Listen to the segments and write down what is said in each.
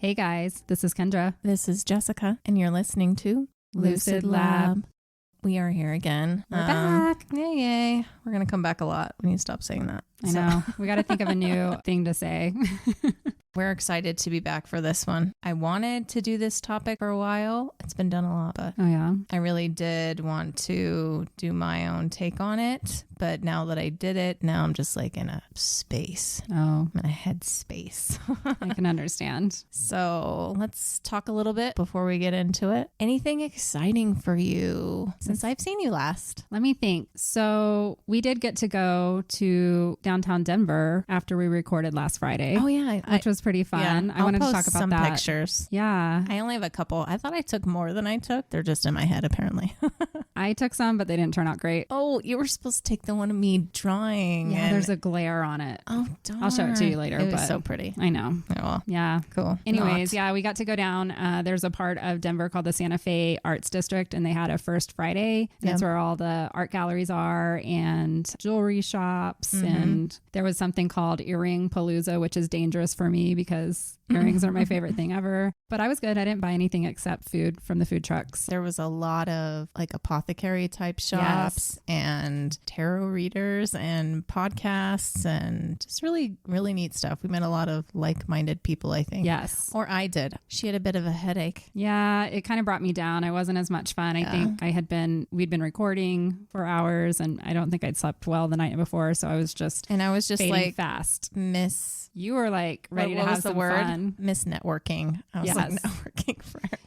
Hey guys, this is Kendra. This is Jessica, and you're listening to Lucid Lab. We are here again. We're back. Yay. We're going to come back a lot. We need to stop saying that. I know. We got to think of a new thing to say. We're excited to be back for this one. I wanted to do this topic for a while. It's been done a lot, but Oh, yeah. I really did want to do my own take on it. But now that I did it, now I'm just like in a space. Oh, I'm in a head space. I can understand. So let's talk a little bit before we get into it. Anything exciting for you since I've seen you last? Let me think. So we did get to go to downtown Denver after we recorded last Friday. Oh, yeah. Which was pretty fun. Yeah, I wanted to talk about some that. pictures. Yeah. I only have a couple. I thought I took more than I took. They're just in my head, apparently. I took some, but they didn't turn out great. Oh, you were supposed to take the one of me drawing. Yeah, there's a glare on it. Oh, darn. I'll show it to you later. It was but so pretty. I know. Oh, well. Yeah. Cool. Anyways, yeah, we got to go down. There's a part of Denver called the Santa Fe Arts District, and they had a First Friday. That's where all the art galleries are and jewelry shops. And there was something called Earring Palooza, which is dangerous for me because earrings are my favorite thing ever. But I was good. I didn't buy anything except food from the food trucks. There was a lot of like apothecary type shops and tarot readers and podcasts and just really, really neat stuff. We met a lot of like-minded people, I think. Yes. Or I did. She had a bit of a headache. Yeah, it kind of brought me down. I wasn't as much fun. I think we'd been recording for hours and I don't think I'd slept well the night before. So I was just like fast. You were like ready to have some fun. Miss networking. I was like networking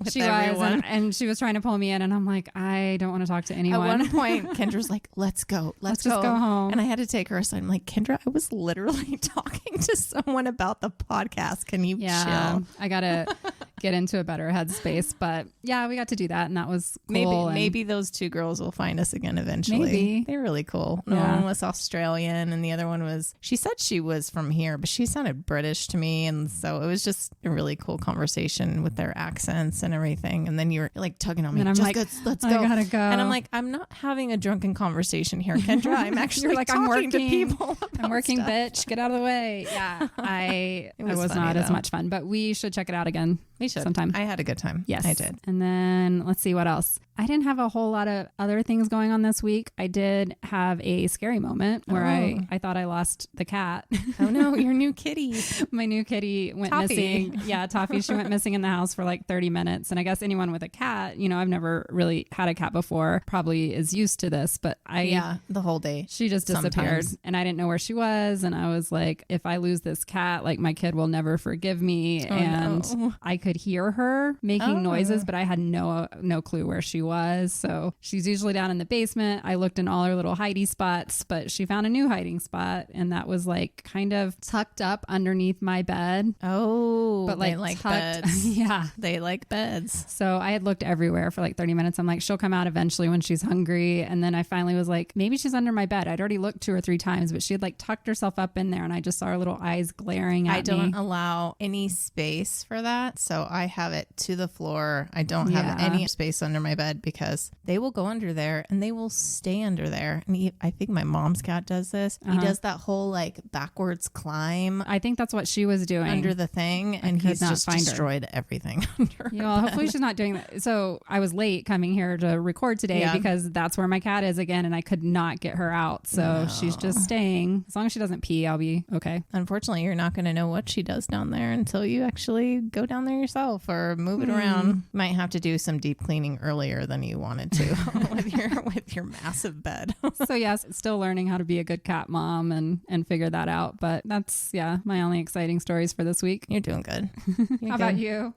with everyone. And she was trying to pull me in and I'm like, I don't want to talk to anyone. At one point, Kendra's like, let's go. Let's just go home. And I had to take her aside. I'm like, Kendra, I was literally talking to someone about the podcast. Can you chill? I got to get into a better headspace. But yeah, we got to do that. And that was cool. Maybe those two girls will find us again eventually. Maybe. They're really cool. One was Australian and the other one was, she said she was from here, but she sounded British to me. And so it was just a really cool conversation with their accents and everything. And then you're like tugging on me. And I'm like, let's go. I gotta go. And I'm like, I'm not having a drunken conversation here, Kendra. I'm actually like, talking I'm working to people. I'm working, stuff. bitch. Get out of the way. Yeah. It was funny, not though. as much fun, but we should check it out again. We should. Sometime. I had a good time. Yes. I did. And then let's see what else. I didn't have a whole lot of other things going on this week. I did have a scary moment where I thought I lost the cat. Oh no, your new kitty. My new kitty went Toffee. missing. Yeah, Toffee. She went missing in the house for like 30 minutes. And I guess anyone with a cat, I've never really had a cat before, probably is used to this, but the whole day. She just disappeared Sometimes. and I didn't know where she was. And I was like, if I lose this cat, like my kid will never forgive me. No. I could hear her making noises, but I had no clue where she was. So she's usually down in the basement. I looked in all her little hidey spots, but she found a new hiding spot. And that was like kind of tucked up underneath my bed. Oh, but like they like tucked, beds. Yeah. They like beds. So I had looked everywhere for like 30 minutes. I'm like, she'll come out eventually when she's hungry. And then I finally was like, maybe she's under my bed. I'd already looked 2 or 3 times, but she had like tucked herself up in there and I just saw her little eyes glaring at me. I don't allow any space for that. So I have it to the floor. I don't have any space under my bed because they will go under there and they will stay under there. And I think my mom's cat does this. He does that whole like backwards climb. I think that's what she was doing Under the thing. And he's just destroyed everything under her hopefully she's not doing that. So I was late coming here to record today because that's where my cat is again. And I could not get her out. So she's just staying. As long as she doesn't pee, I'll be okay. Unfortunately, you're not going to know what she does down there until you actually go down there yourself or move it around. Might have to do some deep cleaning earlier than you wanted to with your massive bed. So yes, still learning how to be a good cat mom and figure that out. But that's my only exciting stories for this week. You're doing good. How about you?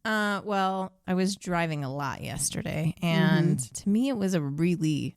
Well, I was driving a lot yesterday and to me it was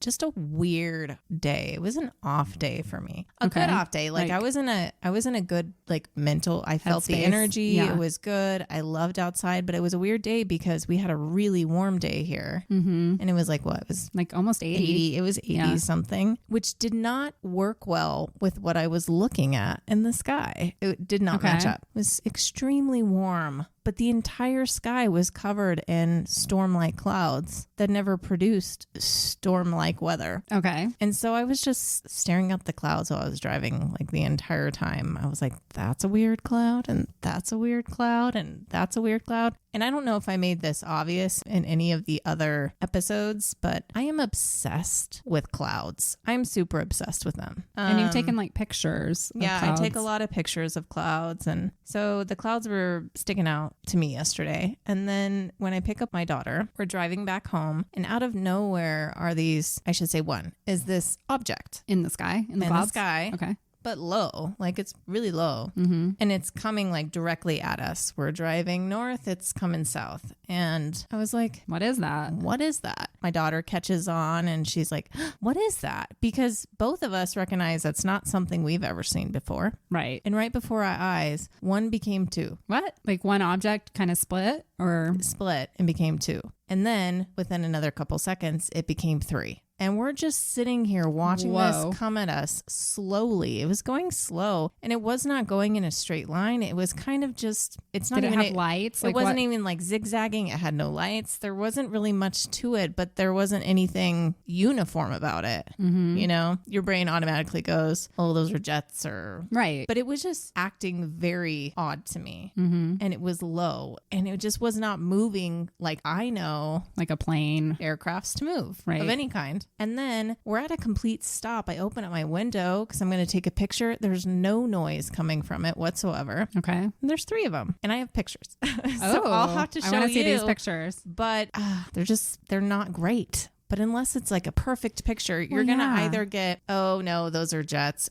just a weird day. It was an off day for me. A good off day. Like I was in a good like mental, I felt the energy. Yeah. It was good. I loved outside, but it was a weird day because we had a really warm day here. And it was like, what? It was like almost 80. It was 80 something, which did not work well with what I was looking at in the sky. It did not match up. It was extremely warm but the entire sky was covered in storm-like clouds that never produced storm-like weather. Okay. And so I was just staring at the clouds while I was driving like the entire time. I was like, that's a weird cloud, and that's a weird cloud, and that's a weird cloud. And I don't know if I made this obvious in any of the other episodes, but I am obsessed with clouds. I'm super obsessed with them. And you've taken like pictures of clouds. I take a lot of pictures of clouds. And so the clouds were sticking out to me yesterday. And then when I pick up my daughter, we're driving back home, and out of nowhere are these, I should say one, is this object. In the sky? In the clouds? Sky. Okay. But low, like it's really low. Mm-hmm. And it's coming like directly at us. We're driving north, it's coming south. And I was like, what is that? What is that? My daughter catches on and she's like, what is that? Because both of us recognize that's not something we've ever seen before. Right. And right before our eyes, one became two. What? Like one object kind of split or? Split and became two. And then within another couple seconds, it became three. And we're just sitting here watching this come at us slowly. It was going slow, and it was not going in a straight line. It was kind of just, it's not Did even. It have lights? It wasn't even like zigzagging. It had no lights. There wasn't really much to it, but there wasn't anything uniform about it. Mm-hmm. You know, your brain automatically goes, oh, those are jets or. Right. But it was just acting very odd to me. Mm-hmm. And it was low, and it just was not moving like I know. Like a plane. Aircrafts to move right. of any kind. And then we're at a complete stop. I open up my window because I'm going to take a picture. There's no noise coming from it whatsoever. Okay. And there's 3 of them. And I have pictures. So I'll have to show you. I want to see these pictures. But they're not great. But unless it's like a perfect picture, you're going to either get, oh, no, those are jets,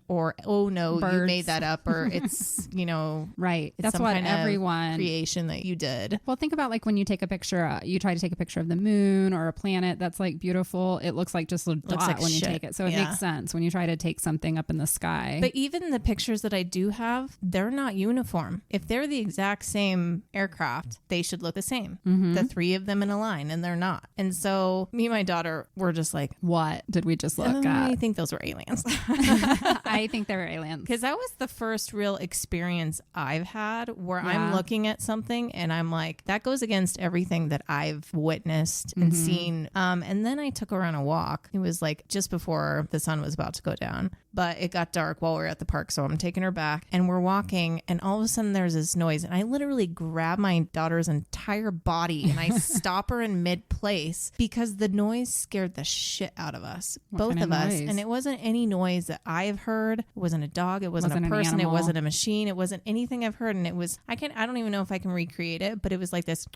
or, oh, no, birds. You made that up, or it's, you know. Right. It's That's some what kind everyone. Of creation that you did. Well, think about like when you take a picture, you try to take a picture of the moon or a planet that's like beautiful. It looks like just a dot like when you take it. So it makes sense when you try to take something up in the sky. But even the pictures that I do have, they're not uniform. If they're the exact same aircraft, they should look the same. Mm-hmm. The 3 of them in a line, and they're not. And so me and my daughter were just like, what did we just look at? I think those were aliens. I think they were aliens. Because that was the first real experience I've had where I'm looking at something and I'm like, that goes against everything that I've witnessed and seen. And then I took her on a walk. It was like just before the sun was about to go down. But it got dark while we were at the park, so I'm taking her back, and we're walking, and all of a sudden there's this noise, and I literally grab my daughter's entire body, and I stop her in mid-place because the noise scared the shit out of us, both of us. And it wasn't any noise that I've heard. It wasn't a dog. It wasn't a person. It wasn't a machine. It wasn't anything I've heard, and it was, I don't even know if I can recreate it, but it was like this.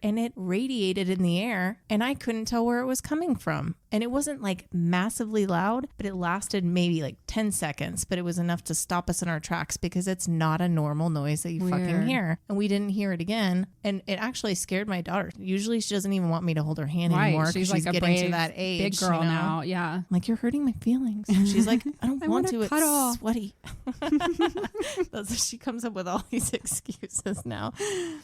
And it radiated in the air, and I couldn't tell where it was coming from. And it wasn't like massively loud, but it lasted maybe like 10 seconds, but it was enough to stop us in our tracks because it's not a normal noise that you fucking hear. And we didn't hear it again. And it actually scared my daughter. Usually she doesn't even want me to hold her hand anymore. She's like getting brave, to that age. Big girl now. Yeah. I'm like, you're hurting my feelings. And she's like, I don't want to. It's sweaty. She comes up with all these excuses now.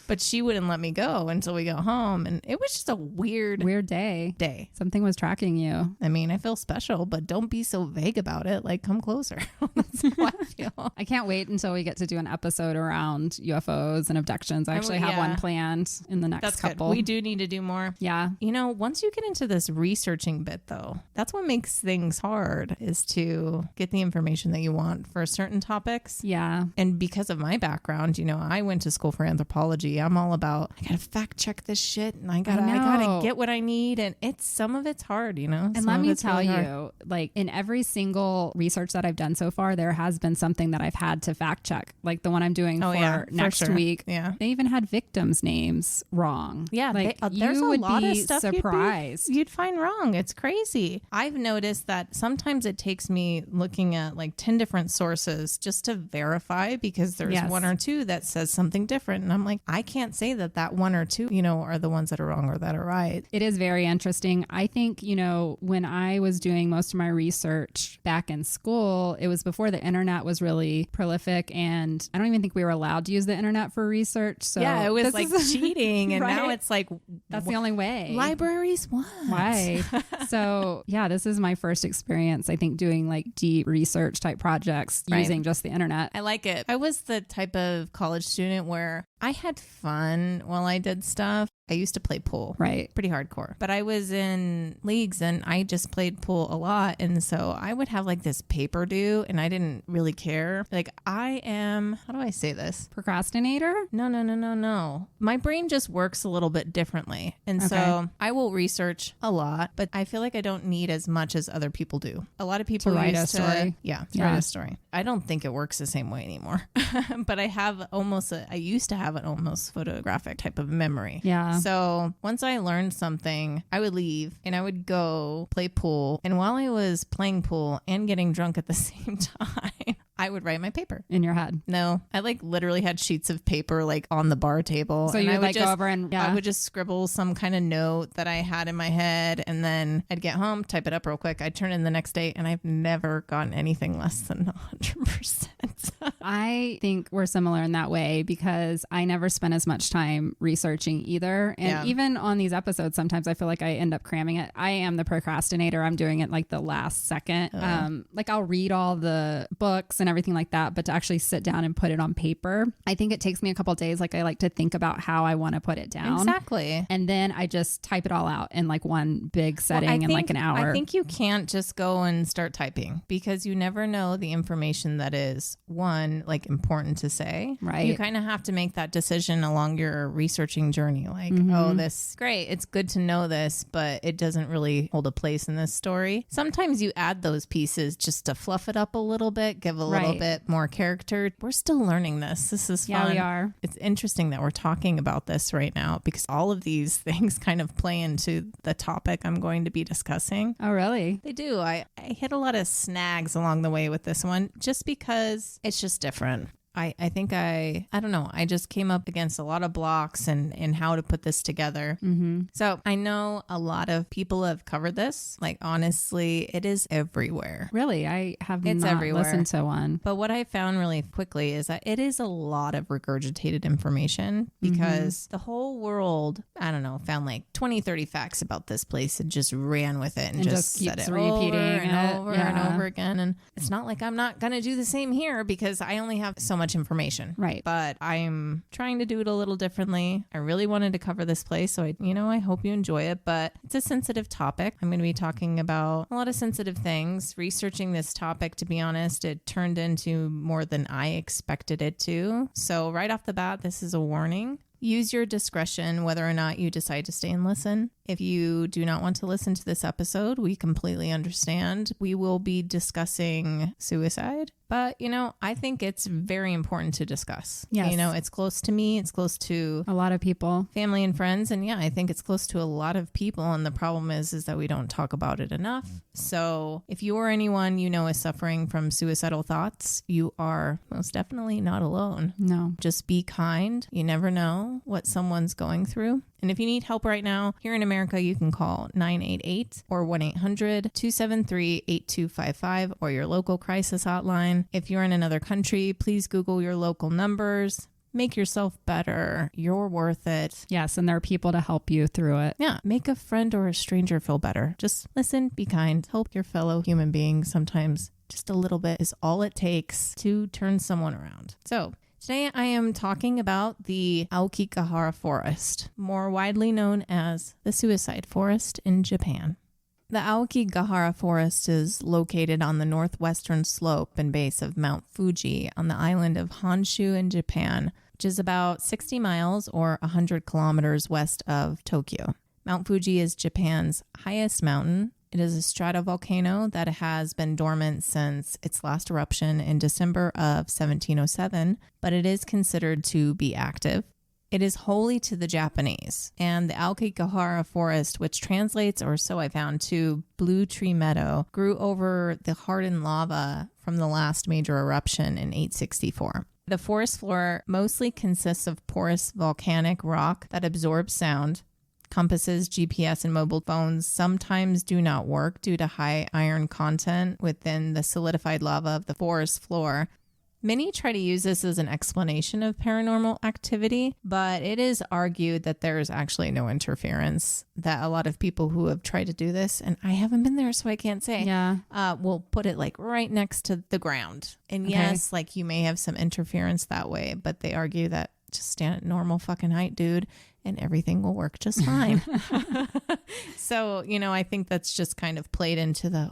But she wouldn't let me go until we got home. And it was just a weird day. Something was tracking you. I mean, I feel special, but don't be so vague about it. Like, come closer. That's how I feel. I can't wait until we get to do an episode around UFOs and abductions. I actually have one planned in the next couple. Good. We do need to do more. Yeah. You know, once you get into this researching bit, though, that's what makes things hard, is to get the information that you want for certain topics. Yeah. And because of my background, you know, I went to school for anthropology. I'm all about, I gotta fact check this shit, and I gotta get what I need. And some of it's hard, you know. And let me tell you, like in every single research that I've done so far, there has been something that I've had to fact check, like the one I'm doing for next week. Yeah. They even had victims' names wrong. Yeah. Like there's you a would lot be of stuff surprised. You'd find wrong. It's crazy. I've noticed that sometimes it takes me looking at like 10 different sources just to verify, because there's one or two that says something different. And I'm like, I can't say that 1 or 2, you know, are the ones that are wrong or that are right. It is very interesting. I think, you know, know, when I was doing most of my research back in school, it was before the internet was really prolific, and I don't even think we were allowed to use the internet for research. So yeah, it was like cheating, and now it's like that's the only way. Libraries what? Right. So yeah, this is my first experience, I think, doing like deep research type projects using just the internet. I like it. I was the type of college student where I had fun while I did stuff. I used to play pool. Right. Pretty hardcore. But I was in leagues and I just played pool a lot. And so I would have like this paper due and I didn't really care. Like I am, how do I say this? Procrastinator? No. My brain just works a little bit differently. And so I will research a lot, but I feel like I don't need as much as other people do. A lot of people write used a story. To write a story. I don't think it works the same way anymore. But I used to have an almost photographic type of memory. Yeah. So once I learned something, I would leave and I would go play pool. And while I was playing pool and getting drunk at the same time, I would write my paper. In your head? No, I like literally had sheets of paper like on the bar table. So you would like go over and I would just scribble some kind of note that I had in my head, and then I'd get home, type it up real quick. I'd turn it in the next day, and I've never gotten anything less than 100%. I think we're similar in that way because I never spent as much time researching either. And even on these episodes, sometimes I feel like I end up cramming it. I am the procrastinator. I'm doing it like the last second. Like I'll read all the books and everything like that, but to actually sit down and put it on paper, I think it takes me a couple of days. Like I like to think about how I want to put it down. Exactly. And then I just type it all out in like one big setting in like an hour. I think you can't just go and start typing because you never know the information that is like important to say. Right. You kind of have to make that decision along your researching journey. Like, oh, this great. It's good to know this, but it doesn't really hold a place in this story. Sometimes you add those pieces just to fluff it up a little bit, give a little bit more character. We're still learning this. This is fun. Yeah, we are. It's interesting that we're talking about this right now because all of these things kind of play into the topic I'm going to be discussing. Oh, really? They do. I hit a lot of snags along the way with this one just because it's just different. I think I don't know. I just came up against a lot of blocks and how to put this together. So I know a lot of people have covered this. Like, honestly, it is everywhere. Really? I have not listened to one. But what I found really quickly is that it is a lot of regurgitated information because the whole world, I don't know, found like 20, 30 facts about this place and just ran with it and just said it repeating over and over again. And it's not like I'm not going to do the same here because I only have so much information. Right. But I'm trying to do it a little differently. I really wanted to cover this place. So I hope you enjoy it, but it's a sensitive topic. I'm going to be talking about a lot of sensitive things. Researching this topic, to be honest, it turned into more than I expected it to. So right off the bat, this is a warning. Use your discretion whether or not you decide to stay and listen. If you do not want to listen to this episode, we completely understand. We will be discussing suicide, but I think it's very important to discuss. Yes. It's close to me. It's close to a lot of people, family and friends. And I think it's close to a lot of people. And the problem is that we don't talk about it enough. So if you or anyone is suffering from suicidal thoughts, you are most definitely not alone. No. Just be kind. You never know what someone's going through. And if you need help right now, here in America, you can call 988 or 1-800-273-8255 or your local crisis hotline. If you're in another country, please Google your local numbers. Make yourself better. You're worth it. Yes, and there are people to help you through it. Yeah, make a friend or a stranger feel better. Just listen, be kind, help your fellow human being. Sometimes just a little bit is all it takes to turn someone around. So today I am talking about the Aokigahara Forest, more widely known as the Suicide Forest in Japan. The Aokigahara Forest is located on the northwestern slope and base of Mount Fuji on the island of Honshu in Japan, which is about 60 miles or 100 kilometers west of Tokyo. Mount Fuji is Japan's highest mountain. It is a stratovolcano that has been dormant since its last eruption in December of 1707, but it is considered to be active. It is holy to the Japanese, and the Aokigahara Forest, which translates, or so I found, to Blue Tree Meadow, grew over the hardened lava from the last major eruption in 864. The forest floor mostly consists of porous volcanic rock that absorbs sound, Compasses, GPS, and mobile phones sometimes do not work due to high iron content within the solidified lava of the forest floor. Many try to use this as an explanation of paranormal activity, but it is argued that there is actually no interference, that a lot of people who have tried to do this, and I haven't been there, so I can't say, will put it like right next to the ground. And yes, like you may have some interference that way, but they argue that just stand at normal fucking height, dude, and everything will work just fine. So, you know, I think that's just kind of played into the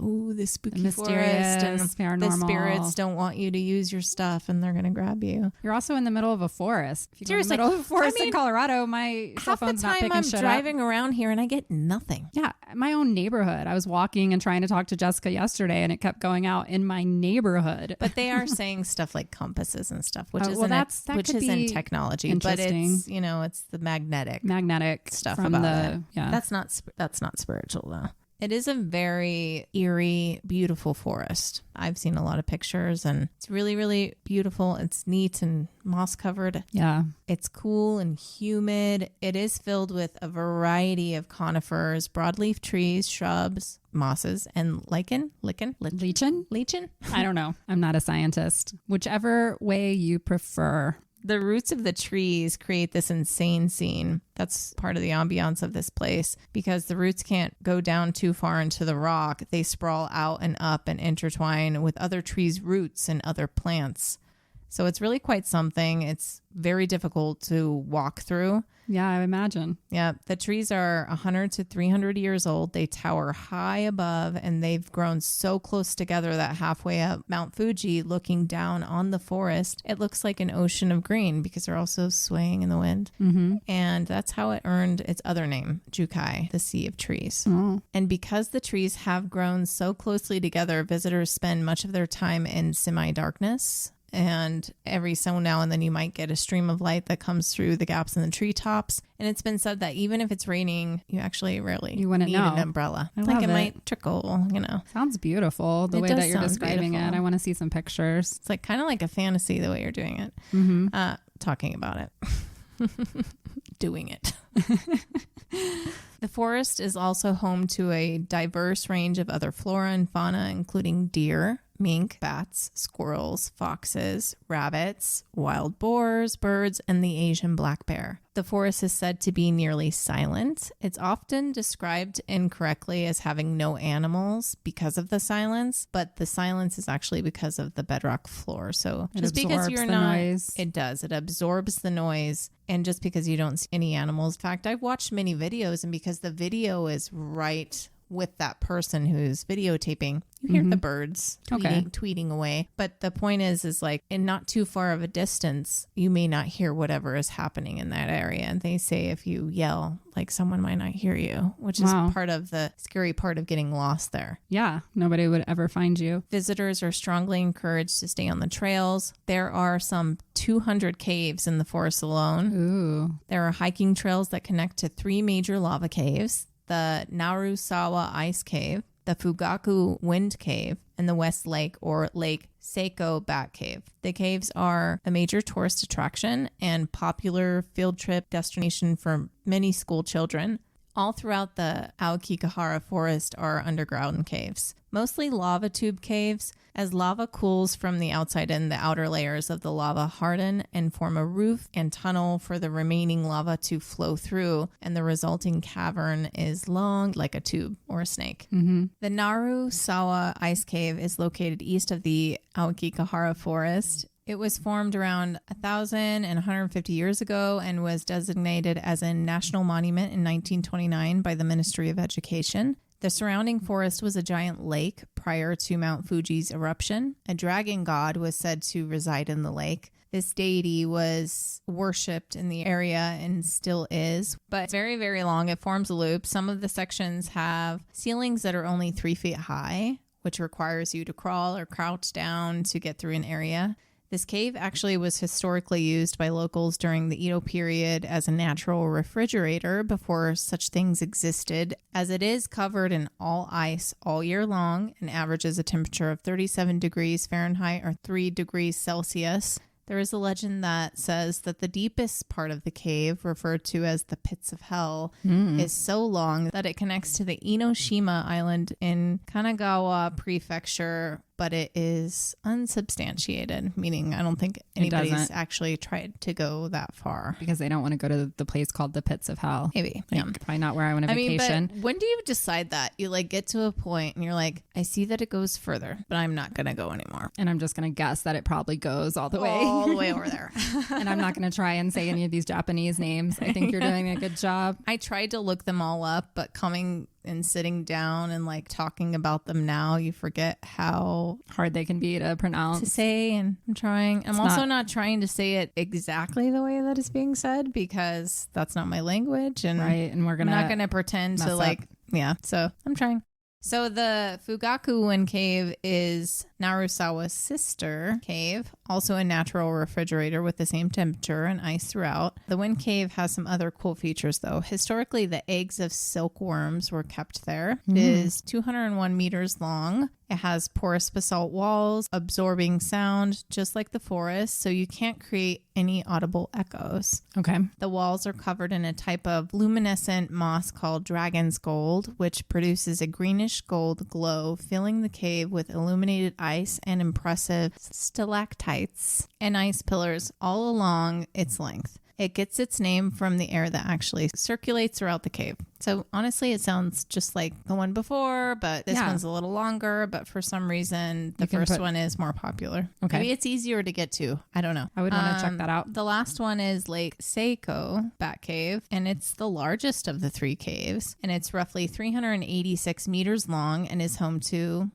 spooky mysterious, forest and paranormal. The spirits don't want you to use your stuff and they're going to grab you. You're also in the middle of a forest. If you Seriously, go in the middle of a forest in Colorado, my cell phone's not picking shit up. Half the time I'm driving around here and I get nothing. Yeah, my own neighborhood. I was walking and trying to talk to Jessica yesterday and it kept going out in my neighborhood. But they are saying stuff like compasses and stuff, which isn't technology, but it's, you know, it's the magnetic stuff from about it. Yeah. That's not spiritual though. It is a very eerie, beautiful forest. I've seen a lot of pictures and it's really, really beautiful. It's neat and moss covered. Yeah. It's cool and humid. It is filled with a variety of conifers, broadleaf trees, shrubs, mosses, and lichen. I don't know. I'm not a scientist. Whichever way you prefer. The roots of the trees create this insane scene. That's part of the ambiance of this place because the roots can't go down too far into the rock. They sprawl out and up and intertwine with other trees' roots and other plants. So it's really quite something. It's very difficult to walk through. Yeah, I imagine. Yeah, the trees are 100 to 300 years old. They tower high above and they've grown so close together that halfway up Mount Fuji, looking down on the forest, it looks like an ocean of green because they're also swaying in the wind. Mm-hmm. And that's how it earned its other name, Jukai, the Sea of Trees. Oh. And because the trees have grown so closely together, visitors spend much of their time in semi-darkness. And every so now and then you might get a stream of light that comes through the gaps in the treetops. And it's been said that even if it's raining, you actually rarely need an umbrella. It might trickle, you know. Sounds beautiful the way that you're describing it. I want to see some pictures. It's like kind of like a fantasy the way you're doing it. Mm-hmm. Talking about it. Doing it. The forest is also home to a diverse range of other flora and fauna, including deer, mink, bats, squirrels, foxes, rabbits, wild boars, birds, and the Asian black bear. The forest is said to be nearly silent. It's often described incorrectly as having no animals because of the silence, but the silence is actually because of the bedrock floor. So just because you're not, it does. It absorbs the noise. And just because you don't see any animals. In fact, I've watched many videos, and because the video is right with that person who's videotaping, you hear the birds tweeting away. But the point is like in not too far of a distance, you may not hear whatever is happening in that area. And they say if you yell, like someone might not hear you, which is part of the scary part of getting lost there. Yeah, nobody would ever find you. Visitors are strongly encouraged to stay on the trails. There are some 200 caves in the forest alone. Ooh. There are hiking trails that connect to 3 major lava caves: the Narusawa Ice Cave, the Fugaku Wind Cave, and the West Lake or Lake Seiko Bat Cave. The caves are a major tourist attraction and popular field trip destination for many school children. All throughout the Aokigahara Forest are underground caves, mostly lava tube caves. As lava cools from the outside in, the outer layers of the lava harden and form a roof and tunnel for the remaining lava to flow through, and the resulting cavern is long like a tube or a snake. Mm-hmm. The Narusawa Ice Cave is located east of the Aokigahara Forest. It was formed around 1,150 years ago and was designated as a national monument in 1929 by the Ministry of Education. The surrounding forest was a giant lake prior to Mount Fuji's eruption. A dragon god was said to reside in the lake. This deity was worshipped in the area and still is, but very, very long. It forms a loop. Some of the sections have ceilings that are only 3 feet high, which requires you to crawl or crouch down to get through an area. This cave actually was historically used by locals during the Edo period as a natural refrigerator before such things existed, as it is covered in all ice all year long and averages a temperature of 37 degrees Fahrenheit or 3 degrees Celsius. There is a legend that says that the deepest part of the cave, referred to as the pits of hell, is so long that it connects to the Enoshima Island in Kanagawa Prefecture, but it is unsubstantiated, meaning I don't think anybody's actually tried to go that far. Because they don't want to go to the place called the Pits of Hell. Maybe. Probably not where I want to vacation. But when do you decide that? You like get to a point and you're like, I see that it goes further, but I'm not going to go anymore. And I'm just going to guess that it probably goes all the way over there. And I'm not going to try and say any of these Japanese names. I think you're doing a good job. I tried to look them all up, but coming and sitting down and like talking about them now, you forget how hard they can be to pronounce, to say. And I'm trying. I'm also not trying to say it exactly the way that it's being said, because that's not my language. And and I'm not gonna pretend to like up. So I'm trying. So the Fugaku-in cave is Narusawa's sister cave, also a natural refrigerator with the same temperature and ice throughout. The Wind Cave has some other cool features, though. Historically, the eggs of silkworms were kept there. It is 201 meters long. It has porous basalt walls, absorbing sound, just like the forest, so you can't create any audible echoes. Okay. The walls are covered in a type of luminescent moss called dragon's gold, which produces a greenish gold glow, filling the cave with illuminated ice and impressive stalactites and ice pillars all along its length. It gets its name from the air that actually circulates throughout the cave. So honestly, it sounds just like the one before, but this one's a little longer. But for some reason, the first one is more popular. Okay. Maybe it's easier to get to. I don't know. I would want to check that out. The last one is Lake Seiko Bat Cave, and it's the largest of the three caves. And it's roughly 386 meters long and is home to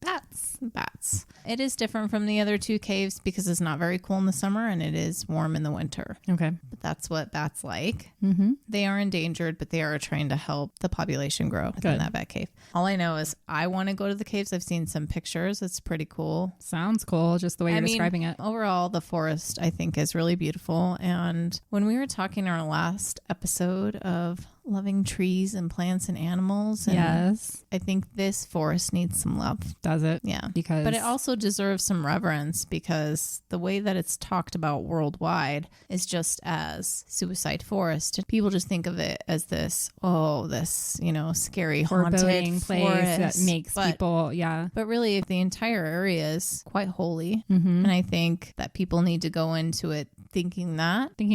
bats. It is different from the other two caves because it's not very cool in the summer and it is warm in the winter. Okay. But that's what bats like. Mm-hmm. They are endangered, but they are trying to help the population grow in that bat cave. All I know is I want to go to the caves. I've seen some pictures. It's pretty cool. Sounds cool, just the way you're describing it. Overall, the forest, I think, is really beautiful. And when we were talking in our last episode of loving trees and plants and animals, and yes, I think this forest needs some love. Does it? Yeah. But it also deserves some reverence, because the way that it's talked about worldwide is just as suicide forest. And people just think of it as this, scary haunted place forest that makes people, But really, the entire area is quite holy. Mm-hmm. And I think that people need to go into it thinking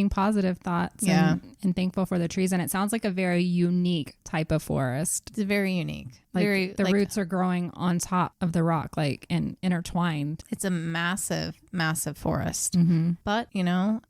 positive thoughts and thankful for the trees. And it sounds like a very unique type of forest. It's very unique. The roots are growing on top of the rock, and intertwined. It's a massive, massive forest. Mm-hmm. But,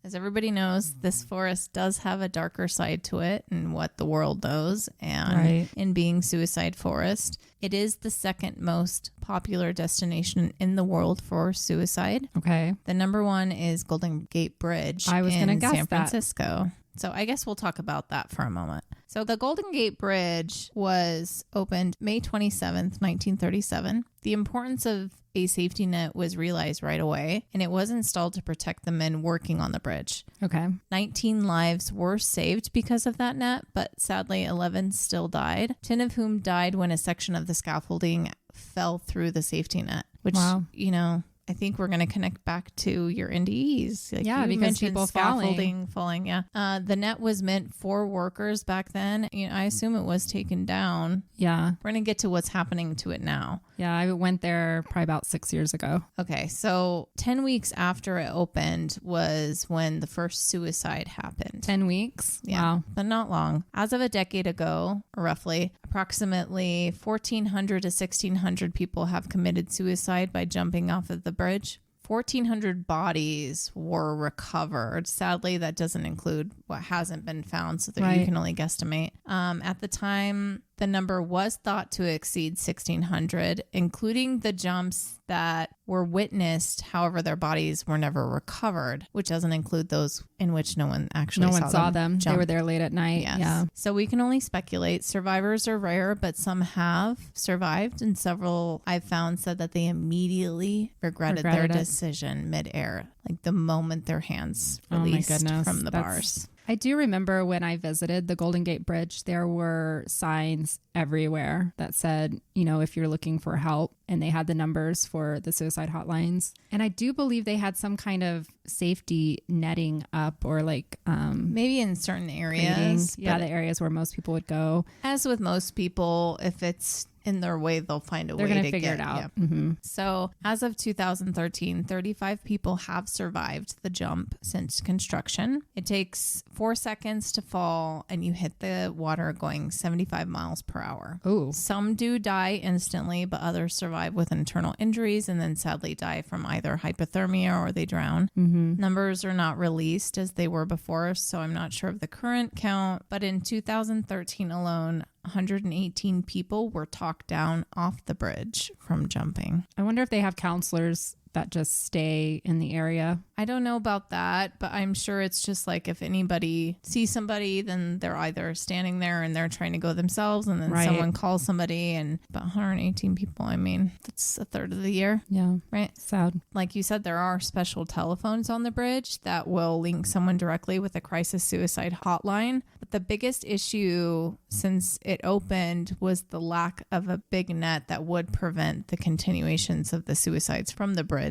as everybody knows, this forest does have a darker side to it, and what the world knows. And in being suicide forest, it is the second most popular destination in the world for suicide. Okay. The number one is Golden Gate Bridge in San Francisco. So I guess we'll talk about that for a moment. So the Golden Gate Bridge was opened May 27th, 1937. The importance of a safety net was realized right away, and it was installed to protect the men working on the bridge. Okay. 19 lives were saved because of that net, but sadly 11 still died, 10 of whom died when a section of the scaffolding fell through the safety net, which, I think we're going to connect back to your NDEs. Because people falling. Yeah. The net was meant for workers back then. I assume it was taken down. Yeah. We're going to get to what's happening to it now. Yeah. I went there probably about 6 years ago. Okay. So 10 weeks after it opened was when the first suicide happened. 10 weeks? Yeah. Wow. But not long. As of a decade ago, roughly, approximately 1,400 to 1,600 people have committed suicide by jumping off of the bridge. 1,400 bodies were recovered. Sadly, that doesn't include what hasn't been found, so that you can only guesstimate. At the time, the number was thought to exceed 1,600, including the jumps that were witnessed. However, their bodies were never recovered, which doesn't include those in which no one actually saw them. Jump. They were there late at night. Yes. Yeah. So we can only speculate. Survivors are rare, but some have survived, and several I've found said that they immediately regretted their decision midair, like the moment their hands released from the bars. I do remember when I visited the Golden Gate Bridge, there were signs everywhere that said, you know, if you're looking for help, and they had the numbers for the suicide hotlines. And I do believe they had some kind of safety netting up, or like maybe in certain areas. Yeah, the areas where most people would go. As with most people, if it's in their way, they'll find a way to figure it out. Yeah. Mm-hmm. So as of 2013, 35 people have survived the jump since construction. It takes 4 seconds to fall and you hit the water going 75 miles per hour. Oh, some do die instantly, but others survive with internal injuries and then sadly die from either hypothermia or they drown. Mm-hmm. Numbers are not released as they were before, so I'm not sure of the current count, but in 2013 alone, 118 people were talked down off the bridge from jumping. I wonder if they have counselors that just stay in the area. I don't know about that, but I'm sure it's just like if anybody sees somebody, then they're either standing there and they're trying to go themselves, and then someone calls somebody. And but 118 people, I mean, that's a third of the year. Yeah. Right. Sad. Like you said, there are special telephones on the bridge that will link someone directly with a crisis suicide hotline. But the biggest issue since it opened was the lack of a big net that would prevent the continuations of the suicides from the bridge.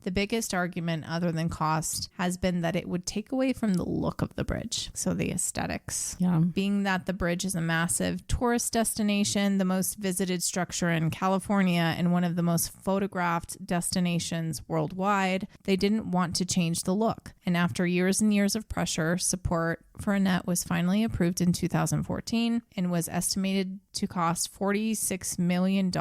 The biggest argument, other than cost, has been that it would take away from the look of the bridge. So the aesthetics. Yeah. Being that the bridge is a massive tourist destination, the most visited structure in California, and one of the most photographed destinations worldwide, they didn't want to change the look. And after years and years of pressure, support for a net was finally approved in 2014 and was estimated to cost $46 million.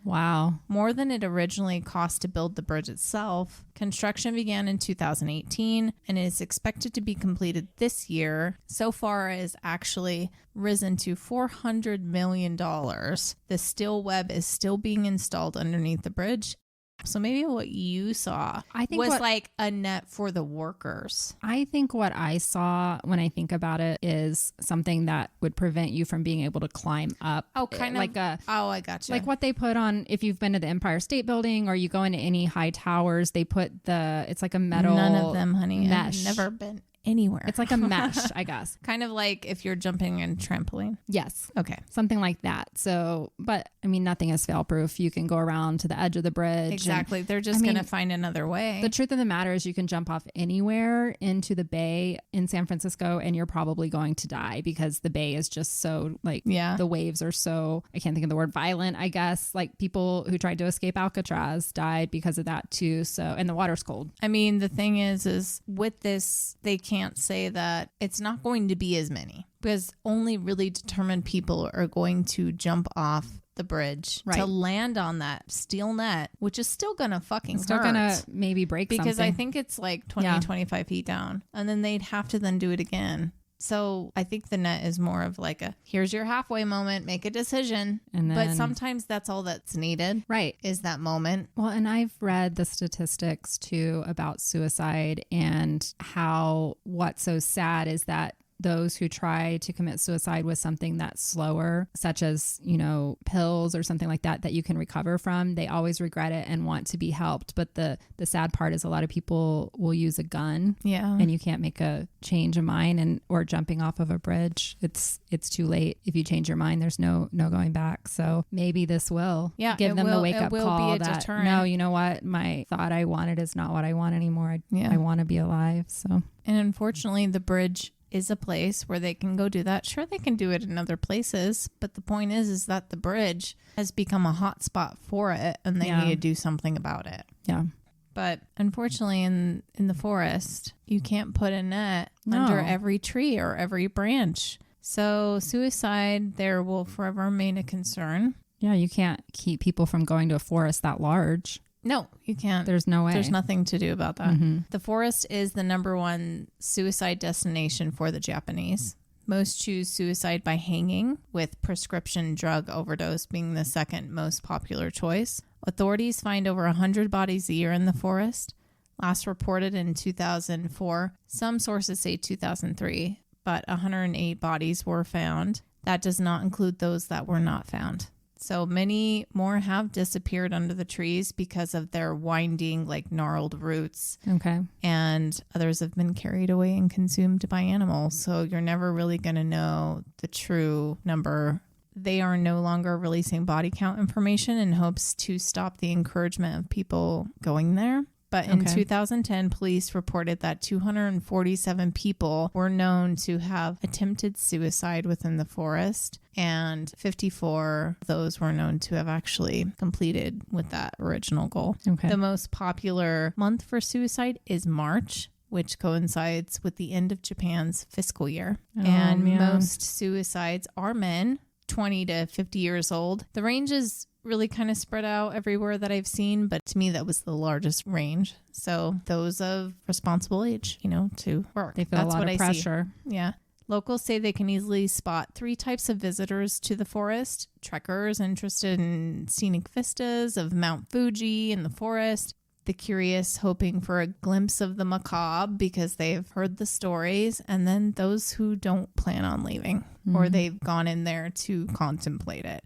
Wow. More than it originally cost to build the bridge itself. Construction began in 2018 and is expected to be completed this year. So far, it has actually risen to $400 million. The steel web is still being installed underneath the bridge. So maybe what you saw was like a net for the workers. I think what I saw when I think about it is something that would prevent you from being able to climb up. Oh, kind like of. I gotcha. Like what they put on, if you've been to the Empire State Building or you go into any high towers, they put it's like a metal None of them, honey. mesh. I've never been anywhere. It's like a mesh, I guess. Kind of like if you're jumping in trampoline. Yes. Okay. Something like that. So, but I mean, nothing is fail proof. You can go around to the edge of the bridge. Exactly. They're just going to find another way. The truth of the matter is you can jump off anywhere into the bay in San Francisco and you're probably going to die because the bay is just so the waves are so, I can't think of the word, violent, I guess. Like people who tried to escape Alcatraz died because of that too. So, and the water's cold. I mean, the thing is with this, they can't say that it's not going to be as many because only really determined people are going to jump off the bridge to land on that steel net, which is still gonna fucking still hurt. Gonna maybe break because something. I think it's like 25 feet down, and then they'd have to then do it again. So I think the net is more of like here's your halfway moment, make a decision. But sometimes that's all that's needed. Right. Is that moment. Well, and I've read the statistics too about suicide and how what's so sad is that those who try to commit suicide with something that's slower, such as, pills or something like that you can recover from, they always regret it and want to be helped. But the sad part is a lot of people will use a gun. Yeah. And you can't make a change of mind or jumping off of a bridge. It's too late. If you change your mind, there's no going back. So maybe this will give them the wake up call that, deterrent. No, you know what? My thought I wanted is not what I want anymore. I want to be alive. So, and unfortunately, the bridge is a place where they can go do that. Sure, they can do it in other places, but the point is that the bridge has become a hot spot for it and they need to do something about it. Yeah. But unfortunately in the forest, you can't put a net under every tree or every branch. So suicide there will forever remain a concern. Yeah, you can't keep people from going to a forest that large. No, you can't. There's no way. There's nothing to do about that. Mm-hmm. The forest is the #1 suicide destination for the Japanese. Most choose suicide by hanging, with prescription drug overdose being the second most popular choice. Authorities find over 100 bodies a year in the forest. Last reported in 2004. Some sources say 2003, but 108 bodies were found. That does not include those that were not found. So many more have disappeared under the trees because of their winding, gnarled roots. Okay. And others have been carried away and consumed by animals. So you're never really going to know the true number. they are no longer releasing body count information in hopes to stop the encouragement of people going there. But in 2010, police reported that 247 people were known to have attempted suicide within the forest, and 54 of those were known to have actually completed with that original goal. Okay. The most popular month for suicide is March, which coincides with the end of Japan's fiscal year. Most suicides are men, 20 to 50 years old. The range is really kind of spread out everywhere that I've seen, but to me that was the largest range. So those of responsible age, to work. They feel a lot of pressure. Yeah. Locals say they can easily spot 3 types of visitors to the forest: trekkers interested in scenic vistas of Mount Fuji in the forest, the curious hoping for a glimpse of the macabre because they've heard the stories, and then those who don't plan on leaving or they've gone in there to contemplate it.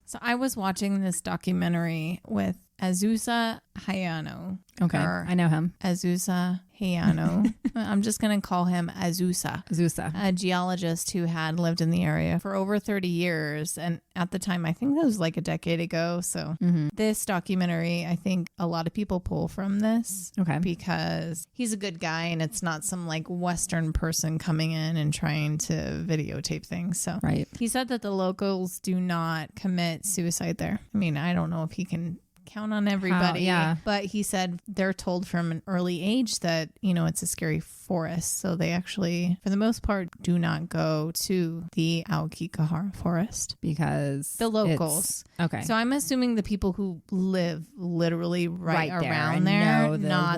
So I was watching this documentary with Azusa Hayano. Okay, I know him. Azusa Hayano. I'm just going to call him Azusa. Azusa. A geologist who had lived in the area for over 30 years. And at the time, I think that was like a decade ago. So this documentary, I think a lot of people pull from this. Okay. Because he's a good guy and it's not some like Western person coming in and trying to videotape things. So he said that the locals do not commit suicide there. I mean, I don't know if he can count on everybody, but he said they're told from an early age that it's a scary forest, so they actually for the most part do not go to the Aokigahara Forest because the locals. Okay, so I'm assuming the people who live literally right around there, not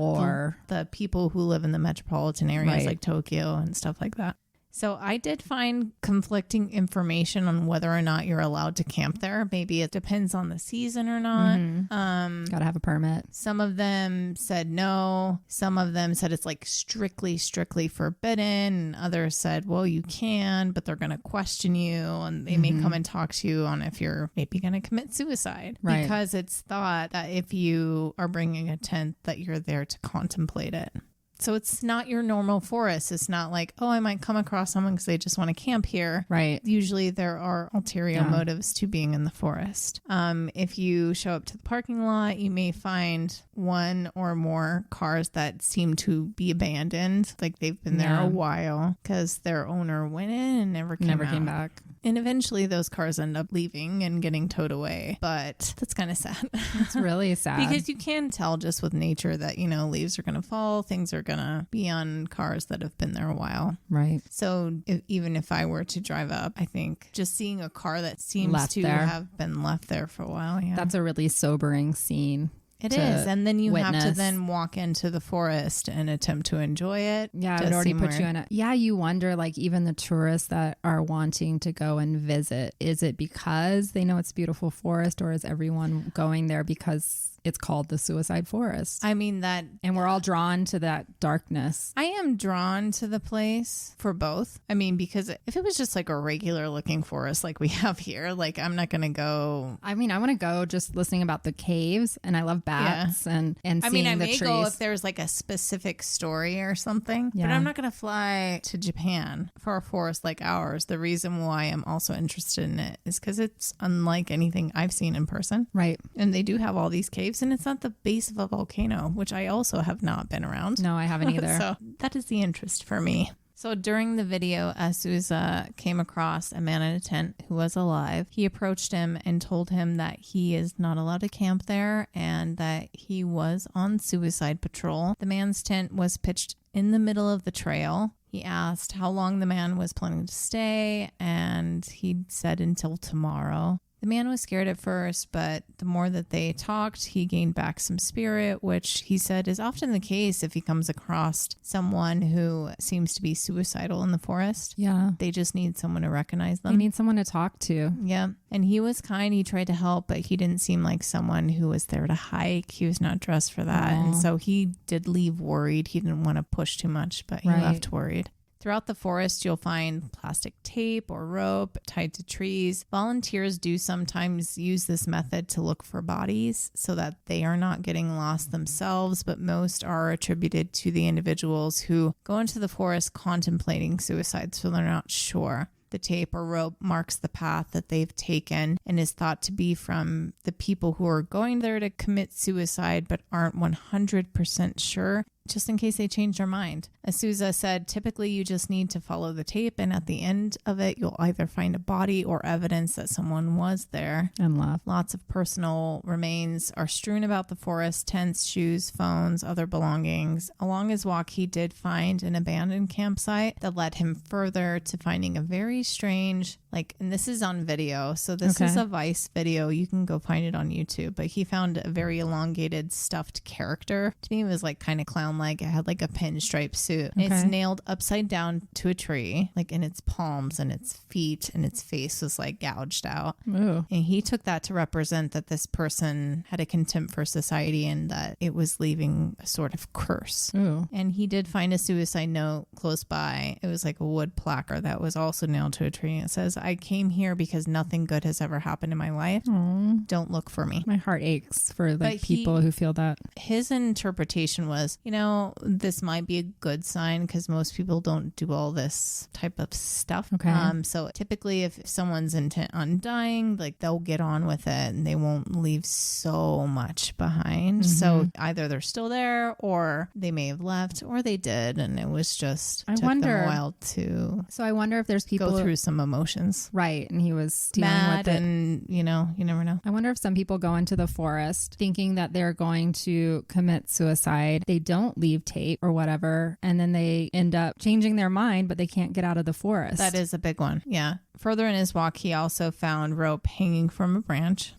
the people who live in the metropolitan areas like Tokyo and stuff like that. So I did find conflicting information on whether or not you're allowed to camp there. Maybe it depends on the season or not. Gotta have a permit. Some of them said no. Some of them said it's like strictly forbidden. And others said, well, you can, but they're going to question you and they may come and talk to you on if you're maybe going to commit suicide. Right. Because it's thought that if you are bringing a tent that you're there to contemplate it. So it's not your normal forest. It's not like, oh, I might come across someone because they just want to camp here. Right. Usually there are ulterior motives to being in the forest. If you show up to the parking lot, you may find one or more cars that seem to be abandoned. Like they've been there a while because their owner went in and never came back. And eventually those cars end up leaving and getting towed away. But that's kind of sad. It's really sad. Because you can tell just with nature that, leaves are going to fall. Things are going to be on cars that have been there a while. Right. So even if I were to drive up, I think just seeing a car that seems to have been left there for a while. Yeah. That's a really sobering scene. It is. And then you have to then walk into the forest and attempt to enjoy it. Yeah, it would already put you in it. Yeah, you wonder, like, even the tourists that are wanting to go and visit, is it because they know it's a beautiful forest, or is everyone going there because it's called the Suicide Forest? I mean that... And we're all drawn to that darkness. I am drawn to the place for both. I mean, because if it was just like a regular looking forest like we have here, like I'm not going to go... I mean, I want to go just listening about the caves, and I love bats and seeing the trees. I may go if there's like a specific story or something, but I'm not going to fly to Japan for a forest like ours. The reason why I'm also interested in it is because it's unlike anything I've seen in person. Right. And they do have all these caves. And it's not the base of a volcano, which I also have not been around. No, I haven't either. So that is the interest for me. So during the video, Azusa came across a man in a tent who was alive. He approached him and told him that he is not allowed to camp there and that he was on suicide patrol. The man's tent was pitched in the middle of the trail. He asked how long the man was planning to stay, and he said until tomorrow. The man was scared at first, but the more that they talked, he gained back some spirit, which he said is often the case if he comes across someone who seems to be suicidal in the forest. Yeah. They just need someone to recognize them. They need someone to talk to. Yeah. And he was kind. He tried to help, but he didn't seem like someone who was there to hike. He was not dressed for that. And so he did leave worried. He didn't want to push too much, but he left worried. Throughout the forest, you'll find plastic tape or rope tied to trees. Volunteers do sometimes use this method to look for bodies so that they are not getting lost themselves, but most are attributed to the individuals who go into the forest contemplating suicide, so they're not sure. The tape or rope marks the path that they've taken and is thought to be from the people who are going there to commit suicide but aren't 100% sure, just in case they change their mind. Azusa said, typically you just need to follow the tape, and at the end of it, you'll either find a body or evidence that someone was there. And left. Lots of personal remains are strewn about the forest: tents, shoes, phones, other belongings. Along his walk, he did find an abandoned campsite that led him further to finding a very strange, and this is on video, so this is a Vice video. You can go find it on YouTube, but he found a very elongated stuffed character. To me, it was kind of clown-like. It had a pinstripe suit. It's nailed upside down to a tree, in its palms and its feet, and its face was gouged out. Ooh. And he took that to represent that this person had a contempt for society and that it was leaving a sort of curse. Ooh. And he did find a suicide note close by. It was a wood placard that was also nailed to a tree. It says, "I came here because nothing good has ever happened in my life. Aww. Don't look for me." My heart aches for people who feel that. His interpretation was, this might be a good sign because most people don't do all this type of stuff. So typically if someone's intent on dying, they'll get on with it and they won't leave so much behind. So either they're still there or they may have left or they did, and it was just took them a while to I wonder if there's people go through some emotions. Right. And he was dealing mad with it. And you never know. I wonder if some people go into the forest thinking that they're going to commit suicide. They don't leave tape or whatever, and then they end up changing their mind, but they can't get out of the forest. That is a big one. Yeah. Further in his walk, he also found rope hanging from a branch.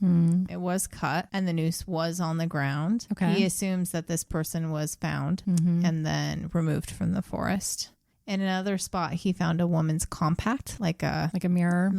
It was cut and the noose was on the ground. He assumes that this person was found and then removed from the forest. In another spot, he found a woman's compact, like a mirror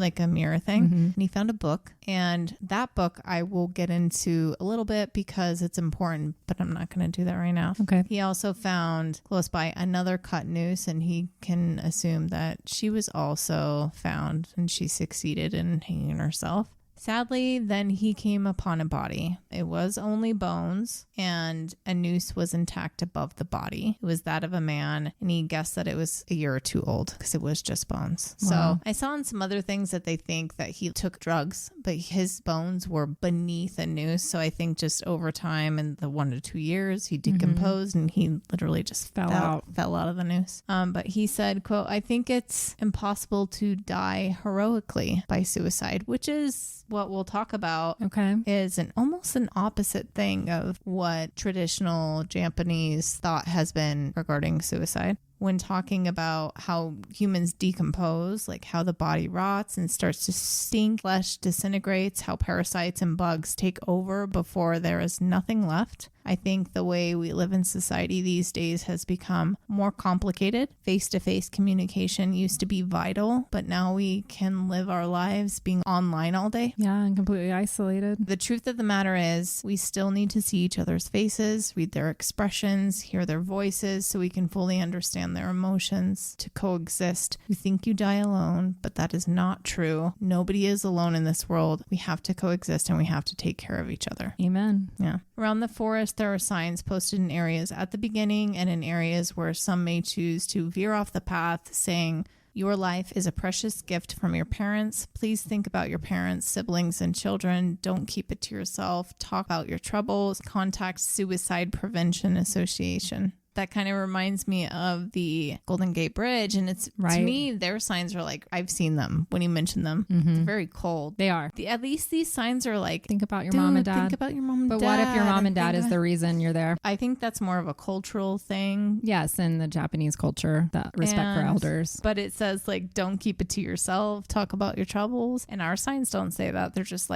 thing. And he found a book, and that book I will get into a little bit because it's important, but I'm not going to do that right now. He also found close by another cut noose, and he can assume that she was also found and she succeeded in hanging herself. Sadly, then he came upon a body. It was only bones, and a noose was intact above the body. It was that of a man, and he guessed that it was a year or two old because it was just bones. Wow. So I saw in some other things that they think that he took drugs, but his bones were beneath a noose. So I think just over time, in the 1 to 2 years, he decomposed and he literally just fell out of the noose. But he said, quote, "I think it's impossible to die heroically by suicide," which is what we'll talk about. Is almost an opposite thing of what traditional Japanese thought has been regarding suicide. When talking about how humans decompose, how the body rots and starts to stink, flesh disintegrates, how parasites and bugs take over before there is nothing left. I think the way we live in society these days has become more complicated. Face-to-face communication used to be vital, but now we can live our lives being online all day. Yeah, and completely isolated. The truth of the matter is we still need to see each other's faces, read their expressions, hear their voices so we can fully understand their emotions, to coexist. You think you die alone, but that is not true. Nobody is alone in this world. We have to coexist and we have to take care of each other. Amen. Yeah. Around the forest, there are signs posted in areas at the beginning and in areas where some may choose to veer off the path, saying, "Your life is a precious gift from your parents. Please think about your parents, siblings, and children. Don't keep it to yourself. Talk about your troubles. Contact Suicide Prevention Association." That kind of reminds me of the Golden Gate Bridge. And it's, to me, their signs are I've seen them when you mentioned them. It's very cold. They are. At least these signs are think about your mom and dad. Think about your mom and dad. But what if your mom and dad is the reason you're there? I think that's more of a cultural thing. Yes, in the Japanese culture, that respect for elders. But it says don't keep it to yourself. Talk about your troubles. And our signs don't say that. They're just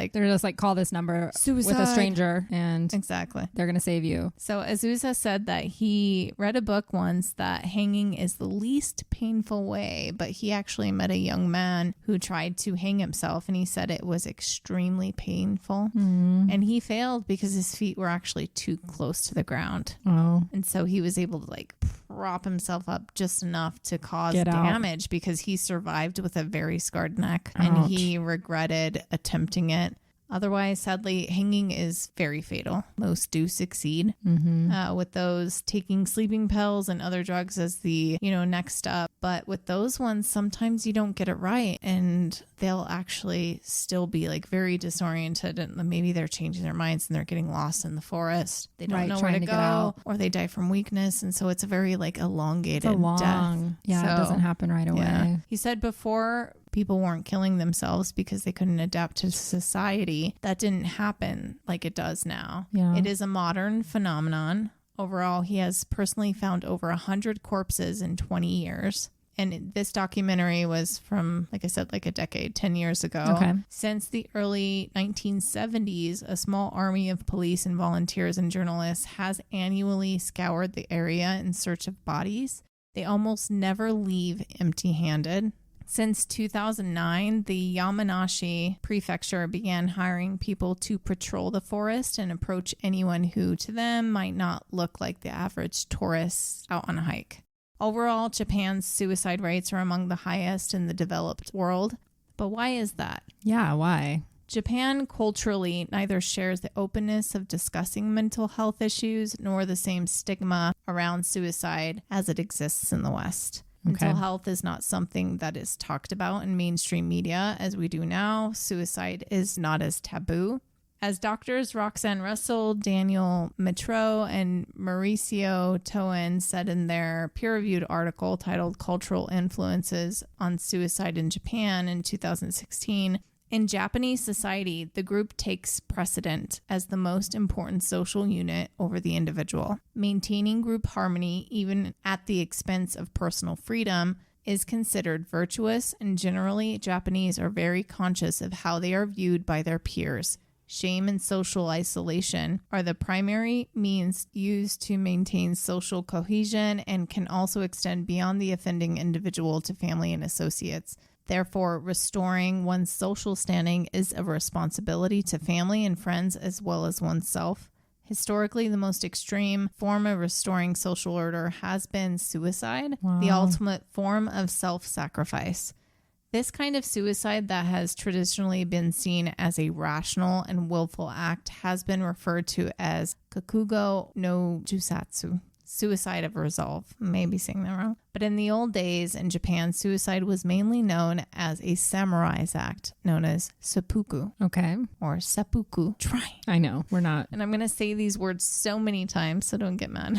call this number suicide with a stranger and exactly they're going to save you. So Azusa said that he read a book once that hanging is the least painful way, but he actually met a young man who tried to hang himself and he said it was extremely painful. And he failed because his feet were actually too close to the ground. And so he was able to prop himself up just enough to cause damage because he survived with a very scarred neck. And he regretted attempting it. Otherwise, sadly, hanging is very fatal. Most do succeed with those taking sleeping pills and other drugs as the, next step. But with those ones, sometimes you don't get it right and they'll actually still be like very disoriented and maybe they're changing their minds and they're getting lost in the forest. They don't know where to go or they die from weakness. And so it's a very like elongated death. Yeah, so, it doesn't happen right away. Yeah. He said before people weren't killing themselves because they couldn't adapt to society. That didn't happen like it does now. Yeah. It is a modern phenomenon. Overall, he has personally found over 100 corpses in 20 years. And this documentary was from, like I said, like a decade, 10 years ago. Okay. Since the early 1970s, a small army of police and volunteers and journalists has annually scoured the area in search of bodies. They almost never leave empty-handed. Since 2009, the Yamanashi prefecture began hiring people to patrol the forest and approach anyone who, to them, might not look like the average tourist out on a hike. Overall, Japan's suicide rates are among the highest in the developed world. But why is that? Yeah, why? Japan culturally neither shares the openness of discussing mental health issues nor the same stigma around suicide as it exists in the West. Okay. Mental health is not something that is talked about in mainstream media as we do now. Suicide is not as taboo. As doctors Roxanne Russell, Daniel Metro, and Mauricio Toen said in their peer-reviewed article titled Cultural Influences on Suicide in Japan in 2016, in Japanese society, the group takes precedent as the most important social unit over the individual. Maintaining group harmony, even at the expense of personal freedom, is considered virtuous, and generally, Japanese are very conscious of how they are viewed by their peers. Shame and social isolation are the primary means used to maintain social cohesion and can also extend beyond the offending individual to family and associates. Therefore, restoring one's social standing is a responsibility to family and friends as well as oneself. Historically, the most extreme form of restoring social order has been suicide, the ultimate form of self-sacrifice. This kind of suicide that has traditionally been seen as a rational and willful act has been referred to as kakugo no jusatsu, suicide of resolve. Maybe saying that wrong. But in the old days in Japan, suicide was mainly known as a samurai's act known as seppuku. Okay. Or seppuku. Try. I know. We're not. And I'm going to say these words so many times, so don't get mad.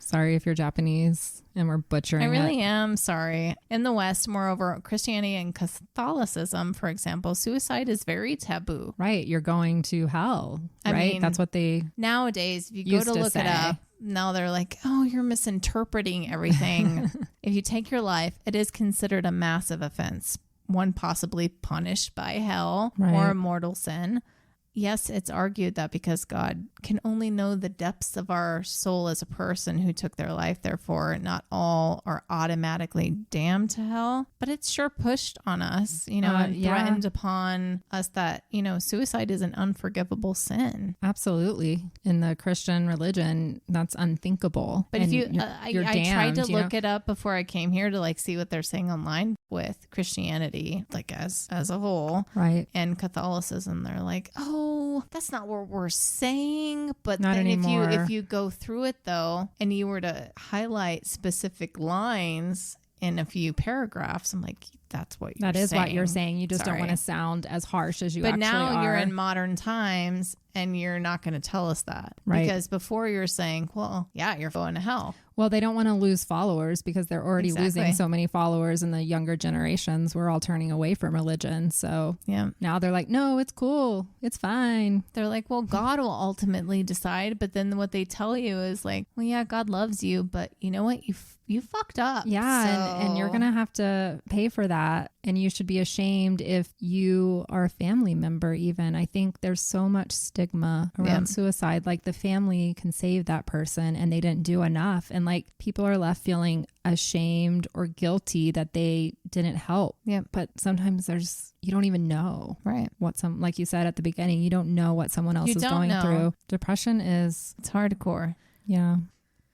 Sorry if you're Japanese and we're butchering it. I really am sorry. In the West, moreover, Christianity and Catholicism, for example, suicide is very taboo. Right. You're going to hell. Right. I mean, that's what they nowadays, if you go to look it up, now they're like, oh, you're misinterpreting everything. If you take your life, it is considered a massive offense, one possibly punished by hell or a mortal sin. Yes, it's argued that because God can only know the depths of our soul as a person who took their life, therefore not all are automatically damned to hell. But it's sure pushed on us, and threatened upon us that, suicide is an unforgivable sin. Absolutely. In the Christian religion, that's unthinkable. But if I tried to look it up before I came here to see what they're saying online with Christianity, as a whole, right? And Catholicism, they're like, oh, that's not what we're saying. But not then anymore. if you go through it though, and you were to highlight specific lines in a few paragraphs, I'm like, that's what you're saying. That is what you're saying. You just don't want to sound as harsh as you actually are. But now you're in modern times and you're not going to tell us that. Right. Because before you're saying, well, yeah, you're going to hell. Well, they don't want to lose followers because they're already losing so many followers in the younger generations. We're all turning away from religion. So now they're like, no, it's cool. It's fine. They're like, well, God will ultimately decide. But then what they tell you is like, well, yeah, God loves you. But you know what? You fucked up. Yeah. And you're going to have to pay for that. And you should be ashamed if you are a family member even. I think there's so much stigma around suicide. Like the family can save that person and they didn't do enough. And people are left feeling ashamed or guilty that they didn't help. Yeah. But sometimes you don't even know. Right. Like you said at the beginning, you don't know what someone else is going through. Depression it's hardcore. Yeah.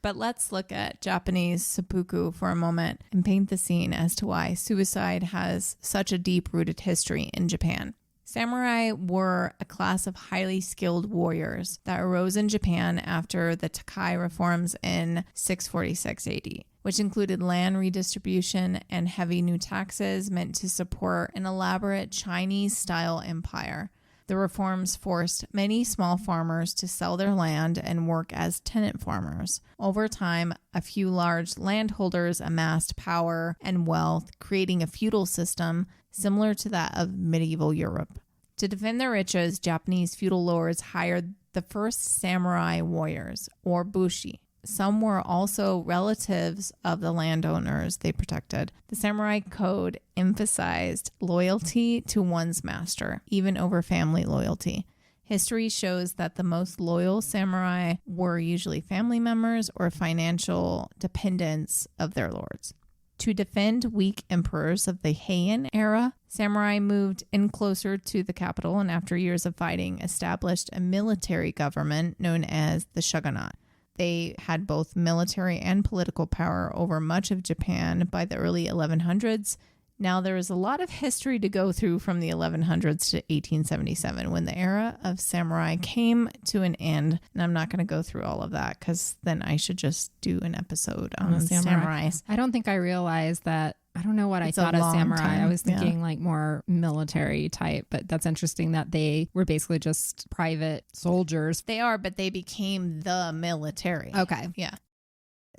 But let's look at Japanese seppuku for a moment and paint the scene as to why suicide has such a deep-rooted history in Japan. Samurai were a class of highly skilled warriors that arose in Japan after the Takai reforms in 646 AD, which included land redistribution and heavy new taxes meant to support an elaborate Chinese-style empire. The reforms forced many small farmers to sell their land and work as tenant farmers. Over time, a few large landholders amassed power and wealth, creating a feudal system similar to that of medieval Europe. To defend their riches, Japanese feudal lords hired the first samurai warriors, or bushi. Some were also relatives of the landowners they protected. The samurai code emphasized loyalty to one's master, even over family loyalty. History shows that the most loyal samurai were usually family members or financial dependents of their lords. To defend weak emperors of the Heian era, samurai moved in closer to the capital and after years of fighting established a military government known as the shogunate. They had both military and political power over much of Japan by the early 1100s. Now, there is a lot of history to go through from the 1100s to 1877 when the era of samurai came to an end. And I'm not going to go through all of that because then I should just do an episode on samurais. I don't think I realized that. I don't know what I thought of samurai. Time. I was thinking like more military type, but that's interesting that they were basically just private soldiers. They are, but they became the military. Okay. Yeah.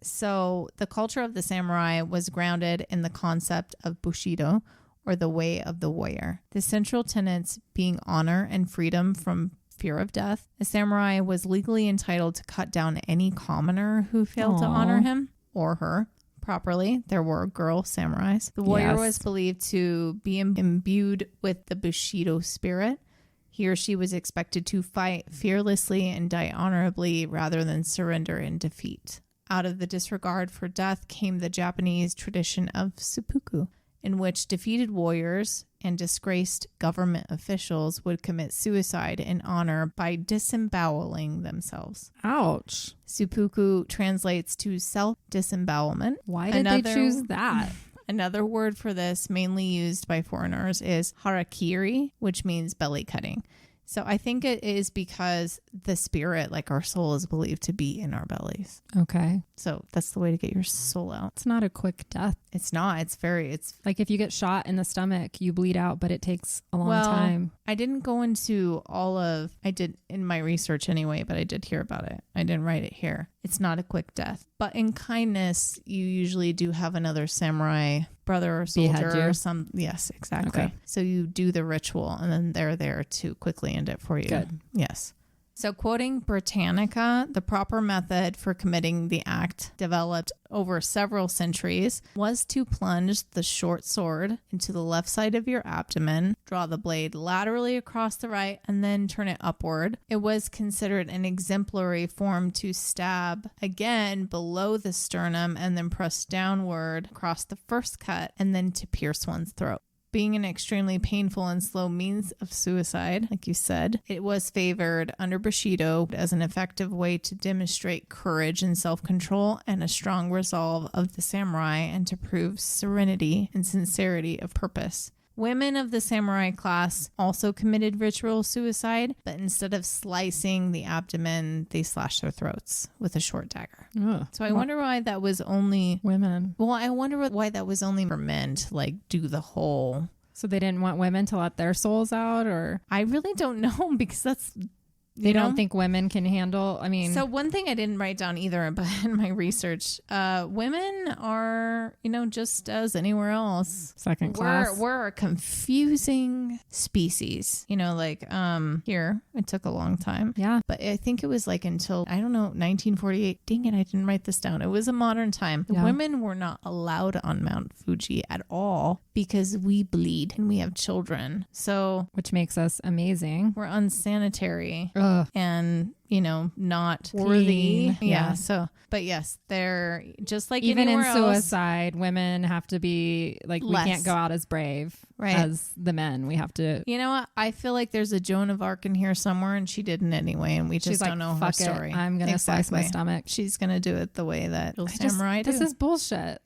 So the culture of the samurai was grounded in the concept of bushido, or the way of the warrior. The central tenets being honor and freedom from fear of death. A samurai was legally entitled to cut down any commoner who failed to honor him or her properly. There were girl samurais. The warrior was believed to be imbued with the bushido spirit. He or she was expected to fight fearlessly and die honorably rather than surrender in defeat. Out of the disregard for death came the Japanese tradition of seppuku, in which defeated warriors and disgraced government officials would commit suicide in honor by disemboweling themselves. Ouch. Seppuku translates to self-disembowelment. Why did they choose that? Another word for this, mainly used by foreigners, is harakiri, which means belly cutting. So I think it is because the spirit, like our soul, is believed to be in our bellies. Okay. So that's the way to get your soul out. It's not a quick death. It's not. It's like if you get shot in the stomach, you bleed out, but it takes a long time. I didn't go into I did in my research anyway, but I did hear about it. I didn't write it here. It's not a quick death. But in kindness, you usually do have another samurai brother or soldier or some. Yes, exactly. Okay. So you do the ritual and then they're there to quickly end it for you. Good. Yes. So quoting Britannica, the proper method for committing the act developed over several centuries was to plunge the short sword into the left side of your abdomen, draw the blade laterally across the right, and then turn it upward. It was considered an exemplary form to stab again below the sternum and then press downward across the first cut and then to pierce one's throat. Being an extremely painful and slow means of suicide, like you said, it was favored under Bushido as an effective way to demonstrate courage and self-control and a strong resolve of the samurai and to prove serenity and sincerity of purpose. Women of the samurai class also committed ritual suicide, but instead of slicing the abdomen, they slashed their throats with a short dagger. Ugh. So I wonder why that was only women. Well, I wonder why that was only for men to like do the whole. So they didn't want women to let their souls out, or I really don't know because that's. They don't think women can handle, I mean. So one thing I didn't write down either, but in my research, women are, just as anywhere else. Second class. We're a confusing species. Here, it took a long time. Yeah. But I think it was until, 1948. Dang it, I didn't write this down. It was a modern time. The women were not allowed on Mount Fuji at all because we bleed and we have children. So. Which makes us amazing. We're unsanitary. Ugh. And not worthy. Yeah. So, but yes, they're just like even in else. Suicide, women have to be we can't go out as brave as the men. We have to. You know what? I feel like there's a Joan of Arc in here somewhere, and she didn't anyway, and we just don't know her story. I'm gonna slice my stomach. She's gonna do it the way that samurai do. This is bullshit.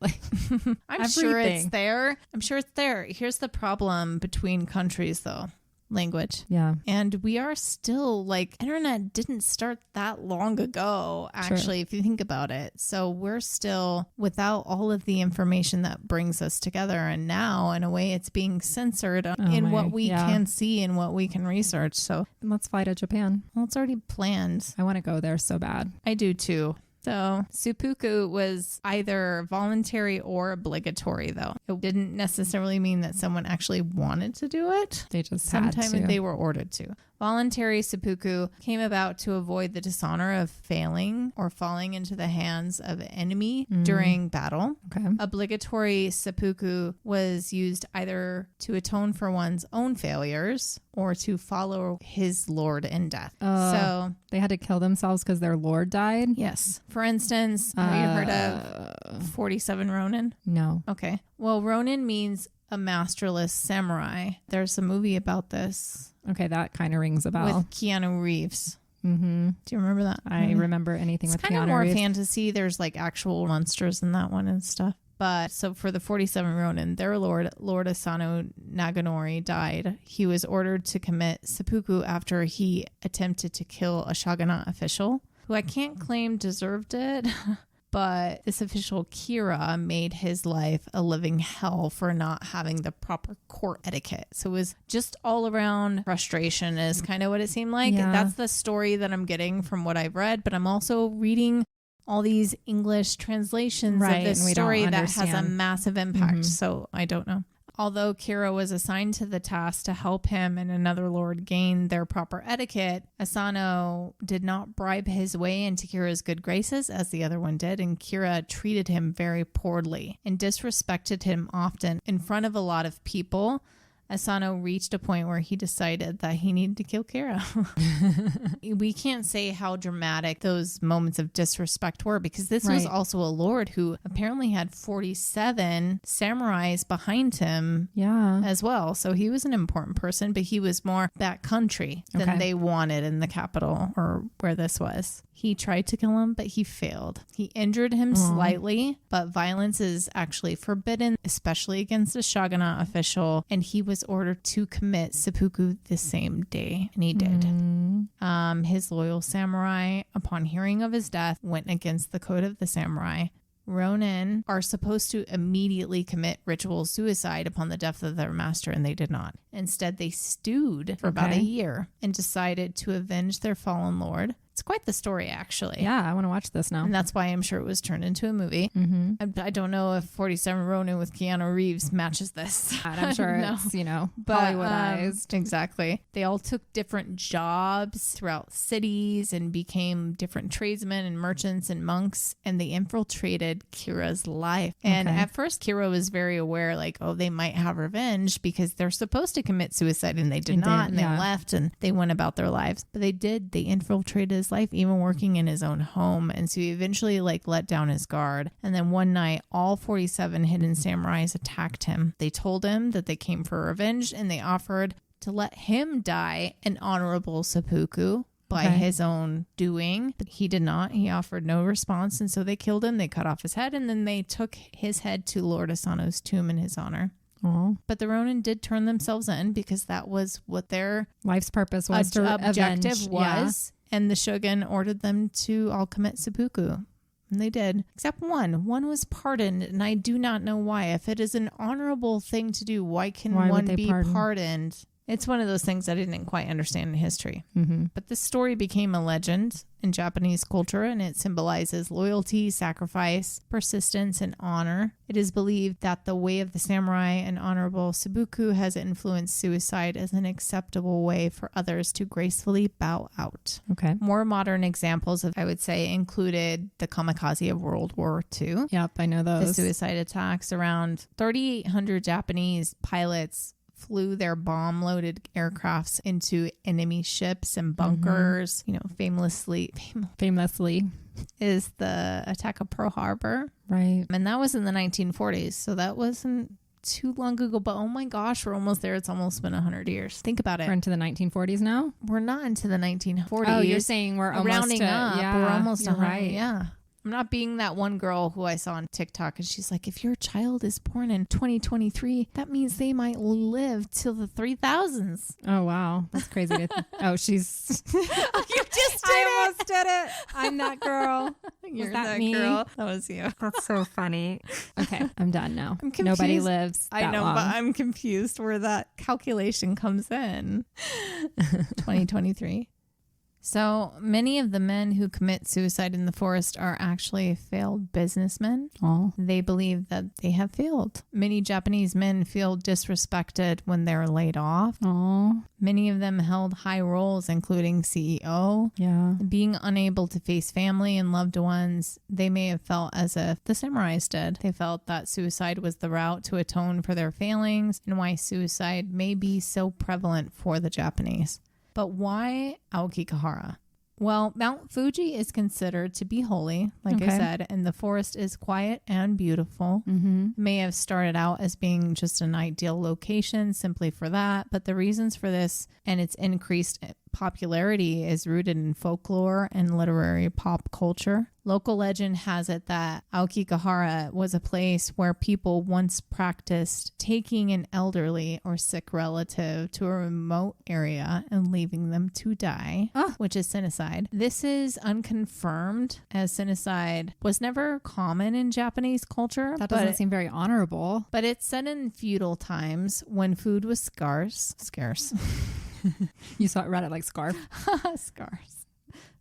I'm sure it's there. Here's the problem between countries, though. language. Yeah. And we are still like, internet didn't start that long ago, actually, if you think about it. So we're still without all of the information that brings us together. And now, in a way, it's being censored in what we can see and what we can research. So let's fly to Japan. Well, it's already planned. I want to go there so bad. I do too. So seppuku was either voluntary or obligatory, though. It didn't necessarily mean that someone actually wanted to do it. They just had to. Sometimes they were ordered to. Voluntary seppuku came about to avoid the dishonor of failing or falling into the hands of an enemy during battle. Okay. Obligatory seppuku was used either to atone for one's own failures or to follow his lord in death. So they had to kill themselves because their lord died? Yes. For instance, have you heard of 47 Ronin? No. Okay. Well, Ronin means a masterless samurai. There's a movie about this. Okay, that kind of rings a bell. With Keanu Reeves. Mm-hmm. Do you remember that? I remember anything with Keanu Reeves. It's kind of more fantasy. There's like actual monsters in that one and stuff. But so for the 47 Ronin, their Lord Asano Naganori, died. He was ordered to commit seppuku after he attempted to kill a shogunate official, who I can't claim deserved it. But this official, Kira, made his life a living hell for not having the proper court etiquette. So it was just all around frustration is kind of what it seemed like. Yeah. That's the story that I'm getting from what I've read. But I'm also reading all these English translations of this story that has a massive impact. So I don't know. Although Kira was assigned to the task to help him and another lord gain their proper etiquette, Asano did not bribe his way into Kira's good graces as the other one did, and Kira treated him very poorly and disrespected him often in front of a lot of people. Asano reached a point where he decided that he needed to kill Kira. We can't say how dramatic those moments of disrespect were because this was also a lord who apparently had 47 samurais behind him as well. So he was an important person, but he was more backcountry than they wanted in the capital or where this was. He tried to kill him, but he failed. He injured him slightly, but violence is actually forbidden, especially against a shogunate official. And he was ordered to commit seppuku the same day, and he did. His loyal samurai, upon hearing of his death, went against the code of the samurai. Ronin are supposed to immediately commit ritual suicide upon the death of their master, and they did not. Instead, they stewed for about a year and decided to avenge their fallen lord. It's quite the story, actually. Yeah, I want to watch this now. And that's why I'm sure it was turned into a movie. I don't know if 47 Ronin with Keanu Reeves matches this. I'm sure it's, Hollywoodized. Exactly. They all took different jobs throughout cities and became different tradesmen and merchants and monks, and they infiltrated Kira's life. And at first, Kira was very aware, like, oh, they might have revenge because they're supposed to commit suicide, and they did not, and they left, and they went about their lives. But they did. They infiltrated his life, even working in his own home. And so he eventually let down his guard. And then one night, all 47 hidden samurais attacked him. They told him that they came for revenge, and they offered to let him die an honorable seppuku by his own doing. But he did not. He offered no response. And so they killed him. They cut off his head, and then they took his head to Lord Asano's tomb in his honor. But the Ronin did turn themselves in because that was what their life's purpose was, objective was. And the shogun ordered them to all commit seppuku. And they did. Except one. One was pardoned, and I do not know why. If it is an honorable thing to do, why one be pardoned? It's one of those things I didn't quite understand in history. But this story became a legend in Japanese culture, and it symbolizes loyalty, sacrifice, persistence, and honor. It is believed that the way of the samurai and honorable seppuku has influenced suicide as an acceptable way for others to gracefully bow out. More modern examples of, I would say, included the kamikaze of World War II. Yep, I know those. The suicide attacks. Around 3,800 Japanese pilots flew their bomb-loaded aircrafts into enemy ships and bunkers. Famously is the attack of Pearl Harbor. Right. And that was in the 1940s. So that wasn't too long ago, but oh my gosh, we're almost there. It's almost been 100 years. Think about it. We're into the 1940s now? We're not into the 1940s. Oh, you're saying we're almost rounding up. Yeah, we're almost 100. Right. Yeah. I'm not being that one girl who I saw on TikTok and she's like, if your child is born in 2023, that means they might live till the 3000s. Oh, wow. That's crazy. Oh, she's... You just did I almost did it. I'm that girl. You're that that me? girl. That was you. That's so funny. Okay, I'm done now. I'm confused. Nobody lives that I know, long. but I'm confused where that calculation comes in. 2023. So many of the men who commit suicide in the forest are actually failed businessmen. Oh. They believe that they have failed. Many Japanese men feel disrespected when they're laid off. Oh. Many of them held high roles, including CEO. Yeah. Being unable to face family and loved ones, they may have felt as if the samurais did. They felt that suicide was the route to atone for their failings and why suicide may be so prevalent for the Japanese. But why Aokigahara? Well, Mount Fuji is considered to be holy, like I said, and the forest is quiet and beautiful. It may have started out as being just an ideal location simply for that, but the reasons for this and its increased popularity is rooted in folklore and literary pop culture. Local legend has it that Aokigahara was a place where people once practiced taking an elderly or sick relative to a remote area and leaving them to die, which is sinicide. This is unconfirmed, as sinicide was never common in Japanese culture. That doesn't seem very honorable. But it's said in feudal times when food was scarce. You read it like scarf.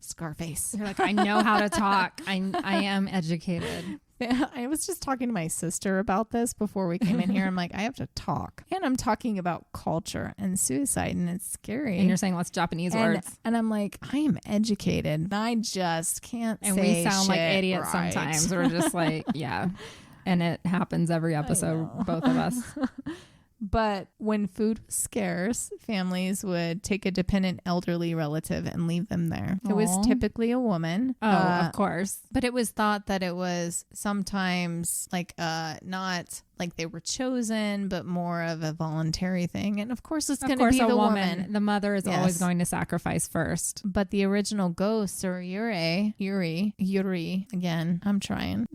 Scarface. You're like, I know how to talk. I am educated. I was just talking to my sister about this before we came in here. I'm like, I have to talk. And I'm talking about culture and suicide, and it's scary. And you're saying lots of Japanese words. And I'm like, I am educated. And I just can't and say we sound like idiots right. sometimes. We're just like, yeah. And it happens every episode, both of us. But when food was scarce, families would take a dependent elderly relative and leave them there. It was typically a woman. Oh, of course. But it was thought that it was sometimes like not like they were chosen, but more of a voluntary thing. And of course, it's going to be the woman. The mother is always going to sacrifice first. But the original ghosts, or eerie, again, I'm trying,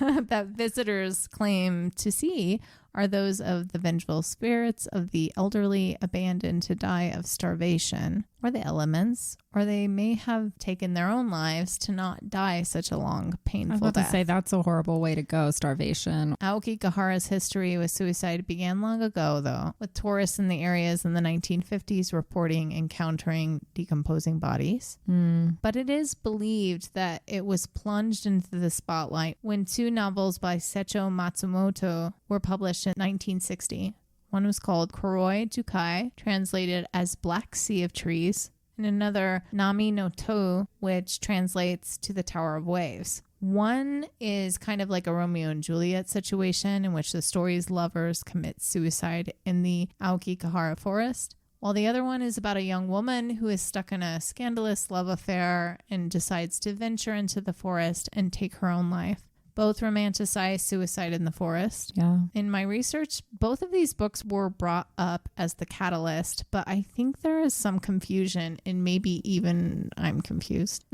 that visitors claim to see are those of the vengeful spirits of the elderly abandoned to die of starvation or the elements, or they may have taken their own lives to not die such a long, painful I was about death. to say that's a horrible way to go, starvation. Aokigahara's history with suicide began long ago, though, with tourists in the areas in the 1950s reporting encountering decomposing bodies. But it is believed that it was plunged into the spotlight when two novels by Secho Matsumoto were published in 1960. One was called Koroi Jukai, translated as Black Sea of Trees, and another Nami no To, which translates to the Tower of Waves. One is kind of like a Romeo and Juliet situation in which the story's lovers commit suicide in the Aokigahara Forest, while the other one is about a young woman who is stuck in a scandalous love affair and decides to venture into the forest and take her own life. Both romanticize suicide in the forest. Yeah. In my research, both of these books were brought up as the catalyst, but I think there is some confusion, and maybe even I'm confused.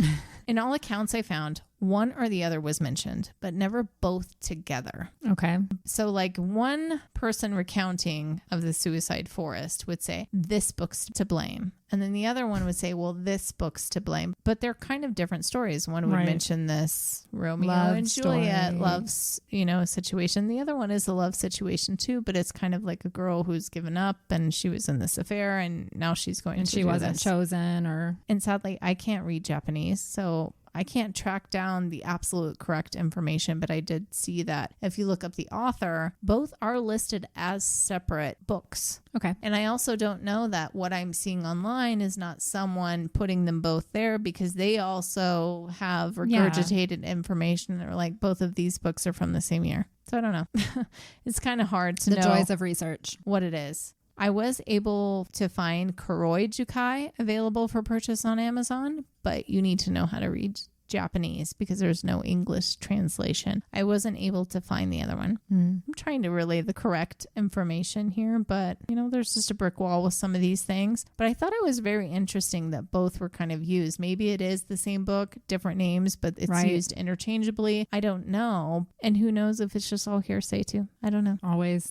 In all accounts I found, one or the other was mentioned, but never both together. Okay. So like one person recounting of the suicide forest would say, this book's to blame. And then the other one would say, well, this book's to blame. But they're kind of different stories. One would mention this Romeo and Juliet loves, situation. The other one is a love situation too, but it's kind of like a girl who's given up and she was in this affair and now she's going to do this. She wasn't chosen And sadly, I can't read Japanese, so I can't track down the absolute correct information, but I did see that if you look up the author, both are listed as separate books. Okay. And I also don't know that what I'm seeing online is not someone putting them both there, because they also have regurgitated information. They're like, both of these books are from the same year. So I don't know. It's kind of hard to know. The joys of research. What it is. I was able to find Koroi Jukai available for purchase on Amazon, but you need to know how to read Japanese because there's no English translation. I wasn't able to find the other one. I'm trying to relay the correct information here, but there's just a brick wall with some of these things. But I thought it was very interesting that both were kind of used. Maybe it is the same book, different names, but it's used interchangeably. I don't know. And who knows if it's just all hearsay too. I don't know.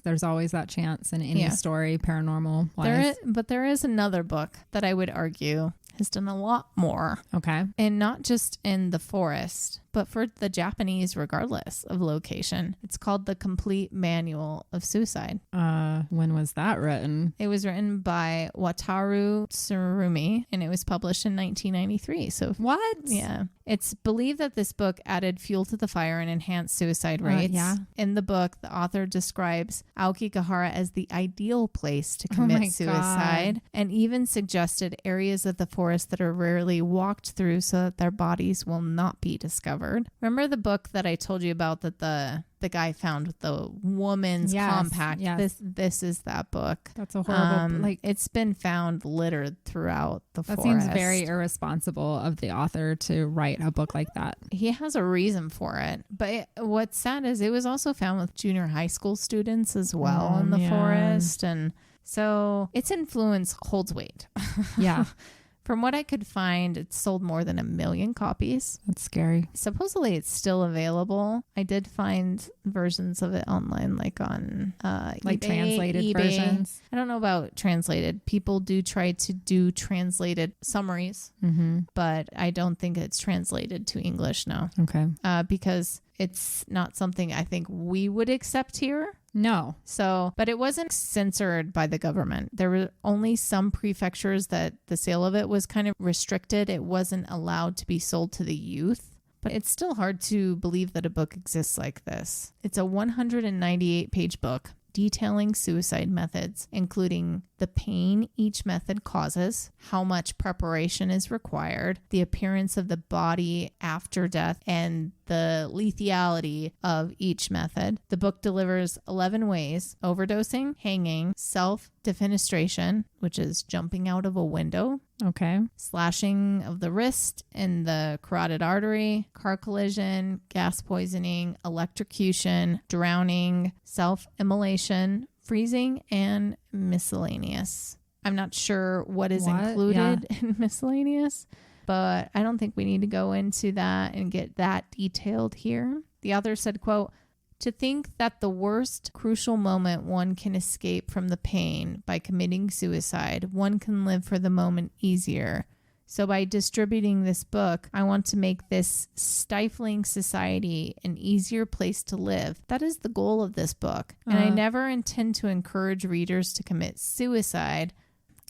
There's always that chance in any story, paranormal wise. But there is another book that I would argue has done a lot more. Okay. And not just in the forest, but for the Japanese regardless of location. It's called The Complete Manual of Suicide. When was that written? It was written by Wataru Tsurumi and it was published in 1993. So what? Yeah. It's believed that this book added fuel to the fire and enhanced suicide rates. In the book, the author describes Aokigahara as the ideal place to commit suicide and even suggested areas of the forest that are rarely walked through so that their bodies will not be discovered. Remember the book that I told you about that the guy found with the woman's compact? Yes. This is that book. That's a horrible it's been found littered throughout the forest. That seems very irresponsible of the author to write a book like that. He has a reason for it, but what's sad is it was also found with junior high school students as well in the forest, and so its influence holds weight. Yeah. From what I could find, it's sold more than 1 million copies. That's scary. Supposedly it's still available. I did find versions of it online, like on like eBay, translated versions. I don't know about translated. People do try to do translated summaries, but I don't think it's translated to English now. Okay. Because it's not something I think we would accept here. No. So, but it wasn't censored by the government. There were only some prefectures that the sale of it was kind of restricted. It wasn't allowed to be sold to the youth. But it's still hard to believe that a book exists like this. It's a 198-page book detailing suicide methods, including the pain each method causes, how much preparation is required, the appearance of the body after death, and the lethality of each method. The book delivers 11 ways: overdosing, hanging, self-defenestration, which is jumping out of a window, slashing of the wrist and the carotid artery, car collision, gas poisoning, electrocution, drowning, self-immolation, freezing, and miscellaneous. I'm not sure what is included in miscellaneous, but I don't think we need to go into that and get that detailed here. The author said, quote, "To think that the worst crucial moment one can escape from the pain by committing suicide, one can live for the moment easier. So by distributing this book, I want to make this stifling society an easier place to live. That is the goal of this book. And I never intend to encourage readers to commit suicide.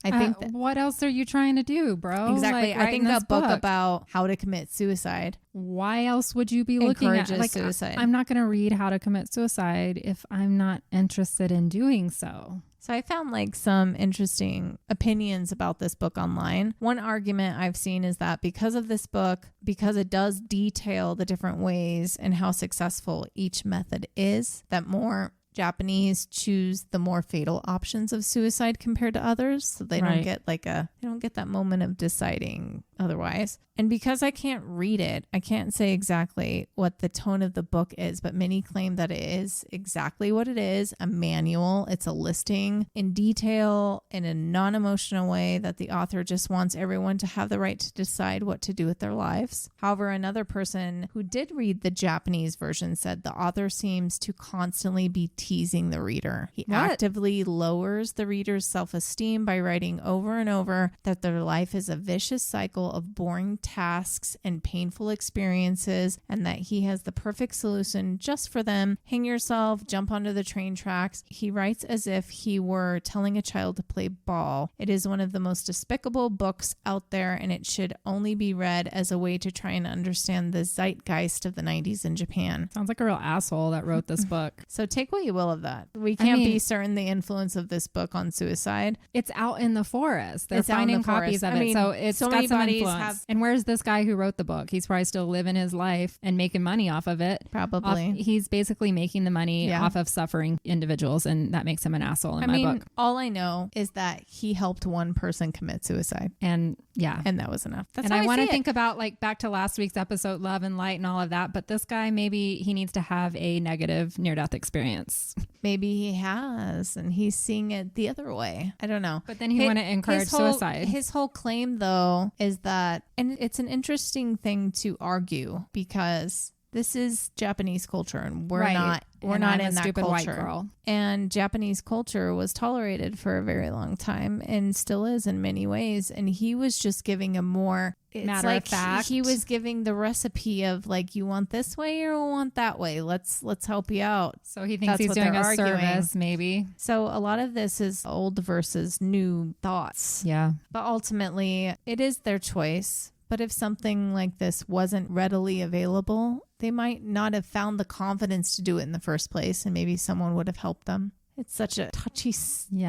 I think that, what else are you trying to do, bro? Exactly. I think that book about how to commit suicide. Why else would you be looking at suicide? I'm not going to read how to commit suicide if I'm not interested in doing so. So I found some interesting opinions about this book online. One argument I've seen is that because of this book, because it does detail the different ways and how successful each method is, that more Japanese choose the more fatal options of suicide compared to others, so they don't get they don't get that moment of deciding otherwise. And because I can't read it, I can't say exactly what the tone of the book is, but many claim that it is exactly what it is, a manual. It's a listing in detail in a non-emotional way that the author just wants everyone to have the right to decide what to do with their lives. However, another person who did read the Japanese version said the author seems to constantly be teasing the reader. He actively lowers the reader's self-esteem by writing over and over that their life is a vicious cycle of boring tasks and painful experiences, and that he has the perfect solution just for them. Hang yourself, jump onto the train tracks. He writes as if he were telling a child to play ball. It is one of the most despicable books out there, and it should only be read as a way to try and understand the zeitgeist of the 90s in Japan. Sounds like a real asshole that wrote this book. So take what you will of that. We can't be certain the influence of this book on suicide. It's out in the forest. They're finding copies of it. So it's got some influence influence. And where's this guy who wrote the book? He's probably still living his life and making money off of it. Probably. He's basically making the money off of suffering individuals, and that makes him an asshole in my book. All I know is that he helped one person commit suicide. And and that was enough. That's and how I want to see think about like back to last week's episode, love and light and all of that. But this guy, maybe he needs to have a negative near-death experience. Maybe he has, and he's seeing it the other way. I don't know. But then he want to encourage suicide. His whole claim, though, is that, and it's an interesting thing to argue because this is Japanese culture, and we're not in that stupid culture. White girl. And Japanese culture was tolerated for a very long time, and still is in many ways. And he was just giving a more matter of fact. He was giving the recipe of like, you want this way or you want that way. Let's help you out. So he thinks he's doing a service, maybe. So a lot of this is old versus new thoughts. Yeah. But ultimately, it is their choice. But if something like this wasn't readily available, they might not have found the confidence to do it in the first place, and maybe someone would have helped them. It's such a touchy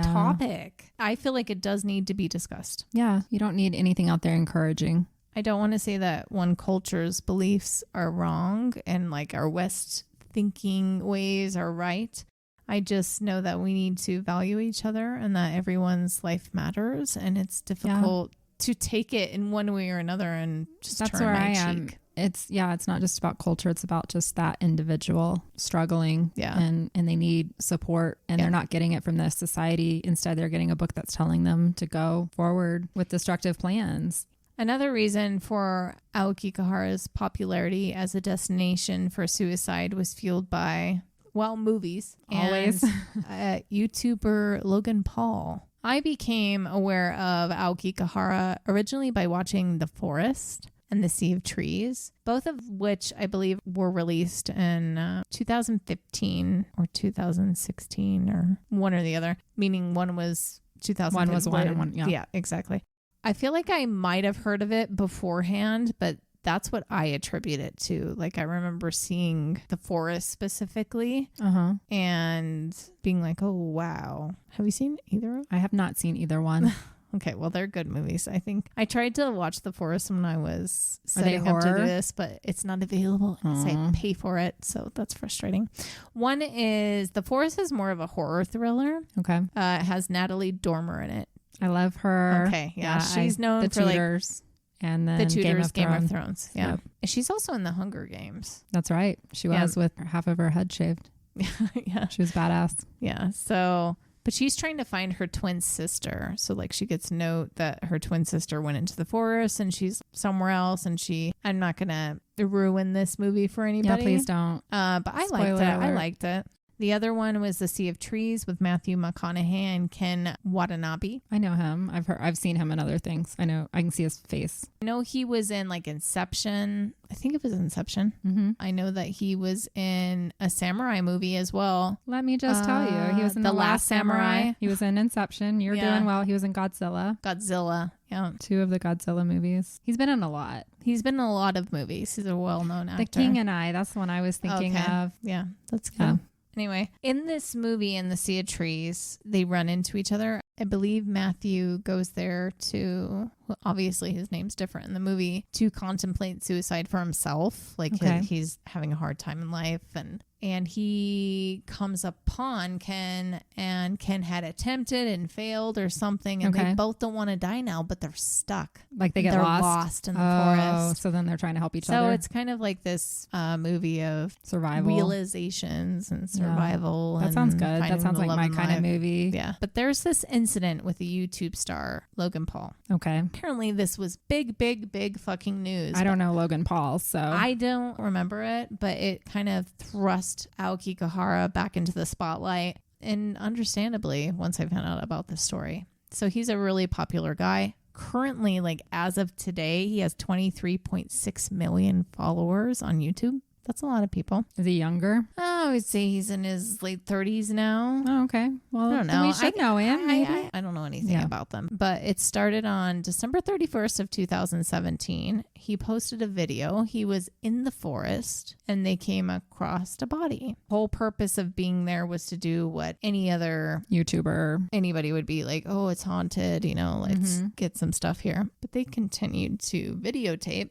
topic. I feel like it does need to be discussed. Yeah, you don't need anything out there encouraging. I don't want to say that one culture's beliefs are wrong and like our West thinking ways are right. I just know that we need to value each other and that everyone's life matters, and it's difficult to take it in one way or another and just That's turn where my I am. cheek. It's not just about culture. It's about just that individual struggling and they need support, and they're not getting it from the society. Instead, they're getting a book that's telling them to go forward with destructive plans. Another reason for Aokigahara's popularity as a destination for suicide was fueled by, movies. Always. And YouTuber Logan Paul. I became aware of Aokigahara originally by watching The Forest and The Sea of Trees, both of which I believe were released in 2015 or 2016 or one or the other, meaning one was 2015. One was one and one, Yeah, exactly. I feel like I might have heard of it beforehand, but that's what I attribute it to. Like, I remember seeing The Forest specifically and being like, oh, wow. Have you seen either? I have not seen either one. Okay, well, they're good movies. I think I tried to watch The Forest when I was Are they setting up to horror? do this, but it's not available. So I pay for it, so that's frustrating. One is The Forest is more of a horror thriller. Okay. It has Natalie Dormer in it. I love her. Okay, yeah, she's known the for Tudors, and then the Tudors, Game of Thrones. Thrones. Yeah, Yep. she's also in the Hunger Games. That's right. She was with half of her head shaved. Yeah, She was badass. yeah. So, but she's trying to find her twin sister. So, like, she gets note that her twin sister went into the forest and she's somewhere else. And I'm not gonna ruin this movie for anybody. Yeah, please don't. But I liked it. Spoiler I alert. liked it. The other one was The Sea of Trees with Matthew McConaughey and Ken Watanabe. I know him. I've seen him in other things. I know. I can see his face. I know he was in like Inception. I think it was Inception. Mm-hmm. I know that he was in a samurai movie as well. Let me just tell you, he was in The The Last Samurai. He was in Inception. You're doing well. He was in Godzilla. Yeah. 2 of the Godzilla movies. He's been in a lot. He's been in a lot of movies. He's a well-known actor. The King and I. That's the one I was thinking of. Yeah, that's good. Yeah. Anyway, in this movie, in The Sea of Trees, they run into each other. I believe Matthew goes there to, well, obviously his name's different in the movie, to contemplate suicide for himself. Like he's having a hard time in life, and he comes upon Ken, and Ken had attempted and failed or something, and they both don't want to die now, but they're stuck. Like they're lost in the forest. So then they're trying to help each other. So it's kind of like this movie of survival, realizations and survival. That sounds good. That sounds like my kind of life. movie. Yeah. But there's this incident with the YouTube star Logan Paul. Okay. Apparently this was big fucking news. I don't know Logan Paul, so I don't remember it, but it kind of thrust Aokigahara back into the spotlight, and understandably, once I found out about this story. So he's a really popular guy. Currently, like as of today, he has 23.6 million followers on YouTube. That's a lot of people. Is he younger? I would say he's in his late 30s now. Oh, okay. Well, I don't know. we should know him. Maybe. I don't know anything about them, but it started on December 31st of 2017. He posted a video. He was in the forest and they came across a body. Whole purpose of being there was to do what any other YouTuber, anybody would be like, oh, it's haunted, let's get some stuff here. But they continued to videotape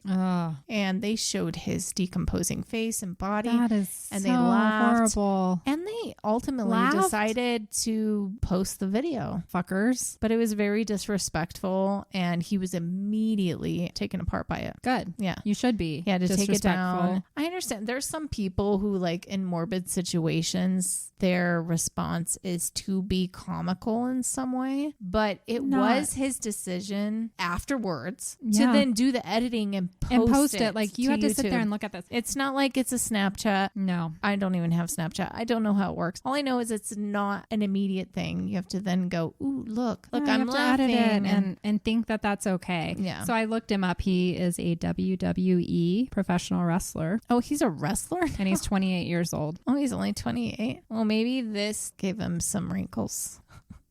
and they showed his decomposing face and body. That is and so they laughed. horrible. And they ultimately decided to post the video. Fuckers. But it was very disrespectful and he was immediately taken apart by it. Good. Yeah. You should be. Yeah, to take it down. I understand. There's some people who, like, in morbid situations, their response is to be comical in some way. But it was his decision afterwards to then do the editing and post it. Like, you have to sit there and look at this. It's not like it's a Snapchat. No. I don't even have Snapchat. I don't know how it works. All I know is it's not an immediate thing. You have to then go, ooh, look, I'm laughing. And think that that's okay. Yeah. So I looked him up. He is a WWE professional wrestler. Oh, he's a wrestler? And he's 28 years old. Oh, he's only 28. Well, maybe this gave him some wrinkles.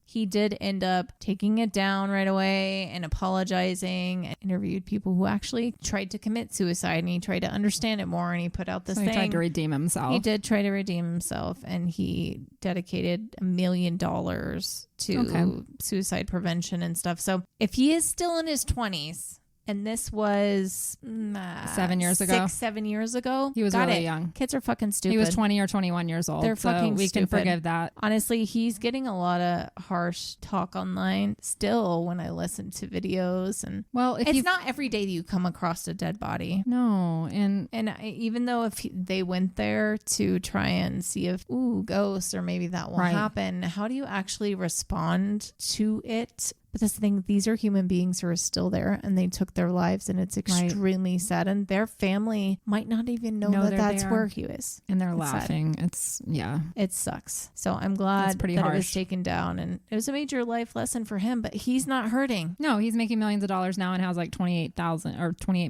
He did end up taking it down right away and apologizing, and interviewed people who actually tried to commit suicide, and he tried to understand it more, and he put out this thing. He tried to redeem himself. He did try to redeem himself, and he dedicated $1 million to suicide prevention and stuff. So if he is still in his 20s, and this was 7 years ago. 7 years ago. He was really young. Kids are fucking stupid. He was 20 or 21 years old. They're fucking we stupid. can forgive that. Honestly, he's getting a lot of harsh talk online still when I listen to videos. And it's not every day that you come across a dead body. No. And even though if they went there to try and see if, ghosts or maybe that will happen, how do you actually respond to it? But that's the thing, these are human beings who are still there and they took their lives, and it's extremely sad. And their family might not even know that that's where he is. And they're laughing. Sad. It sucks. So I'm glad that it was taken down, and it was a major life lesson for him, but he's not hurting. No, he's making millions of dollars now and has like 28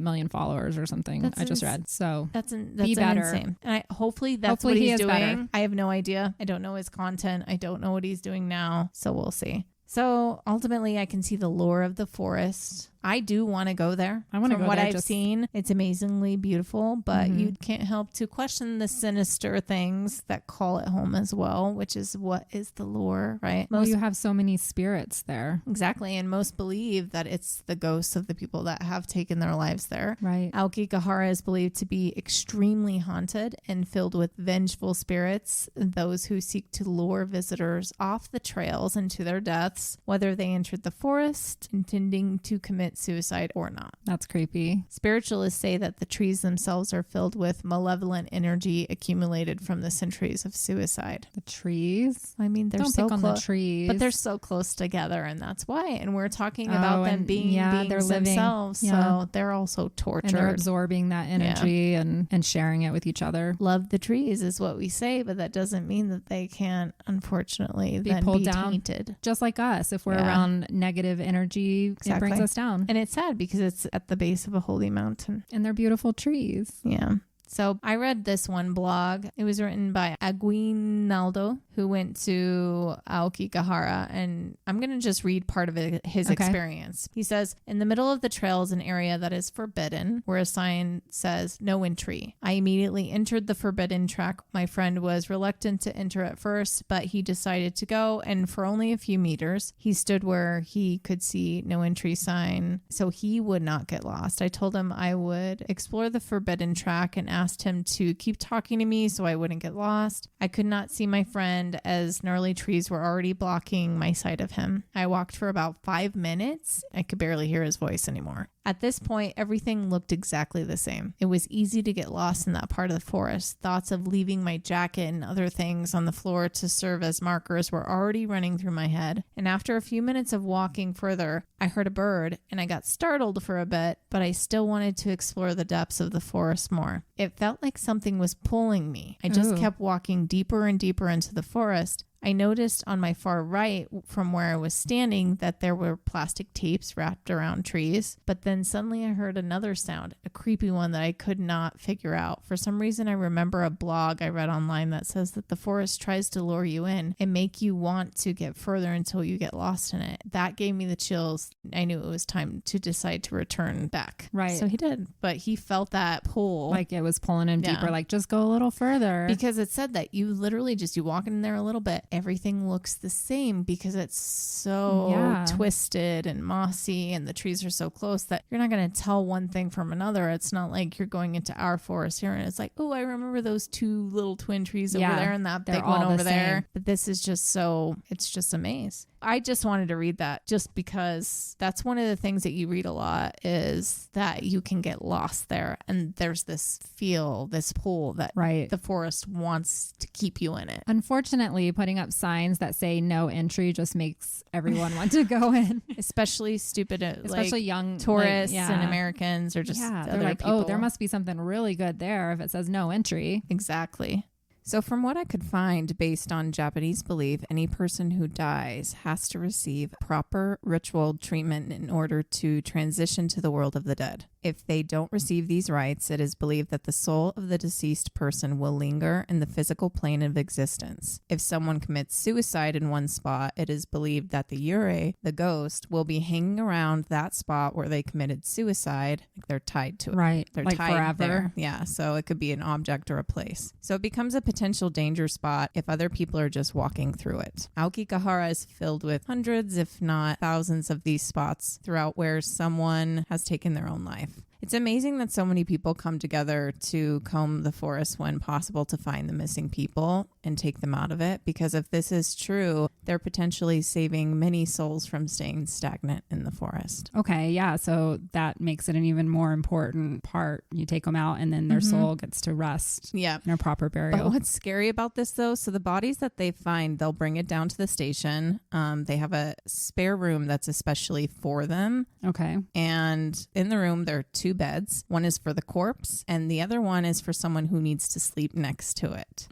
million followers or something. I just read. So that's insane. And hopefully that's what he's doing. Better. I have no idea. I don't know his content. I don't know what he's doing now. So we'll see. So ultimately, I can see the lure of the forest. I do want to go there. I want to go there. From what I've seen, it's amazingly beautiful, but you can't help to question the sinister things that call it home as well, which is what is the lure, right? You have so many spirits there. Exactly. And most believe that it's the ghosts of the people that have taken their lives there. Right. Aokigahara is believed to be extremely haunted and filled with vengeful spirits, those who seek to lure visitors off the trails and to their deaths, whether they entered the forest intending to commit suicide or not. That's creepy. Spiritualists say that the trees themselves are filled with malevolent energy accumulated from the centuries of suicide. The trees? I mean, they're so close. The trees. But they're so close together, and that's why. And we're talking about them being beings themselves. So they're also tortured. And they're absorbing that energy and sharing it with each other. Love the trees is what we say, but that doesn't mean that they can't, unfortunately, be pulled down. Tainted. Just like us. If we're around negative energy, it brings us down. And it's sad because it's at the base of a holy mountain. And they're beautiful trees. Yeah. So I read this one blog. It was written by Aguinaldo, who went to Aokigahara, and I'm going to just read part of his experience. He says, in the middle of the trail is an area that is forbidden, where a sign says no entry. I immediately entered the forbidden track. My friend was reluctant to enter at first, but he decided to go, and for only a few meters, he stood where he could see no entry sign, so he would not get lost. I told him I would explore the forbidden track and asked him to keep talking to me so I wouldn't get lost. I could not see my friend as gnarly trees were already blocking my sight of him. I walked for about 5 minutes. I could barely hear his voice anymore. At this point, everything looked exactly the same. It was easy to get lost in that part of the forest. Thoughts of leaving my jacket and other things on the floor to serve as markers were already running through my head. And after a few minutes of walking further, I heard a bird and I got startled for a bit, but I still wanted to explore the depths of the forest more. It felt like something was pulling me. I just kept walking deeper and deeper into the forest. I noticed on my far right from where I was standing that there were plastic tapes wrapped around trees. But then suddenly I heard another sound, a creepy one that I could not figure out. For some reason, I remember a blog I read online that says that the forest tries to lure you in and make you want to get further until you get lost in it. That gave me the chills. I knew it was time to decide to return back. Right. So he did. But he felt that pull. Like it was pulling him deeper, like just go a little further. Because it said that you literally you walk in there a little bit, everything looks the same because it's so twisted and mossy and the trees are so close that you're not going to tell one thing from another. It's not like you're going into our forest here and it's like, oh, I remember those two little twin trees over there and that big one over there. But this is just it's just a maze. I just wanted to read that just because that's one of the things that you read a lot is that you can get lost there. And there's this pull that the forest wants to keep you in it. Unfortunately, putting up signs that say no entry just makes everyone want to go in. Especially especially young tourists and Americans or just they're like, people. Oh, there must be something really good there if it says no entry. Exactly. So from what I could find, based on Japanese belief, any person who dies has to receive proper ritual treatment in order to transition to the world of the dead. If they don't receive these rites, it is believed that the soul of the deceased person will linger in the physical plane of existence. If someone commits suicide in one spot, it is believed that the yurei, the ghost, will be hanging around that spot where they committed suicide. Like they're tied to it. Right. They're like tied forever. There. Yeah. So it could be an object or a place. So it becomes a potential danger spot if other people are just walking through it. Aokigahara is filled with hundreds, if not thousands, of these spots throughout where someone has taken their own life. It's amazing that so many people come together to comb the forest when possible to find the missing people and take them out of it, because if this is true, they're potentially saving many souls from staying stagnant in the forest. Okay, yeah, so that makes it an even more important part. You take them out and then their soul gets to rest in a proper burial. But what's scary about this though, so the bodies that they find, they'll bring it down to the station. They have a spare room that's especially for them. Okay. And in the room, there are two beds. One is for the corpse and the other one is for someone who needs to sleep next to it.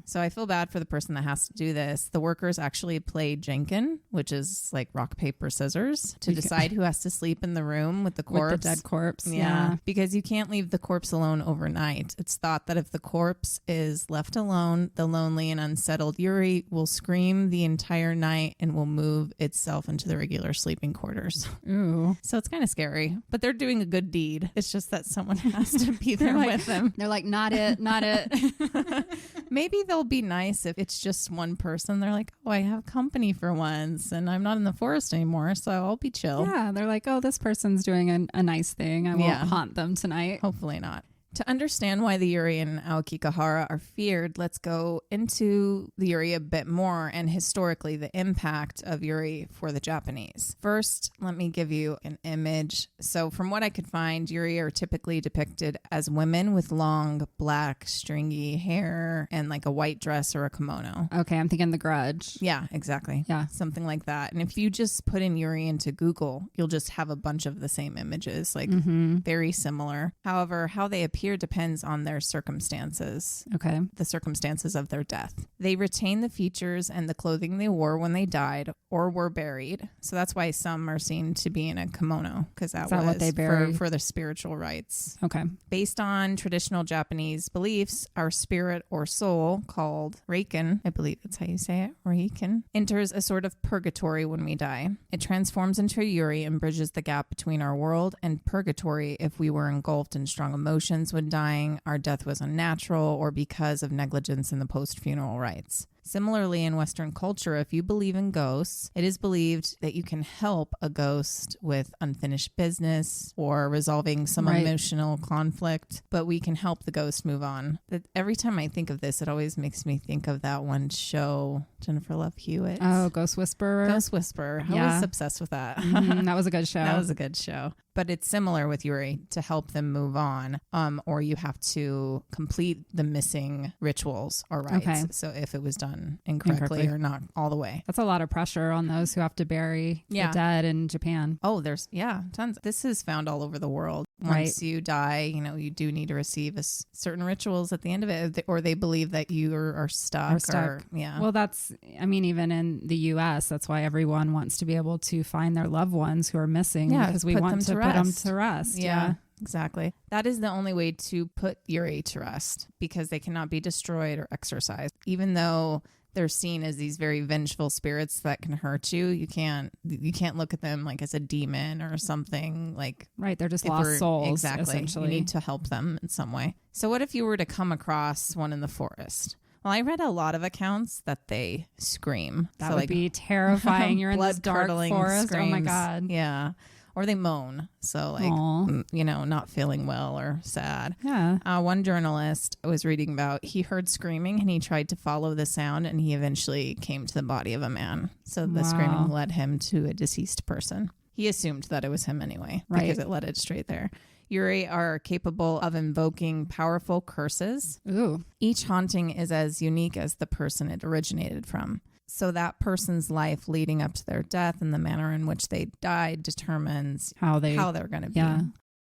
So I feel bad for the person that has to do this. The workers actually play Jenkin, which is like rock, paper, scissors, to decide who has to sleep in the room with the corpse. With the dead corpse. Yeah. Because you can't leave the corpse alone overnight. It's thought that if the corpse is left alone, the lonely and unsettled yuri will scream the entire night and will move itself into the regular sleeping quarters. Ooh. So it's kind of scary, but they're doing a good deed. It's just that someone has to be there with them. They're like, not it, not it. Maybe they'll be nice if it's just one person. They're like, oh, I have company for once and I'm not in the forest anymore, so I'll be chill. Yeah, they're like, oh, this person's doing a nice thing. I won't haunt them tonight. Hopefully not. To understand why the yuri in Aokigahara are feared, let's go into the yuri a bit more and historically the impact of yuri for the Japanese. First, let me give you an image. So from what I could find, yuri are typically depicted as women with long, black, stringy hair and like a white dress or a kimono. Okay, I'm thinking The Grudge. Yeah, exactly. Yeah. Something like that. And if you just put in yuri into Google, you'll just have a bunch of the same images, like very similar. However, how they appear depends on their circumstances. Okay. The circumstances of their death. They retain the features and the clothing they wore when they died or were buried. So that's why some are seen to be in a kimono, because that was what they buried? For the spiritual rites. Okay. Based on traditional Japanese beliefs, our spirit or soul, called reikin, I believe that's how you say it, reikin, enters a sort of purgatory when we die. It transforms into a yuri and bridges the gap between our world and purgatory if we were engulfed in strong emotions when dying, our death was unnatural, or because of negligence in the post-funeral rites. Similarly, in Western culture, if you believe in ghosts, it is believed that you can help a ghost with unfinished business or resolving some emotional conflict, but we can help the ghost move on. Every time I think of this, it always makes me think of that one show, Jennifer Love Hewitt. Oh, Ghost Whisperer. Ghost Whisperer. I was obsessed with that. That was a good show. That was a good show. But it's similar with yuri, to help them move on, or you have to complete the missing rituals or rites. Okay. So if it was done done incorrectly or not all the way. That's a lot of pressure on those who have to bury the dead in Japan. Oh, there's tons. This is found all over the world. Once you die, you do need to receive certain rituals at the end of it, or they believe that you are stuck. Well, that's, even in the U.S., that's why everyone wants to be able to find their loved ones who are missing, because we want to put them to rest. Yeah. Exactly. That is the only way to put eerie to rest, because they cannot be destroyed or exorcised. Even though they're seen as these very vengeful spirits that can hurt you, you can't look at them like as a demon or something like. Right, they're just lost souls. Exactly. Essentially. You need to help them in some way. So what if you were to come across one in the forest? Well, I read a lot of accounts that they scream. That would be terrifying. You're in this dark forest. Screams. Oh my God. Yeah. Or they moan. So not feeling well or sad. Yeah. One journalist I was reading about, he heard screaming and he tried to follow the sound, and he eventually came to the body of a man. So the screaming led him to a deceased person. He assumed that it was him anyway, because it led it straight there. Eerie are capable of invoking powerful curses. Ooh. Each haunting is as unique as the person it originated from. So that person's life leading up to their death and the manner in which they died determines how they're going to be. Yeah.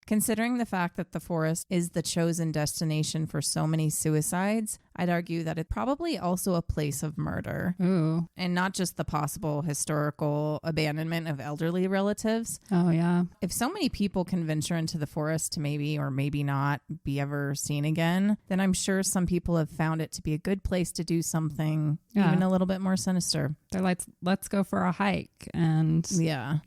Considering the fact that the forest is the chosen destination for so many suicides, I'd argue that it's probably also a place of murder. Ooh. And not just the possible historical abandonment of elderly relatives. Oh, yeah. If so many people can venture into the forest to maybe or maybe not be ever seen again, then I'm sure some people have found it to be a good place to do something even a little bit more sinister. They're like, let's go for a hike. And yeah.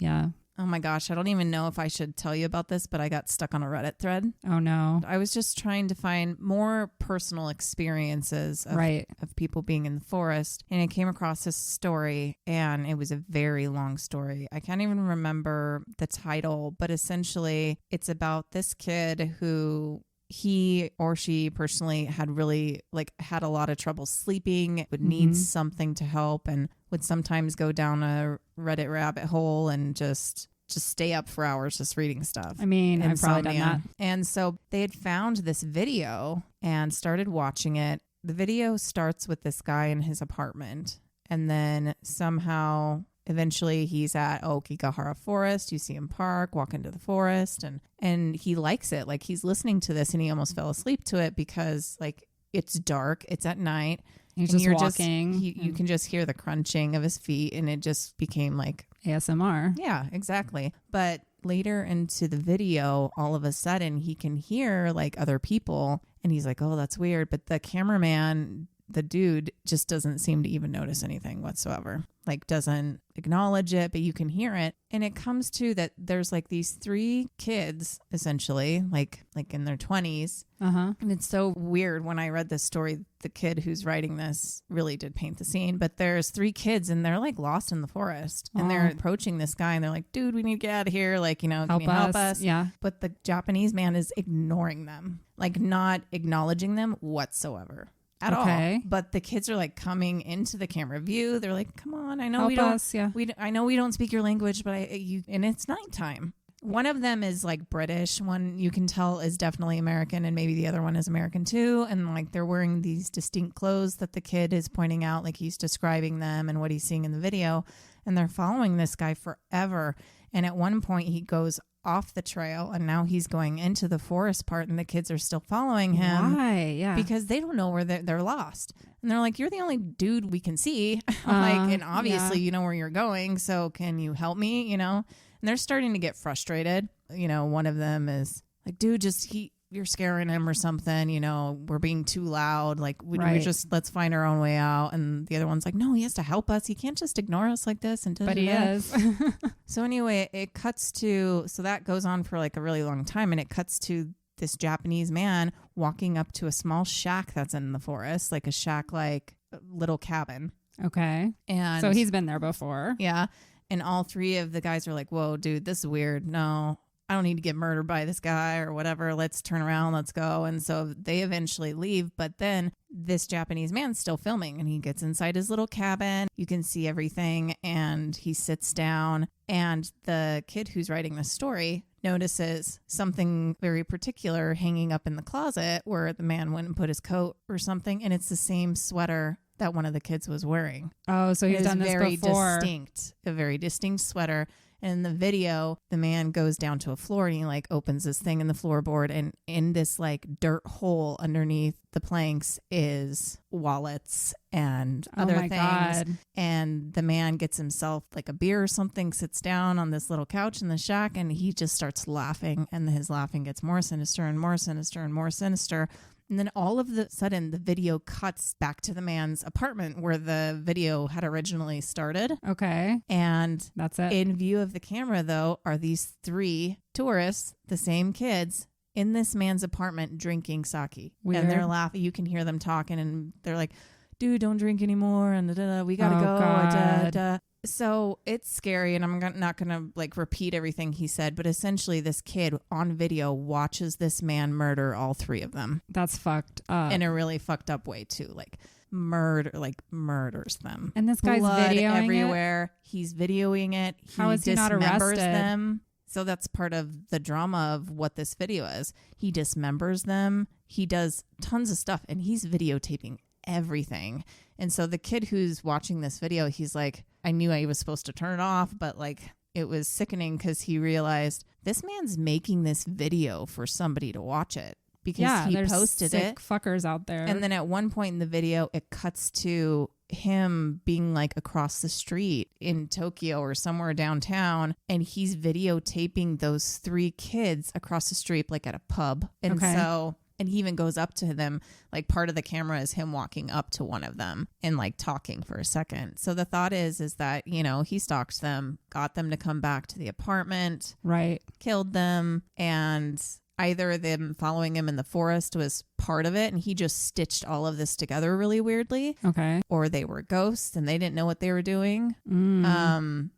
Oh my gosh, I don't even know if I should tell you about this, but I got stuck on a Reddit thread. Oh no. I was just trying to find more personal experiences of people being in the forest. And I came across this story, and it was a very long story. I can't even remember the title, but essentially it's about this kid who he or she personally had really had a lot of trouble sleeping, would need something to help, and would sometimes go down a Reddit rabbit hole and just stay up for hours just reading stuff. I've probably done that. And so they had found this video and started watching it. The video starts with this guy in his apartment, and then somehow eventually he's at Aokigahara Forest. You see him walk into the forest, and he likes it. He's listening to this, and he almost fell asleep to it because it's dark, it's at night. He's just walking. You can just hear the crunching of his feet, and it just became ASMR. Yeah, exactly. But later into the video, all of a sudden he can hear other people, and he's like, oh, that's weird. But the cameraman, the dude, just doesn't seem to even notice anything whatsoever. Doesn't acknowledge it, but you can hear it. And it comes to that there's these 3 kids, essentially, in their 20s. Uh-huh. And it's so weird. When I read this story, the kid who's writing this really did paint the scene. But there's 3 kids, and they're lost in the forest. And they're approaching this guy, and they're like, dude, we need to get out of here. Can you help us? Yeah. But the Japanese man is ignoring them, not acknowledging them whatsoever. At all. But the kids are coming into the camera view. They're like, come on, I know help we don't us, yeah. I know we don't speak your language, but and it's nighttime. One of them is British. One you can tell is definitely American, and maybe the other one is American too. And they're wearing these distinct clothes that the kid is pointing out, he's describing them and what he's seeing in the video. And they're following this guy forever. And at one point he goes off the trail, and now he's going into the forest part, and the kids are still following him. Why? Yeah. Because they don't know where they're lost. And they're like, you're the only dude we can see. And obviously you know where you're going. So can you help me? And they're starting to get frustrated. One of them is like, dude, you're scaring him or something, we're being too loud. We just, let's find our own way out. And the other one's like, no, he has to help us. He can't just ignore us like this. But he is. So anyway, it cuts to, so that goes on for a really long time. And it cuts to this Japanese man walking up to a small shack that's in the forest, a shack, a little cabin. Okay. And so he's been there before. Yeah. And all 3 of the guys are like, whoa, dude, this is weird. No, I don't need to get murdered by this guy or whatever. Let's turn around. Let's go. And so they eventually leave. But then this Japanese man's still filming, and he gets inside his little cabin. You can see everything, and he sits down, and the kid who's writing the story notices something very particular hanging up in the closet where the man went and put his coat or something. And it's the same sweater that one of the kids was wearing. Oh, so he's done this before. A very distinct sweater. And in the video, the man goes down to a floor and he like opens this thing in the floorboard, and in this like dirt hole underneath the planks is wallets and other things. God. And the man gets himself like a beer or something, sits down on this little couch in the shack, and he just starts laughing, and his laughing gets more sinister and more sinister and more sinister. And then all of the sudden, the video cuts back to the man's apartment where the video had originally started. Okay. And that's it. In view of the camera, though, are these 3 tourists, the same kids, in this man's apartment drinking sake. Weird. And they're laughing. You can hear them talking, and they're like, dude, don't drink anymore. And we got to go. God. So it's scary, and I'm not going to like repeat everything he said, but essentially this kid on video watches this man murder all 3 of them. That's fucked up. In a really fucked up way too. Like murders them. And this guy's blood videoing everywhere. He's videoing it. How is he not arrested? Them. So that's part of the drama of what this video is. He dismembers them. He does tons of stuff, and he's videotaping everything. And so the kid who's watching this video, he's like, I knew I was supposed to turn it off, but like it was sickening because he realized this man's making this video for somebody to watch it because he posted sick it. Fuckers out there. And then at one point in the video, it cuts to him being like across the street in Tokyo or somewhere downtown, and he's videotaping those 3 kids across the street, like at a pub. And and he even goes up to them, like part of the camera is him walking up to one of them and like talking for a second. So the thought is that, you know, he stalked them, got them to come back to the apartment, right, killed them, and either them following him in the forest was part of it, and he just stitched all of this together really weirdly. Okay. Or they were ghosts and they didn't know what they were doing.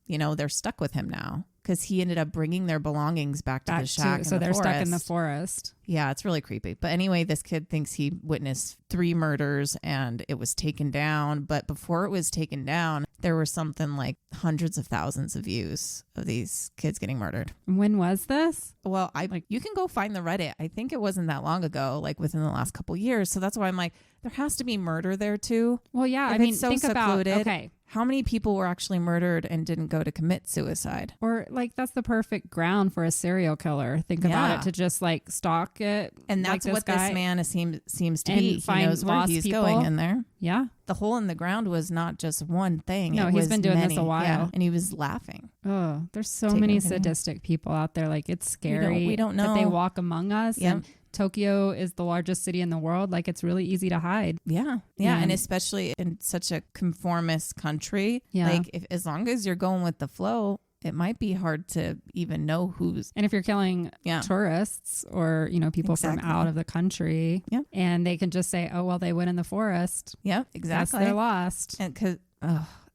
You know, they're stuck with him now because he ended up bringing their belongings back to the shack. So they're stuck in the forest. Yeah, it's really creepy. But anyway, this kid thinks he witnessed 3 murders and it was taken down. But before it was taken down, there were something like hundreds of thousands of views of these kids getting murdered. When was this? Well, you can go find the Reddit. I think it wasn't that long ago, like within the last couple years. So that's why I'm like, there has to be murder there too. Well, yeah. If I mean, it's so think secluded, about, okay, how many people were actually murdered and didn't go to commit suicide? Or like that's the perfect ground for a serial killer. Think about it, to just like stalk it. And that's like what this man seems to and be. He knows where he's people. going in there. Yeah. The hole in the ground was not just one thing. No, he's been doing this a while. Yeah, and he was laughing. Oh, there's so many sadistic people out there. Like it's scary. We don't know that they walk among us. Yep. And Tokyo is the largest city in the world. Like it's really easy to hide. Yeah. And especially in such a conformist country. Yeah. Like as long as you're going with the flow, it might be hard to even know who's. And if you're killing tourists or, you know, people from out of the country, and they can just say, oh, well, they went in the forest. Yep, exactly. They're lost. And because,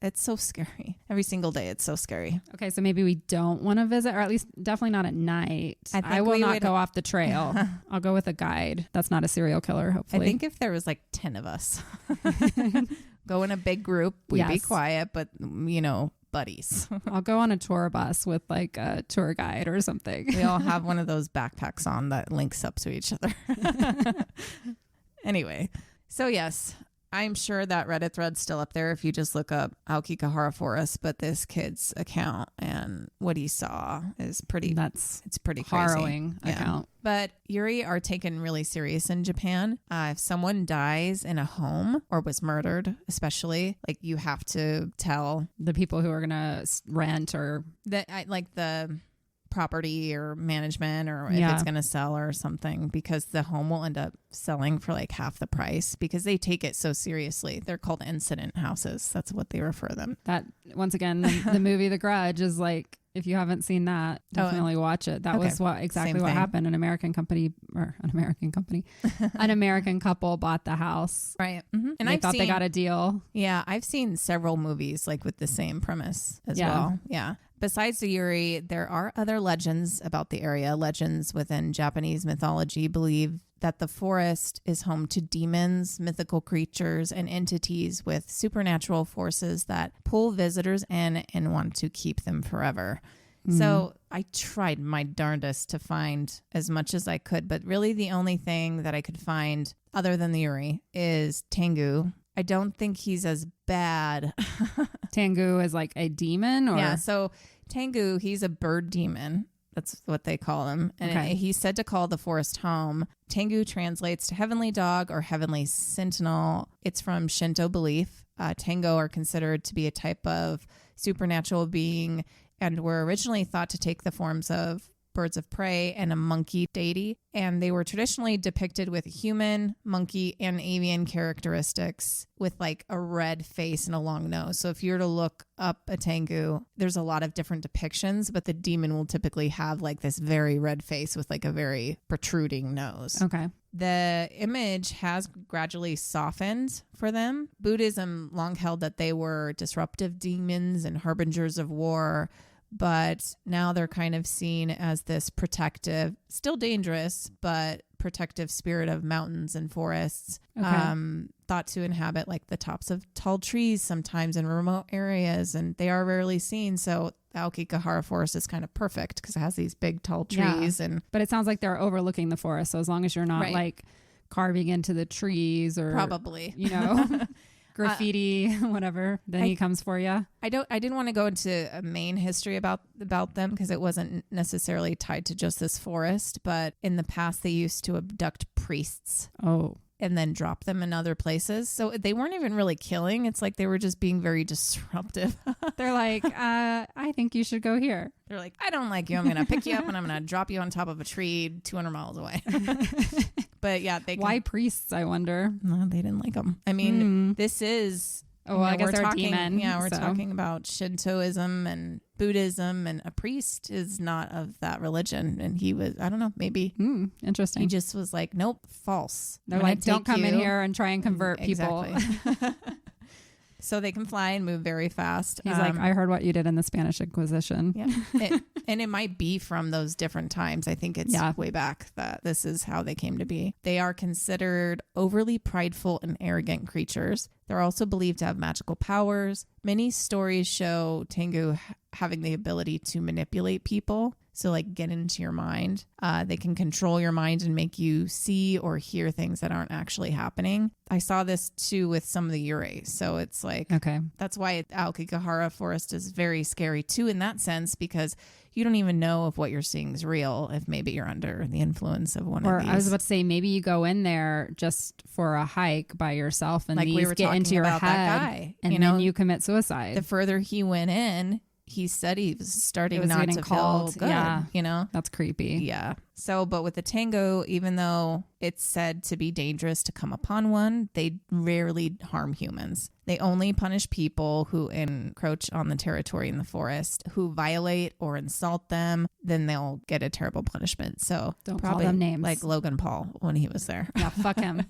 it's so scary. Every single day, it's so scary. Okay, so maybe we don't want to visit, or at least definitely not at night. I will not go off the trail. I'll go with a guide. That's not a serial killer, hopefully. I think if there was like 10 of us, go in a big group, we'd be quiet, but, you know, buddies. I'll go on a tour bus with like a tour guide or something. We all have one of those backpacks on that links up to each other. Anyway, so yes, I'm sure that Reddit thread's still up there if you just look up Aokigahara Forest, but this kid's account and what he saw is pretty pretty harrowing crazy. account. But eerie are taken really serious in Japan. If someone dies in a home or was murdered, especially, like you have to tell the people who are going to rent or the property or management, or if it's going to sell or something, because the home will end up selling for like half the price because they take it so seriously. They're called incident houses. That's what they refer them. That once again, the movie The Grudge is like, if you haven't seen that, definitely watch it. That was what happened. An American couple bought the house. Right. Mm-hmm. And they thought they got a deal. Yeah. I've seen several movies like with the same premise as well. Yeah. Besides the eerie, there are other legends about the area. Legends within Japanese mythology believe that the forest is home to demons, mythical creatures, and entities with supernatural forces that pull visitors in and want to keep them forever. So I tried my darndest to find as much as I could, but really the only thing that I could find other than the eerie is Tengu. I don't think he's as bad. Tengu is like a demon, or yeah. So Tengu, he's a bird demon. That's what they call him. And he's said to call the forest home. Tengu translates to heavenly dog or heavenly sentinel. It's from Shinto belief. Tengu are considered to be a type of supernatural being and were originally thought to take the forms of birds of prey and a monkey deity. And they were traditionally depicted with human, monkey, and avian characteristics with like a red face and a long nose. So if you were to look up a Tengu, there's a lot of different depictions, but the demon will typically have like this very red face with like a very protruding nose. Okay. The image has gradually softened for them. Buddhism long held that they were disruptive demons and harbingers of war, but now they're kind of seen as this protective, still dangerous, but protective spirit of mountains and forests, thought to inhabit like the tops of tall trees, sometimes in remote areas, and they are rarely seen. So the Aokigahara Forest is kind of perfect because it has these big tall trees. But it sounds like they're overlooking the forest. So as long as you're not like carving into the trees or probably, graffiti, whatever, then he comes for you. I didn't want to go into a main history about them because it wasn't necessarily tied to just this forest, but in the past they used to abduct priests. Oh. And then drop them in other places. So they weren't even really killing. It's like they were just being very disruptive. They're like, I think you should go here. They're like, I don't like you. I'm going to pick you up and I'm going to drop you on top of a tree 200 miles away. But yeah, why priests, I wonder? No, they didn't like them. I mean, this is... Oh, I guess they're a demon. Yeah, we're talking about Shintoism and Buddhism, and a priest is not of that religion. And he was, I don't know, maybe. Interesting. He just was like, nope, false. They're like, don't come in here and try and convert people. So they can fly and move very fast. He's like, I heard what you did in the Spanish Inquisition. Yeah. And it might be from those different times. I think it's way back that this is how they came to be. They are considered overly prideful and arrogant creatures. They're also believed to have magical powers. Many stories show Tengu having the ability to manipulate people. So like get into your mind. They can control your mind and make you see or hear things that aren't actually happening. I saw this too with some of the eerie. So it's like, that's why Aokigahara Forest is very scary too in that sense, because you don't even know if what you're seeing is real, if maybe you're under the influence of one of these. Or I was about to say, maybe you go in there just for a hike by yourself and like these get into your head that guy, and then you commit suicide. The further he went in, he said he was starting not to feel good. Yeah. That's creepy. Yeah. So, but with the Tengu, even though it's said to be dangerous to come upon one, they rarely harm humans. They only punish people who encroach on the territory in the forest, who violate or insult them. Then they'll get a terrible punishment. So don't call them names. Like Logan Paul when he was there. Yeah, fuck him.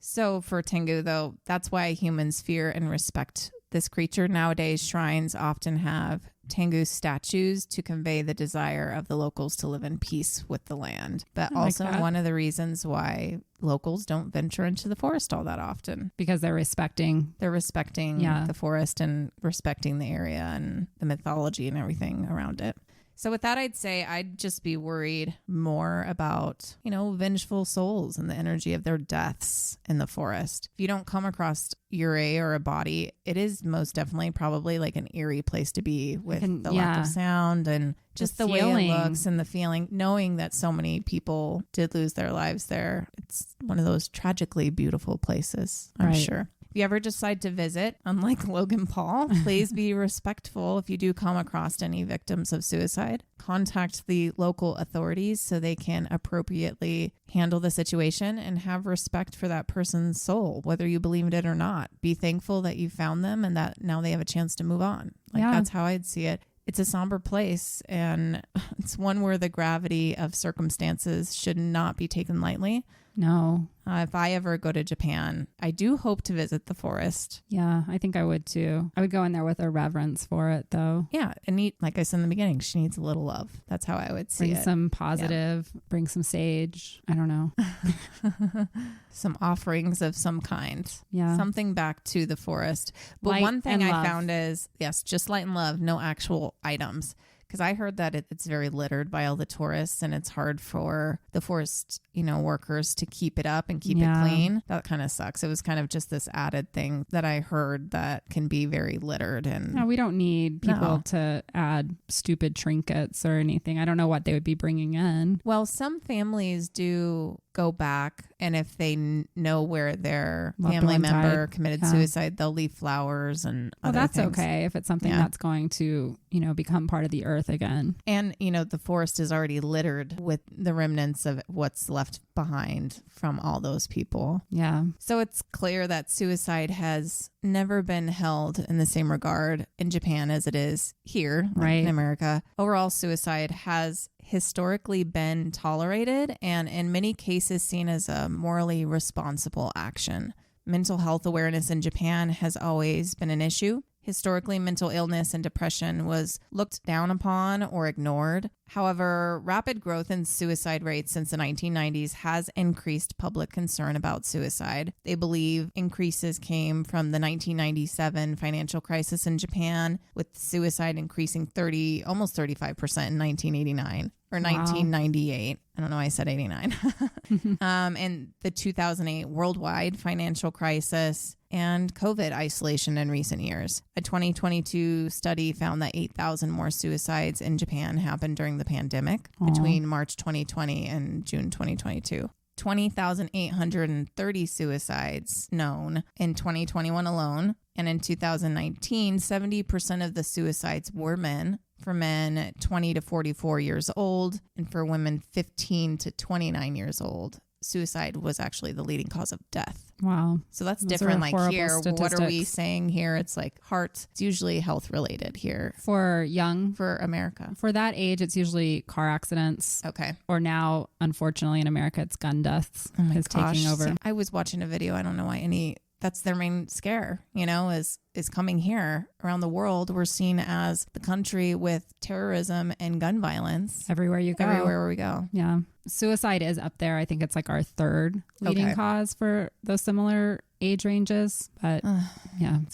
So for Tengu, though, that's why humans fear and respect this creature. Nowadays, shrines often have Tengu statues to convey the desire of the locals to live in peace with the land. But also one of the reasons why locals don't venture into the forest all that often. Because they're respecting the forest and respecting the area and the mythology and everything around it. So with that, I'd say I'd just be worried more about, vengeful souls and the energy of their deaths in the forest. If you don't come across eerie or a body, it is most definitely probably like an eerie place to be with the lack of sound and just the way it looks and the feeling, knowing that so many people did lose their lives there. It's one of those tragically beautiful places, I'm sure. If you ever decide to visit, unlike Logan Paul, please be respectful if you do come across any victims of suicide. Contact the local authorities so they can appropriately handle the situation and have respect for that person's soul, whether you believe in it or not. Be thankful that you found them and that now they have a chance to move on. That's how I'd see it. It's a somber place, and it's one where the gravity of circumstances should not be taken lightly. No. If I ever go to Japan, I do hope to visit the forest. Yeah, I think I would too. I would go in there with a reverence for it, though. Yeah, and like I said in the beginning, she needs a little love. That's how I would see it. Bring some positive, bring some sage. I don't know. Some offerings of some kind. Yeah. Something back to the forest. But light one thing I love. found is, just light and love, no actual items. Because I heard that it's very littered by all the tourists and it's hard for the forest, workers to keep it up and keep it clean. That kind of sucks. It was kind of just this added thing that I heard that can be very littered. And no, we don't need people to add stupid trinkets or anything. I don't know what they would be bringing in. Well, some families do go back, and if they know where their family member committed suicide, they'll leave flowers and other things. Okay if it's something that's going to become part of the earth again. And the forest is already littered with the remnants of what's left behind from all those people. So it's clear that suicide has never been held in the same regard in Japan as it is here, in America. Overall, suicide has historically been tolerated and in many cases seen as a morally responsible action. Mental health awareness in Japan has always been an issue. Historically, mental illness and depression was looked down upon or ignored. However, rapid growth in suicide rates since the 1990s has increased public concern about suicide. They believe increases came from the 1997 financial crisis in Japan, with suicide increasing almost 35% in 1989 or 1998. I don't know why I said 89. And the 2008 worldwide financial crisis and COVID isolation in recent years. A 2022 study found that 8,000 more suicides in Japan happened during the pandemic between March 2020 and June 2022. 20,830 suicides known in 2021 alone. And in 2019, 70% of the suicides were men. For men 20 to 44 years old, and for women 15 to 29 years old. Suicide was actually the leading cause of death. Wow. So that's different. Like here, statistics. What are we saying here? It's like heart. It's usually health related here. For America. For that age, it's usually car accidents. Okay. Or now, unfortunately, in America, it's gun deaths taking over. See, I was watching a video. I don't know why that's their main scare, is coming here. Around the world, we're seen as the country with terrorism and gun violence. Everywhere you go. Everywhere we go. Yeah. Suicide is up there. I think it's like our third leading cause for those similar age ranges. But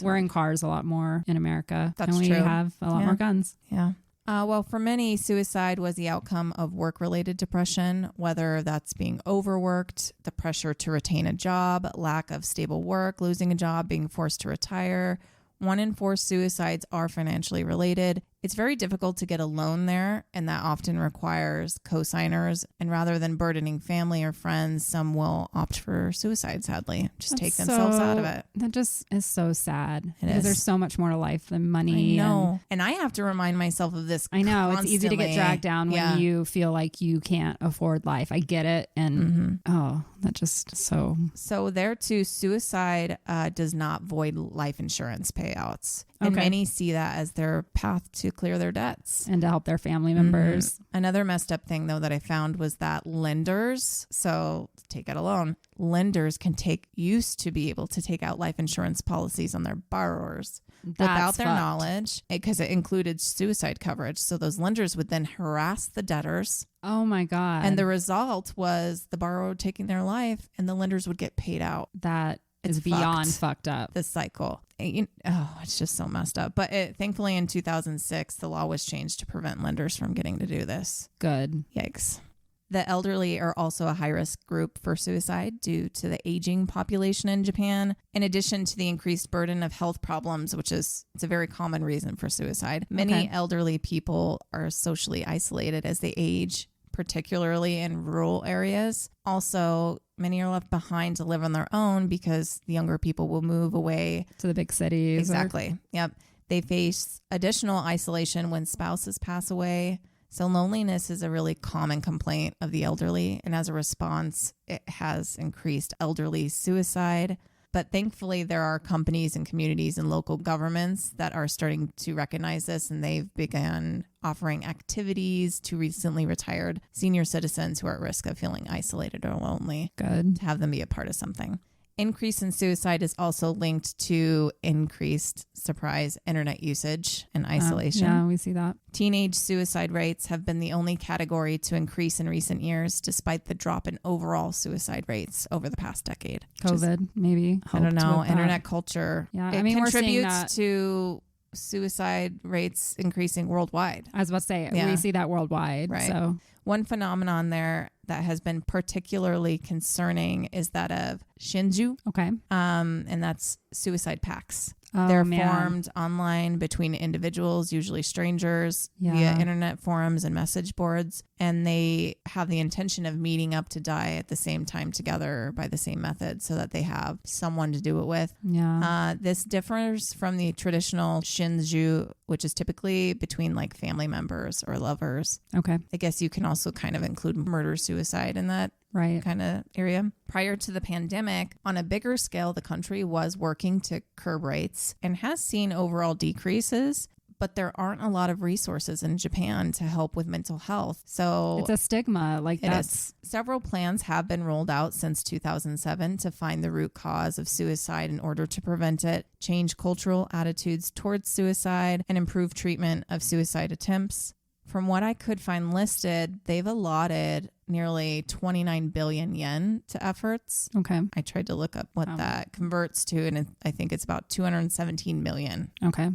we're in cars a lot more in America. That's and we true. have a lot more guns. Yeah. Well, for many, suicide was the outcome of work-related depression, whether that's being overworked, the pressure to retain a job, lack of stable work, losing a job, being forced to retire. 1 in 4 suicides are financially related. It's very difficult to get a loan there, and that often requires co-signers. And rather than burdening family or friends, some will opt for suicide, sadly. Just take themselves out of it. That just is so sad. Because there's so much more to life than money. I know. And I have to remind myself of this I know. constantly. It's easy to get dragged down when you feel like you can't afford life. I get it. And that just so... So there too, suicide does not void life insurance payouts. And many see that as their path to clear their debts. And to help their family members. Another messed up thing, though, that I found was that lenders, so take out a loan, lenders used to be able to take out life insurance policies on their borrowers without their knowledge, because it included suicide coverage. So those lenders would then harass the debtors. Oh my God. And the result was the borrower taking their life and the lenders would get paid out. That is beyond fucked up. This cycle. It's just so messed up. But thankfully in 2006, the law was changed to prevent lenders from getting to do this. Good. Yikes. The elderly are also a high-risk group for suicide due to the aging population in Japan. In addition to the increased burden of health problems, it's a very common reason for suicide. Many elderly people are socially isolated as they age, particularly in rural areas. Also, many are left behind to live on their own because the younger people will move away to the big cities. Exactly. Yep. They face additional isolation when spouses pass away. So loneliness is a really common complaint of the elderly. And as a response, it has increased elderly suicide. But thankfully, there are companies and communities and local governments that are starting to recognize this, and they've begun offering activities to recently retired senior citizens who are at risk of feeling isolated or lonely. Good. To have them be a part of something. Increase in suicide is also linked to increased, surprise, internet usage and isolation. Yeah, we see that. Teenage suicide rates have been the only category to increase in recent years, despite the drop in overall suicide rates over the past decade. COVID, maybe. I don't know. Internet culture. Yeah, it we're seeing contributes that. to suicide rates increasing worldwide. I was about to say, we see that worldwide. Right. So one phenomenon there that has been particularly concerning is that of shinju. Okay. And that's suicide pacts. Oh, They're formed online between individuals, usually strangers, via internet forums and message boards. And they have the intention of meeting up to die at the same time together by the same method so that they have someone to do it with. Yeah. This differs from the traditional shinju, which is typically between like family members or lovers. Okay. I guess you can also kind of include murder-suicide in that kind of area. Prior to the pandemic, on a bigger scale, the country was working to curb rates and has seen overall decreases, but there aren't a lot of resources in Japan to help with mental health. So it's a stigma. Like that's several plans have been rolled out since 2007 to find the root cause of suicide in order to prevent it, change cultural attitudes towards suicide, and improve treatment of suicide attempts. From what I could find listed, they've allotted nearly 29 billion yen to efforts. Okay. I tried to look up what that converts to, and I think it's about 217 million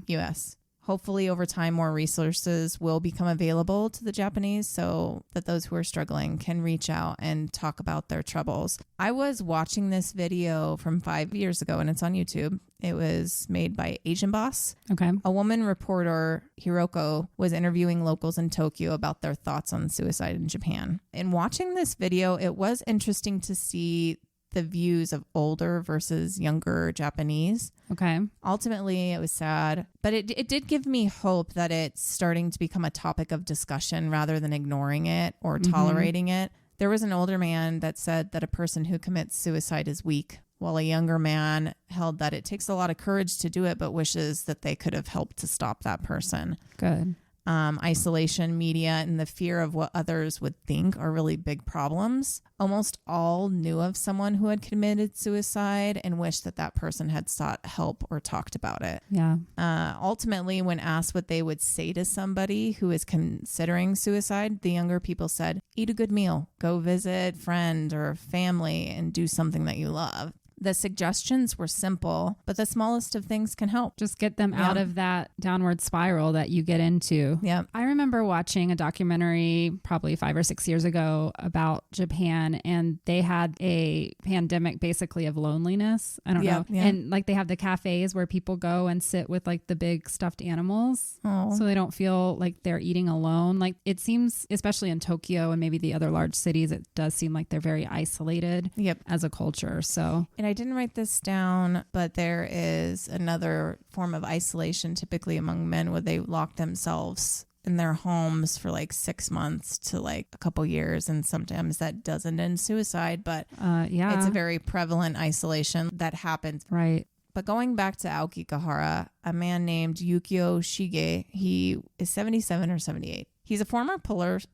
US. Hopefully, over time, more resources will become available to the Japanese so that those who are struggling can reach out and talk about their troubles. I was watching this video from 5 years ago, and it's on YouTube. It was made by Asian Boss. Okay. A woman reporter, Hiroko, was interviewing locals in Tokyo about their thoughts on suicide in Japan. In watching this video, it was interesting to see the views of older versus younger Japanese. Okay. Ultimately, it was sad, but it did give me hope that it's starting to become a topic of discussion rather than ignoring it or tolerating it. There was an older man that said that a person who commits suicide is weak, while a younger man held that it takes a lot of courage to do it, but wishes that they could have helped to stop that person. Good. Isolation, media, and the fear of what others would think are really big problems. Almost all knew of someone who had committed suicide and wished that that person had sought help or talked about it. Yeah. Ultimately, when asked what they would say to somebody who is considering suicide, the younger people said, eat a good meal, go visit friend or family, and do something that you love. The suggestions were simple, but the smallest of things can help. Just get them out of that downward spiral that you get into. Yeah. I remember watching a documentary probably 5 or 6 years ago about Japan, and they had a pandemic basically of loneliness. I don't know. Yeah. And like they have the cafes where people go and sit with like the big stuffed animals so they don't feel like they're eating alone. Like it seems, especially in Tokyo and maybe the other large cities, it does seem like they're very isolated as a culture. So... And I didn't write this down, but there is another form of isolation typically among men where they lock themselves in their homes for like 6 months to like a couple years. And sometimes that doesn't end suicide, but it's a very prevalent isolation that happens. Right. But going back to Aokigahara, a man named Yukio Shige, he is 77 or 78. He's a former policeman.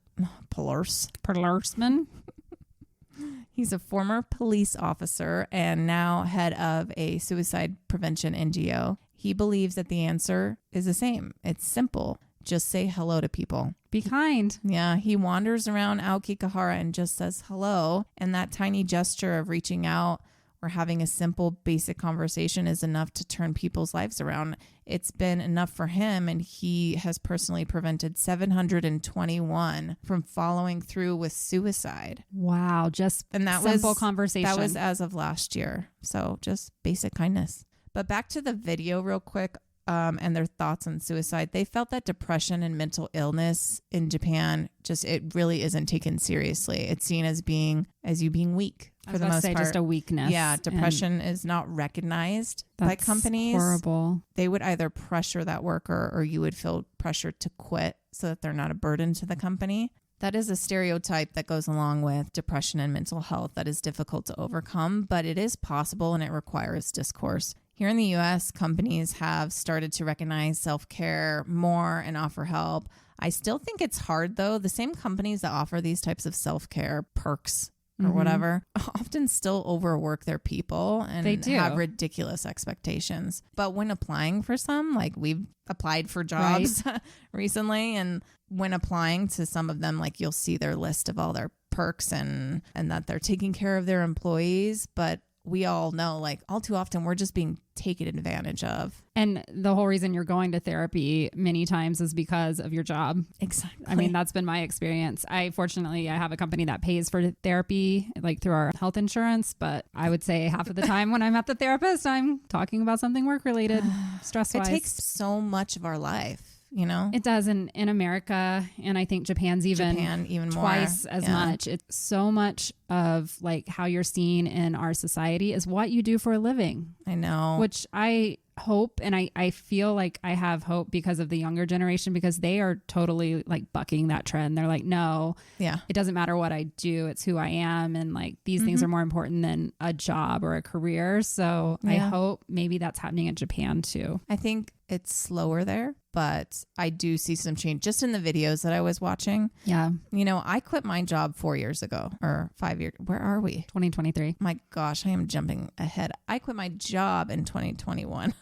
He's a former police officer and now head of a suicide prevention NGO. He believes that the answer is the same. It's simple. Just say hello to people. Be kind. Yeah, he wanders around Aokigahara and just says hello. And that tiny gesture of reaching out or having a simple, basic conversation is enough to turn people's lives around. It's been enough for him, and he has personally prevented 721 from following through with suicide. Wow, just simple conversation. That was as of last year. So just basic kindness. But back to the video real quick. And their thoughts on suicide. They felt that depression and mental illness in Japan, it really isn't taken seriously. It's seen as you being weak for the most part. Just a weakness. Yeah, depression is not recognized by companies. Horrible. They would either pressure that worker or you would feel pressured to quit so that they're not a burden to the company. That is a stereotype that goes along with depression and mental health that is difficult to overcome, but it is possible and it requires discourse. Here in the US, companies have started to recognize self-care more and offer help. I still think it's hard, though. The same companies that offer these types of self-care perks or whatever often still overwork their people and they do have ridiculous expectations. But when applying for some, like we've applied for jobs recently, and when applying to some of them, like you'll see their list of all their perks and that they're taking care of their employees, but we all know, like, all too often we're just being taken advantage of. And the whole reason you're going to therapy many times is because of your job. Exactly. I mean, that's been my experience. Fortunately, I have a company that pays for therapy, like through our health insurance. But I would say half of the time when I'm at the therapist, I'm talking about something work related, stress wise. It takes so much of our life. You know, it does in America, and I think Japan even twice as much. It's so much of like how you're seen in our society is what you do for a living. I know, which I hope, and I feel like I have hope because of the younger generation, because they are totally like bucking that trend. They're like, no, it doesn't matter what I do, it's who I am, and like these things are more important than a job or a career. So I hope maybe that's happening in Japan too. I think it's slower there, but I do see some change just in the videos that I was watching. Yeah. You know, I quit my job 4 years ago or 5 years. Where are we? 2023. My gosh, I am jumping ahead. I quit my job in 2021.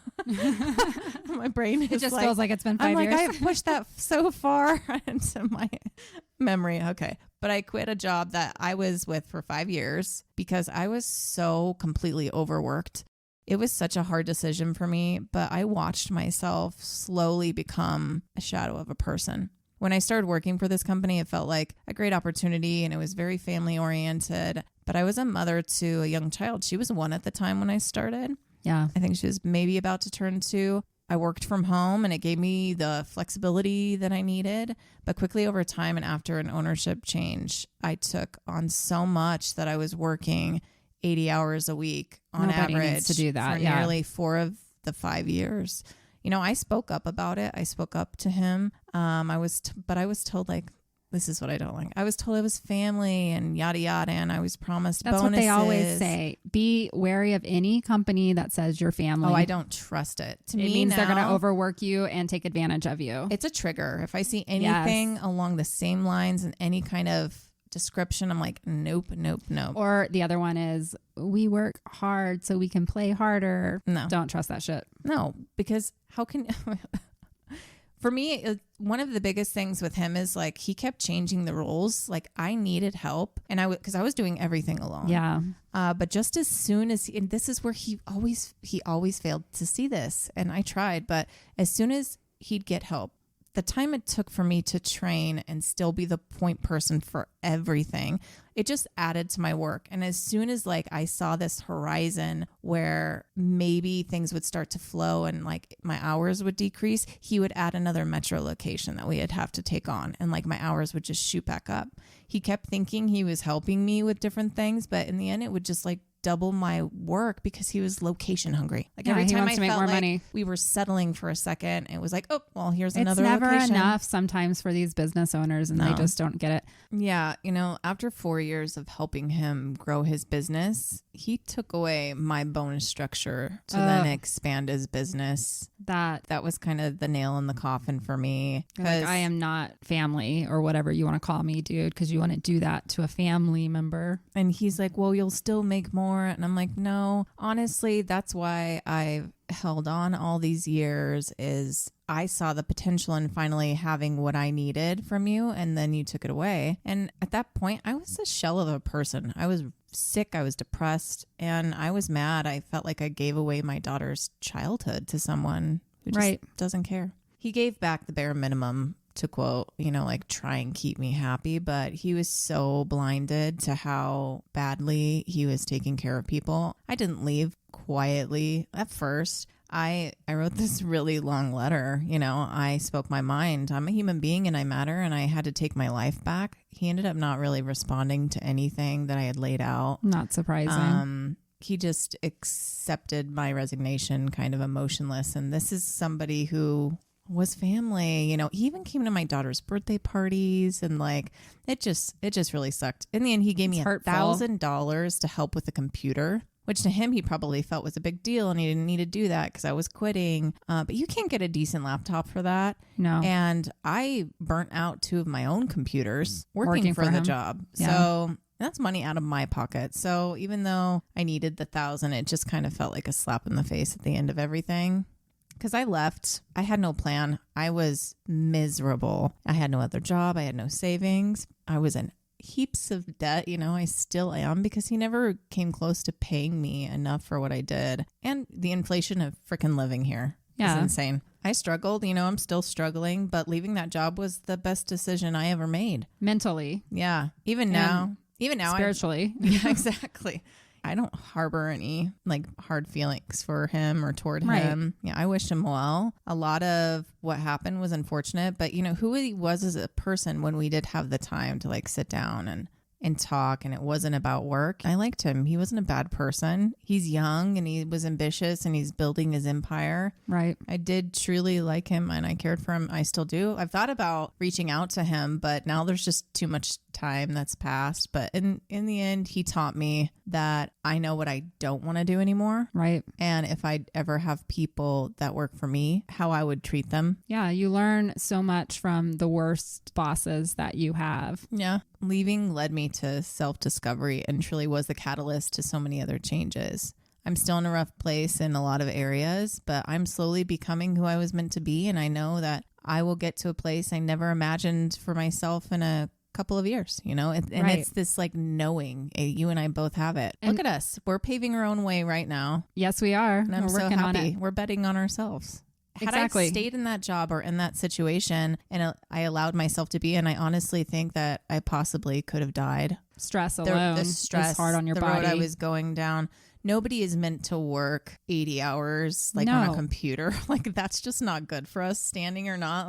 My brain is it just feels like it's been 5 years. I pushed that so far into my memory. Okay. But I quit a job that I was with for 5 years because I was so completely overworked. It was such a hard decision for me, but I watched myself slowly become a shadow of a person. When I started working for this company, it felt like a great opportunity and it was very family oriented. But I was a mother to a young child. She was 1 at the time when I started. Yeah. I think she was maybe about to turn 2. I worked from home and it gave me the flexibility that I needed. But quickly over time and after an ownership change, I took on so much that I was working 80 hours a week on Nobody average needs to do that. for nearly 4 of the 5 years. You know, I spoke up about it. I spoke up to him. But I was told, like, this is what I don't like. I was told it was family and yada yada, and I was promised That's bonuses. what they always say. Be wary of any company that says you're family. Oh, I don't trust it. To me, it means now, they're going to overwork you and take advantage of you. It's a trigger. If I see anything along the same lines and any kind of description, I'm like, nope. Or the other one is, we work hard so we can play harder. No. Don't trust that shit. No, because how can... For me, one of the biggest things with him is like he kept changing the rules. Like I needed help, and because I was doing everything alone. Yeah. But just as soon as, and this is where he always failed to see this, and I tried. But as soon as he'd get help, the time it took for me to train and still be the point person for everything, it just added to my work. And as soon as like I saw this horizon where maybe things would start to flow and like my hours would decrease, he would add another metro location that we'd have to take on. And like my hours would just shoot back up. He kept thinking he was helping me with different things, but in the end it would just like double my work because he was location hungry. Like every time I felt like money. We were settling for a second, it was like, oh, well, here's another location. It's never enough sometimes for these business owners, and they just don't get it. Yeah. You know, after 4 years of helping him grow his business, he took away my bonus structure to then expand his business. That was kind of the nail in the coffin for me. Like, I am not family or whatever you want to call me, dude, because you want to do that to a family member. And he's like, well, you'll still make more. And I'm like, no, honestly, that's why I've held on all these years is I saw the potential in finally having what I needed from you. And then you took it away. And at that point, I was a shell of a person. I was sick. I was depressed and I was mad. I felt like I gave away my daughter's childhood to someone who just doesn't care. He gave back the bare minimum, to quote, you know, like try and keep me happy. But he was so blinded to how badly he was taking care of people. I didn't leave quietly at first. I wrote this really long letter. You know, I spoke my mind. I'm a human being and I matter, and I had to take my life back. He ended up not really responding to anything that I had laid out. Not surprising. He just accepted my resignation kind of emotionless. And this is somebody who was family. You know, he even came to my daughter's birthday parties, and like it just really sucked. In the end, he gave me $1,000 to help with the computer, which to him he probably felt was a big deal, and he didn't need to do that because I was quitting. But you can't get a decent laptop for that. No. And I burnt out 2 of my own computers working for the job. Yeah. So that's money out of my pocket. So even though I needed the $1,000, it just kind of felt like a slap in the face at the end of everything. Because I left, I had no plan. I was miserable. I had no other job. I had no savings. I was in heaps of debt. I still am, because he never came close to paying me enough for what I did. And the inflation of freaking living here is insane. I struggled, I'm still struggling, but leaving that job was the best decision I ever made. Mentally. Yeah. Even now, spiritually. Yeah, exactly. I don't harbor any hard feelings for him or toward him. Yeah, I wish him well. A lot of what happened was unfortunate, but who he was as a person when we did have the time to sit down and talk, and it wasn't about work. I liked him. He wasn't a bad person. He's young and he was ambitious and he's building his empire. Right. I did truly like him and I cared for him. I still do. I've thought about reaching out to him, but now there's just too much time that's passed. But in the end, he taught me that I know what I don't want to do anymore. Right. And if I ever have people that work for me, how I would treat them. Yeah. You learn so much from the worst bosses that you have. Yeah. Leaving led me to self-discovery and truly was the catalyst to so many other changes. I'm still in a rough place in a lot of areas, but I'm slowly becoming who I was meant to be. And I know that I will get to a place I never imagined for myself in a couple of years, and it's this knowing. You and I both have it. And look at us. We're paving our own way right now. Yes, we are. And I'm so happy. We're betting on ourselves. Had I stayed in that job or in that situation and I allowed myself to be, and I honestly think that I possibly could have died. Stress alone the stress, is hard on your the body. road I was going down. Nobody is meant to work 80 hours on a computer. That's just not good for us, standing or not.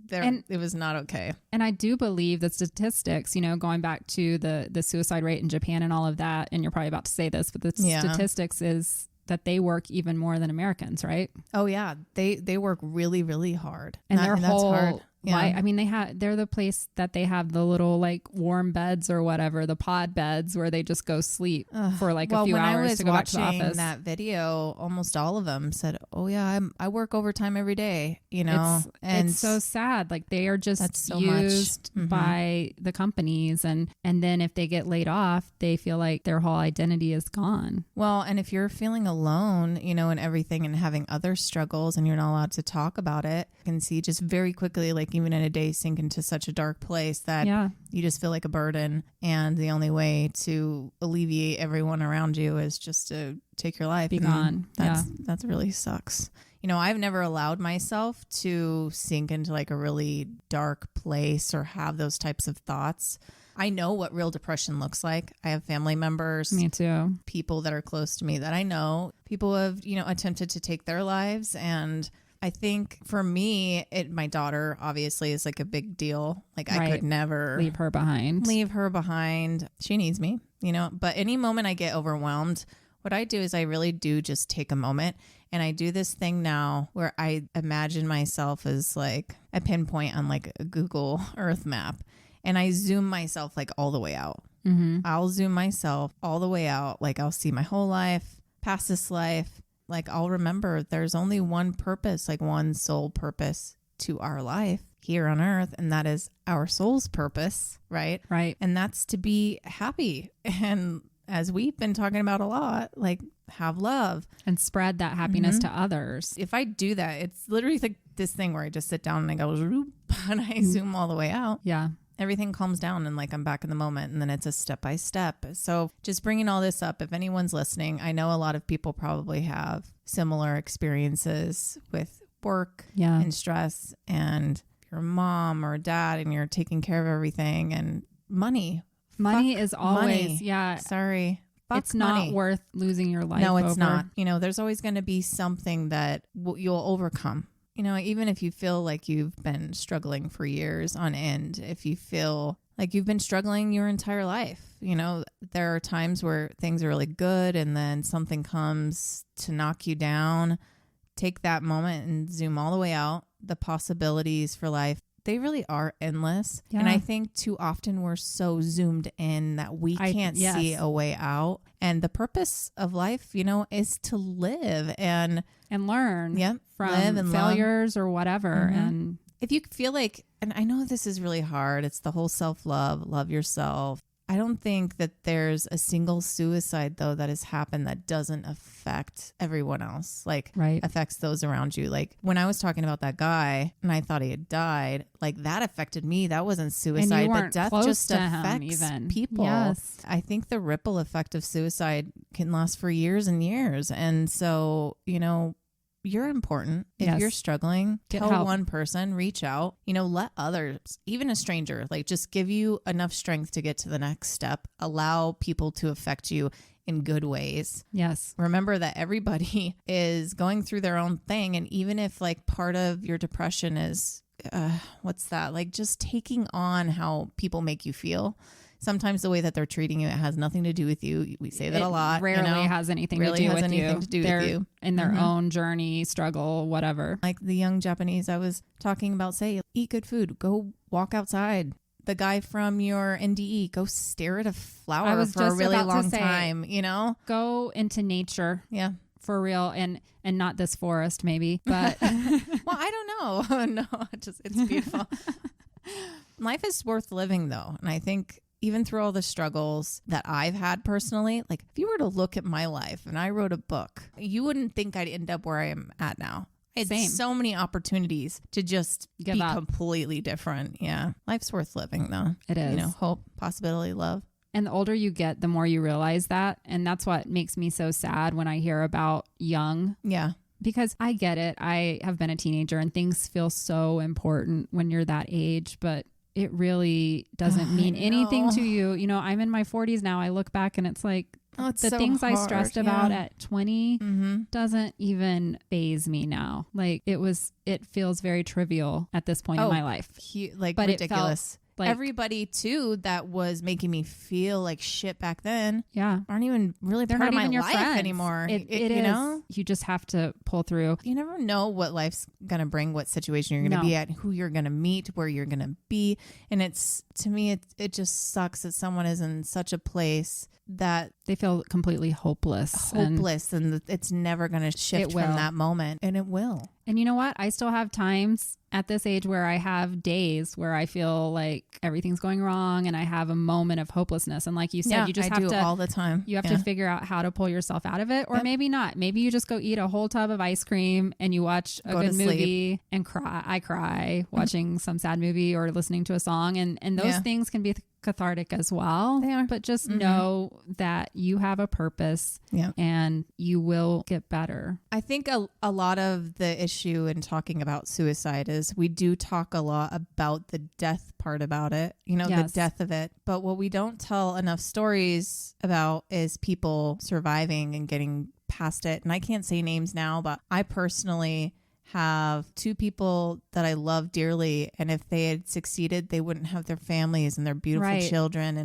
It was not okay. And I do believe the statistics, going back to the suicide rate in Japan and all of that, and you're probably about to say this, but the statistics is that they work even more than Americans, right? Oh yeah, they work really, really hard, and their whole that's hard. Yeah. I mean, they're the place that they have the little warm beds or whatever, the pod beds where they just go sleep for a few hours to go back to the office. When I was watching that video, almost all of them said, "Oh yeah, I work overtime every day." And it's so sad. They are just used by the companies, and then if they get laid off, they feel like their whole identity is gone. Well, and if you're feeling alone, and everything, and having other struggles, and you're not allowed to talk about it, you can see just very quickly, even in a day, sink into such a dark place that you just feel like a burden. And the only way to alleviate everyone around you is just to take your life. Be gone. That really sucks. I've never allowed myself to sink into a really dark place or have those types of thoughts. I know what real depression looks like. I have family members. Me too. People that are close to me that I know. People have, attempted to take their lives, and I think for me, my daughter obviously is a big deal. I could never leave her behind. She needs me, but any moment I get overwhelmed, what I do is I really do just take a moment, and I do this thing now where I imagine myself as a pinpoint on a Google Earth map, and I zoom myself all the way out. Mm-hmm. I'll zoom myself all the way out. I'll see my whole life, past this life. I'll remember there's only one purpose, one sole purpose to our life here on earth. And that is our soul's purpose, right? Right. And that's to be happy. And as we've been talking about a lot, have love. And spread that happiness to others. If I do that, it's literally this thing where I just sit down and I go, and I zoom all the way out. Yeah. Everything calms down and I'm back in the moment, and then it's a step by step. So just bringing all this up, if anyone's listening, I know a lot of people probably have similar experiences with work and stress, and you're a mom or a dad and you're taking care of everything, and money. Money is always, Sorry. It's not worth losing your life. No, it's over. not. There's always going to be something that you'll overcome. Even if you feel like you've been struggling for years on end, if you feel like you've been struggling your entire life, there are times where things are really good and then something comes to knock you down. Take that moment and zoom all the way out. The possibilities for life, they really are endless. Yeah. And I think too often we're so zoomed in that we can't see a way out. And the purpose of life, is to live and learn from failures or whatever. Mm-hmm. And if you feel and I know this is really hard, it's the whole self-love, love yourself. I don't think that there's a single suicide though that has happened that doesn't affect everyone else, like affects those around you. Like when I was talking about that guy and I thought he had died, like that affected me. That wasn't suicide, but death just affects people. Yes. I think the ripple effect of suicide can last for years and years. And so, you know, you're important. If you're struggling, tell one person, reach out, you know, let others, even a stranger, like just give you enough strength to get to the next step. Allow people to affect you in good ways. Yes. Remember that everybody is going through their own thing. And even if like part of your depression is, what's that? Like just taking on how people make you feel. Sometimes the way that they're treating you, it has nothing to do with you. We say that a lot. Rarely has anything to do with you. They're in their own journey, struggle, whatever. Like the young Japanese I was talking about, say, eat good food, go walk outside. The guy from your NDE, go stare at a flower for a really long time, you know? Go into nature. Yeah. For real. And not this forest maybe, but. Well, I don't know. No, it's beautiful. Life is worth living though. And I think even through all the struggles that I've had personally, like if you were to look at my life and I wrote a book, you wouldn't think I'd end up where I am at now. I had so many opportunities to just be completely different. Yeah. Life's worth living though. It is. You know, hope, possibility, love. And the older you get, the more you realize that. And that's what makes me so sad when I hear about young. Yeah. Because I get it. I have been a teenager and things feel so important when you're that age, but it really doesn't mean anything to you. You know, I'm in my 40s now. I look back and it's like the things I stressed about at 20 doesn't even faze me now. Like it feels very trivial at this point in my life. But ridiculous. Like everybody too that was making me feel like shit back then aren't even really part of my life anymore. It is. You know, you just have to pull through. You never know what life's gonna bring, what situation you're gonna be at, who you're gonna meet, where you're gonna be. And it's, to me, it just sucks that someone is in such a place that they feel completely hopeless and it's never going to shift from that moment. And it will. And you know what? I still have times at this age where I have days where I feel like everything's going wrong and I have a moment of hopelessness. And like you said, you just have to all the time. You have to figure out how to pull yourself out of it, or maybe not. Maybe you just go eat a whole tub of ice cream and you watch a good movie and cry. I cry watching some sad movie or listening to a song, and those things can be cathartic as well. They are. But just know that you have a purpose and you will get better. I think a lot of the issue in talking about suicide is we do talk a lot about the death part about it, you know, the death of it. But what we don't tell enough stories about is people surviving and getting past it. And I can't say names now, but I personally have two people that I love dearly, and if they had succeeded, they wouldn't have their families and their beautiful children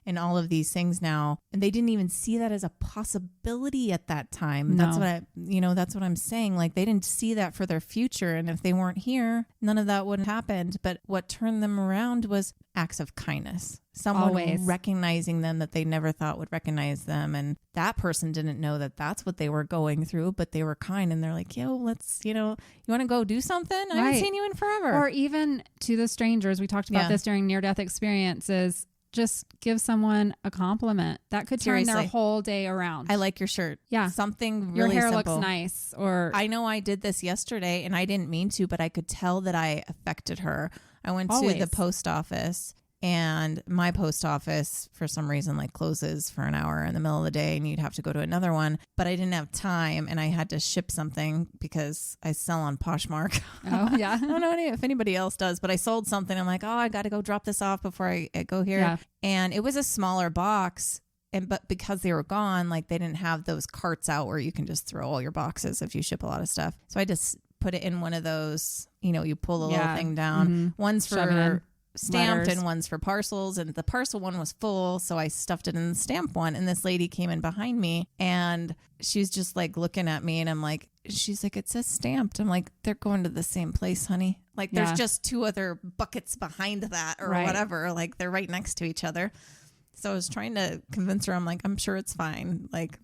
and all of these things now, and they didn't even see that as a possibility at that time. That's what I'm saying. Like they didn't see that for their future, and if they weren't here, none of that would have happened. But what turned them around was acts of kindness. Someone recognizing them that they never thought would recognize them, and that person didn't know that that's what they were going through, but they were kind, and they're like, yo, let's, you want to go do something? I haven't seen you in forever. Or even to the strangers, we talked about this during near-death experiences. Just give someone a compliment. That could turn their whole day around. I like your shirt. Yeah. Something really your hair simple. looks nice. Or I know I did this yesterday and I didn't mean to, but I could tell that I affected her. I went to the post office, and my post office for some reason like closes for an hour in the middle of the day and you'd have to go to another one, but I didn't have time and I had to ship something because I sell on Poshmark. Oh yeah. I don't know if anybody else does, but I sold something. I'm like, I got to go drop this off before I go here. Yeah. And it was a smaller box. But because they were gone, like they didn't have those carts out where you can just throw all your boxes if you ship a lot of stuff. So I just put it in one of those, you pull the little thing down. One's for stamped letters, and one's for parcels, and the parcel one was full, so I stuffed it in the stamp one. And this lady came in behind me and she's just like looking at me, and I'm like, she's like, it says stamped. I'm like, they're going to the same place, honey. Like there's just two other buckets behind that or whatever, like they're right next to each other. So I was trying to convince her. I'm like, I'm sure it's fine, like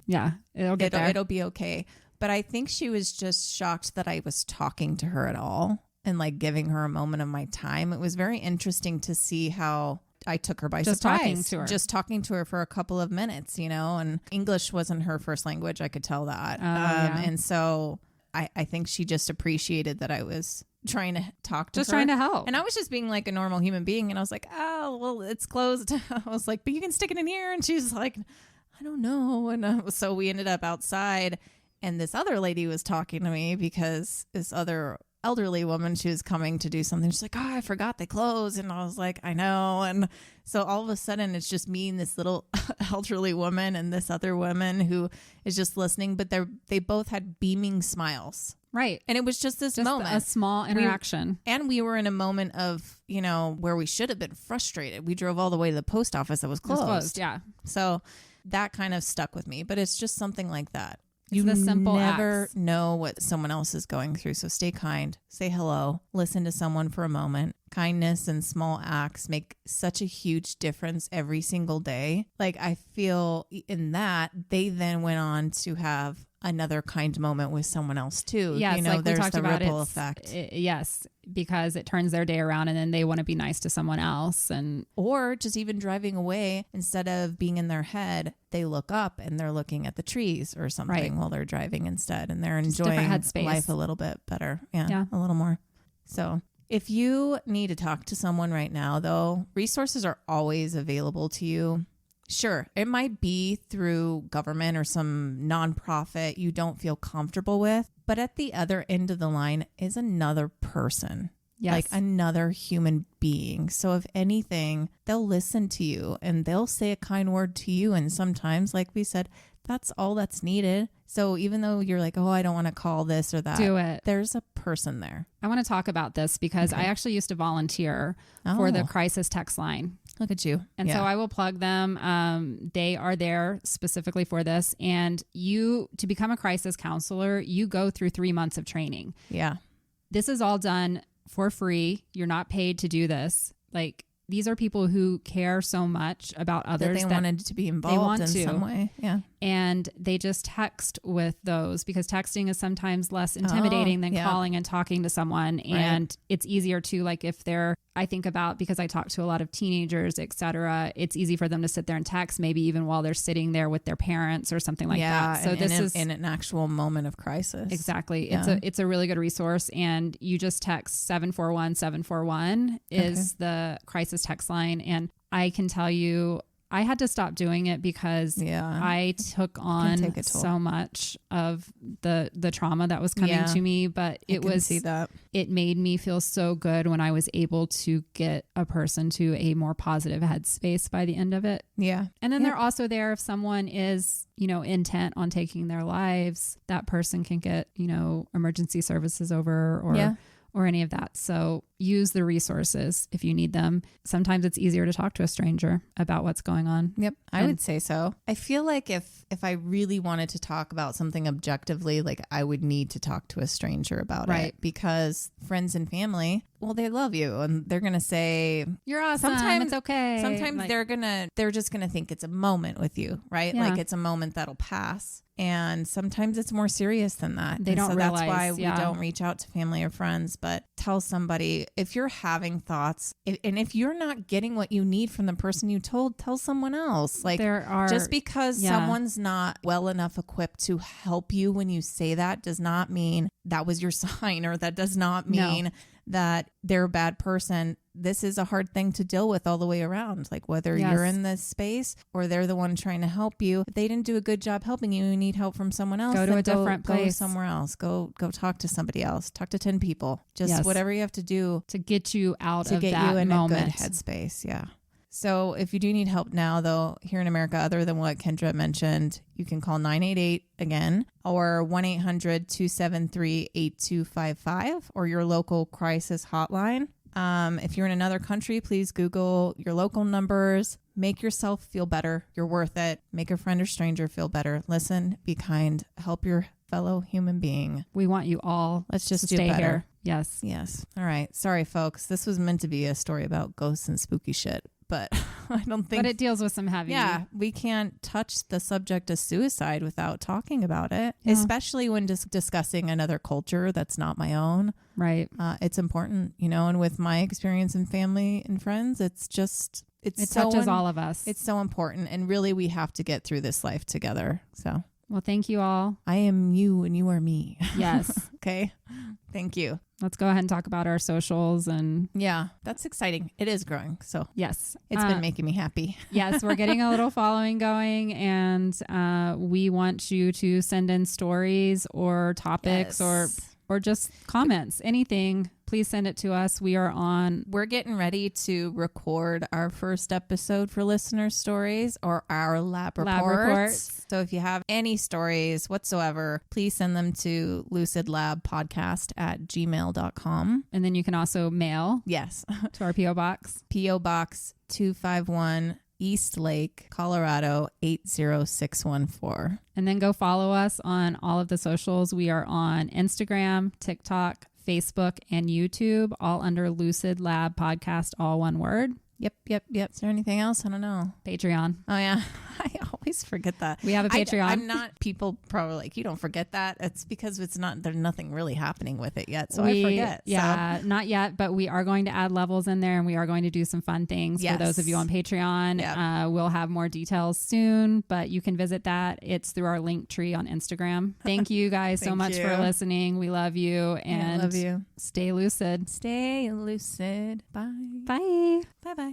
it'll be okay. But I think she was just shocked that I was talking to her at all and like giving her a moment of my time. It was very interesting to see how I took her by just surprise. Talking to her for a couple of minutes, and English wasn't her first language. I could tell that. And so I think she just appreciated that I was trying to talk to her. Just trying to help. And I was just being like a normal human being. And I was like, oh, well, it's closed. I was like, but you can stick it in here. And she's like, I don't know. And so we ended up outside. And this other lady was talking to me because this other elderly woman, she was coming to do something. She's like, oh, I forgot they closed. And I was like, I know. And so all of a sudden it's just me and this little elderly woman and this other woman who is just listening, but they both had beaming smiles. Right. And it was just this moment. A small interaction. We were in a moment of, where we should have been frustrated. We drove all the way to the post office that was closed. It was closed, yeah. So that kind of stuck with me, but it's just something like that. You the simple never acts. know what someone else is going through. So stay kind, say hello, listen to someone for a moment. Kindness and small acts make such a huge difference every single day. Like I feel in that they then went on to have another kind moment with someone else too. Yes, like there's the about ripple effect. Yes, because it turns their day around and then they want to be nice to someone else. Or just even driving away, instead of being in their head, they look up and they're looking at the trees or something while they're driving instead. And they're enjoying life a little bit better. Yeah, a little more. So if you need to talk to someone right now, though, resources are always available to you. Sure, it might be through government or some nonprofit you don't feel comfortable with, but at the other end of the line is another person. Yes. Like another human being. So if anything, they'll listen to you and they'll say a kind word to you. And sometimes, like we said, that's all that's needed. So even though you're like, oh, I don't want to call this or that, do it. There's a person there. I want to talk about this because I actually used to volunteer for the crisis text line. Look at you. And so I will plug them. They are there specifically for this. And to become a crisis counselor, you go through 3 months of training. Yeah. This is all done for free. You're not paid to do this. Like, these are people who care so much about others that they wanted to be involved in some way. Yeah. And they just text with those because texting is sometimes less intimidating than calling and talking to someone. And it's easier to, like, if I think about, because I talk to a lot of teenagers, et cetera, it's easy for them to sit there and text, maybe even while they're sitting there with their parents or something like that. So this is in an actual moment of crisis. Exactly. Yeah. It's a really good resource. And you just text 741-741 is the crisis text line. And I can tell you, I had to stop doing it because I took on so much of the trauma that was coming to me, but it made me feel so good when I was able to get a person to a more positive headspace by the end of it. Yeah. And then they're also there if someone is, intent on taking their lives, that person can get, emergency services over or any of that. So use the resources if you need them. Sometimes it's easier to talk to a stranger about what's going on. Yep. I would say so. I feel like if I really wanted to talk about something objectively, like I would need to talk to a stranger about it, because friends and family, well, they love you and they're going to say, you're awesome. Sometimes it's okay. Sometimes they're just going to think it's a moment with you, right? Yeah. Like it's a moment that'll pass. And sometimes it's more serious than that. They don't realize. That's why we don't reach out to family or friends, but tell somebody if you're having thoughts and if you're not getting what you need from the person you told, tell someone else. Like just because someone's not well enough equipped to help you when you say that does not mean that was your sign, or that does not mean that they're a bad person. This is a hard thing to deal with all the way around. Like whether you're in this space or they're the one trying to help you, if they didn't do a good job helping you, you need help from someone else. Go to a different place. Go somewhere else. Go talk to somebody else. Talk to 10 people. Just whatever you have to do to get you out of that moment. To get you in a good headspace. Yeah. So if you do need help now, though, here in America, other than what Kendra mentioned, you can call 988 again, or 1-800-273-8255, or your local crisis hotline. If you're in another country, please Google your local numbers. Make yourself feel better. You're worth it. Make a friend or stranger feel better. Listen, be kind, help your fellow human being. We want you all. Let's just stay better. Here. Yes. Yes. All right. Sorry, folks. This was meant to be a story about ghosts and spooky shit, but I don't think. But it deals with some heavy. Yeah. We can't touch the subject of suicide without talking about it, especially when discussing another culture that's not my own. Right. It's important, and with my experience in family and friends, it's it touches all of us. It's so important. And really, we have to get through this life together. So, well, thank you all. I am you and you are me. Yes. Okay. Thank you. Let's go ahead and talk about our socials. And yeah, that's exciting. It is growing. So yes, it's been making me happy. Yes, we're getting a little following going, and we want you to send in stories or topics or just comments, anything. Please send it to us. We're getting ready to record our first episode for listener stories or our lab reports. So if you have any stories whatsoever, please send them to lucidlabpodcast@gmail.com. And then you can also mail. Yes. To our P.O. Box. P.O. Box 251 East Lake, Colorado 80614. And then go follow us on all of the socials. We are on Instagram, TikTok, Facebook, and YouTube, all under Lucid Lab Podcast, all one word. Yep. Is there anything else? I don't know. Patreon. Oh, yeah. I always forget that. We have a Patreon. I'm not, people probably like, you don't forget that. It's because there's nothing really happening with it yet. So I forget. Yeah, not yet, but we are going to add levels in there, and we are going to do some fun things for those of you on Patreon. Yep. We'll have more details soon, but you can visit that. It's through our link tree on Instagram. Thank you guys so much for listening. We love you, and I love you. Stay lucid. Stay lucid. Bye. Bye. Bye-bye.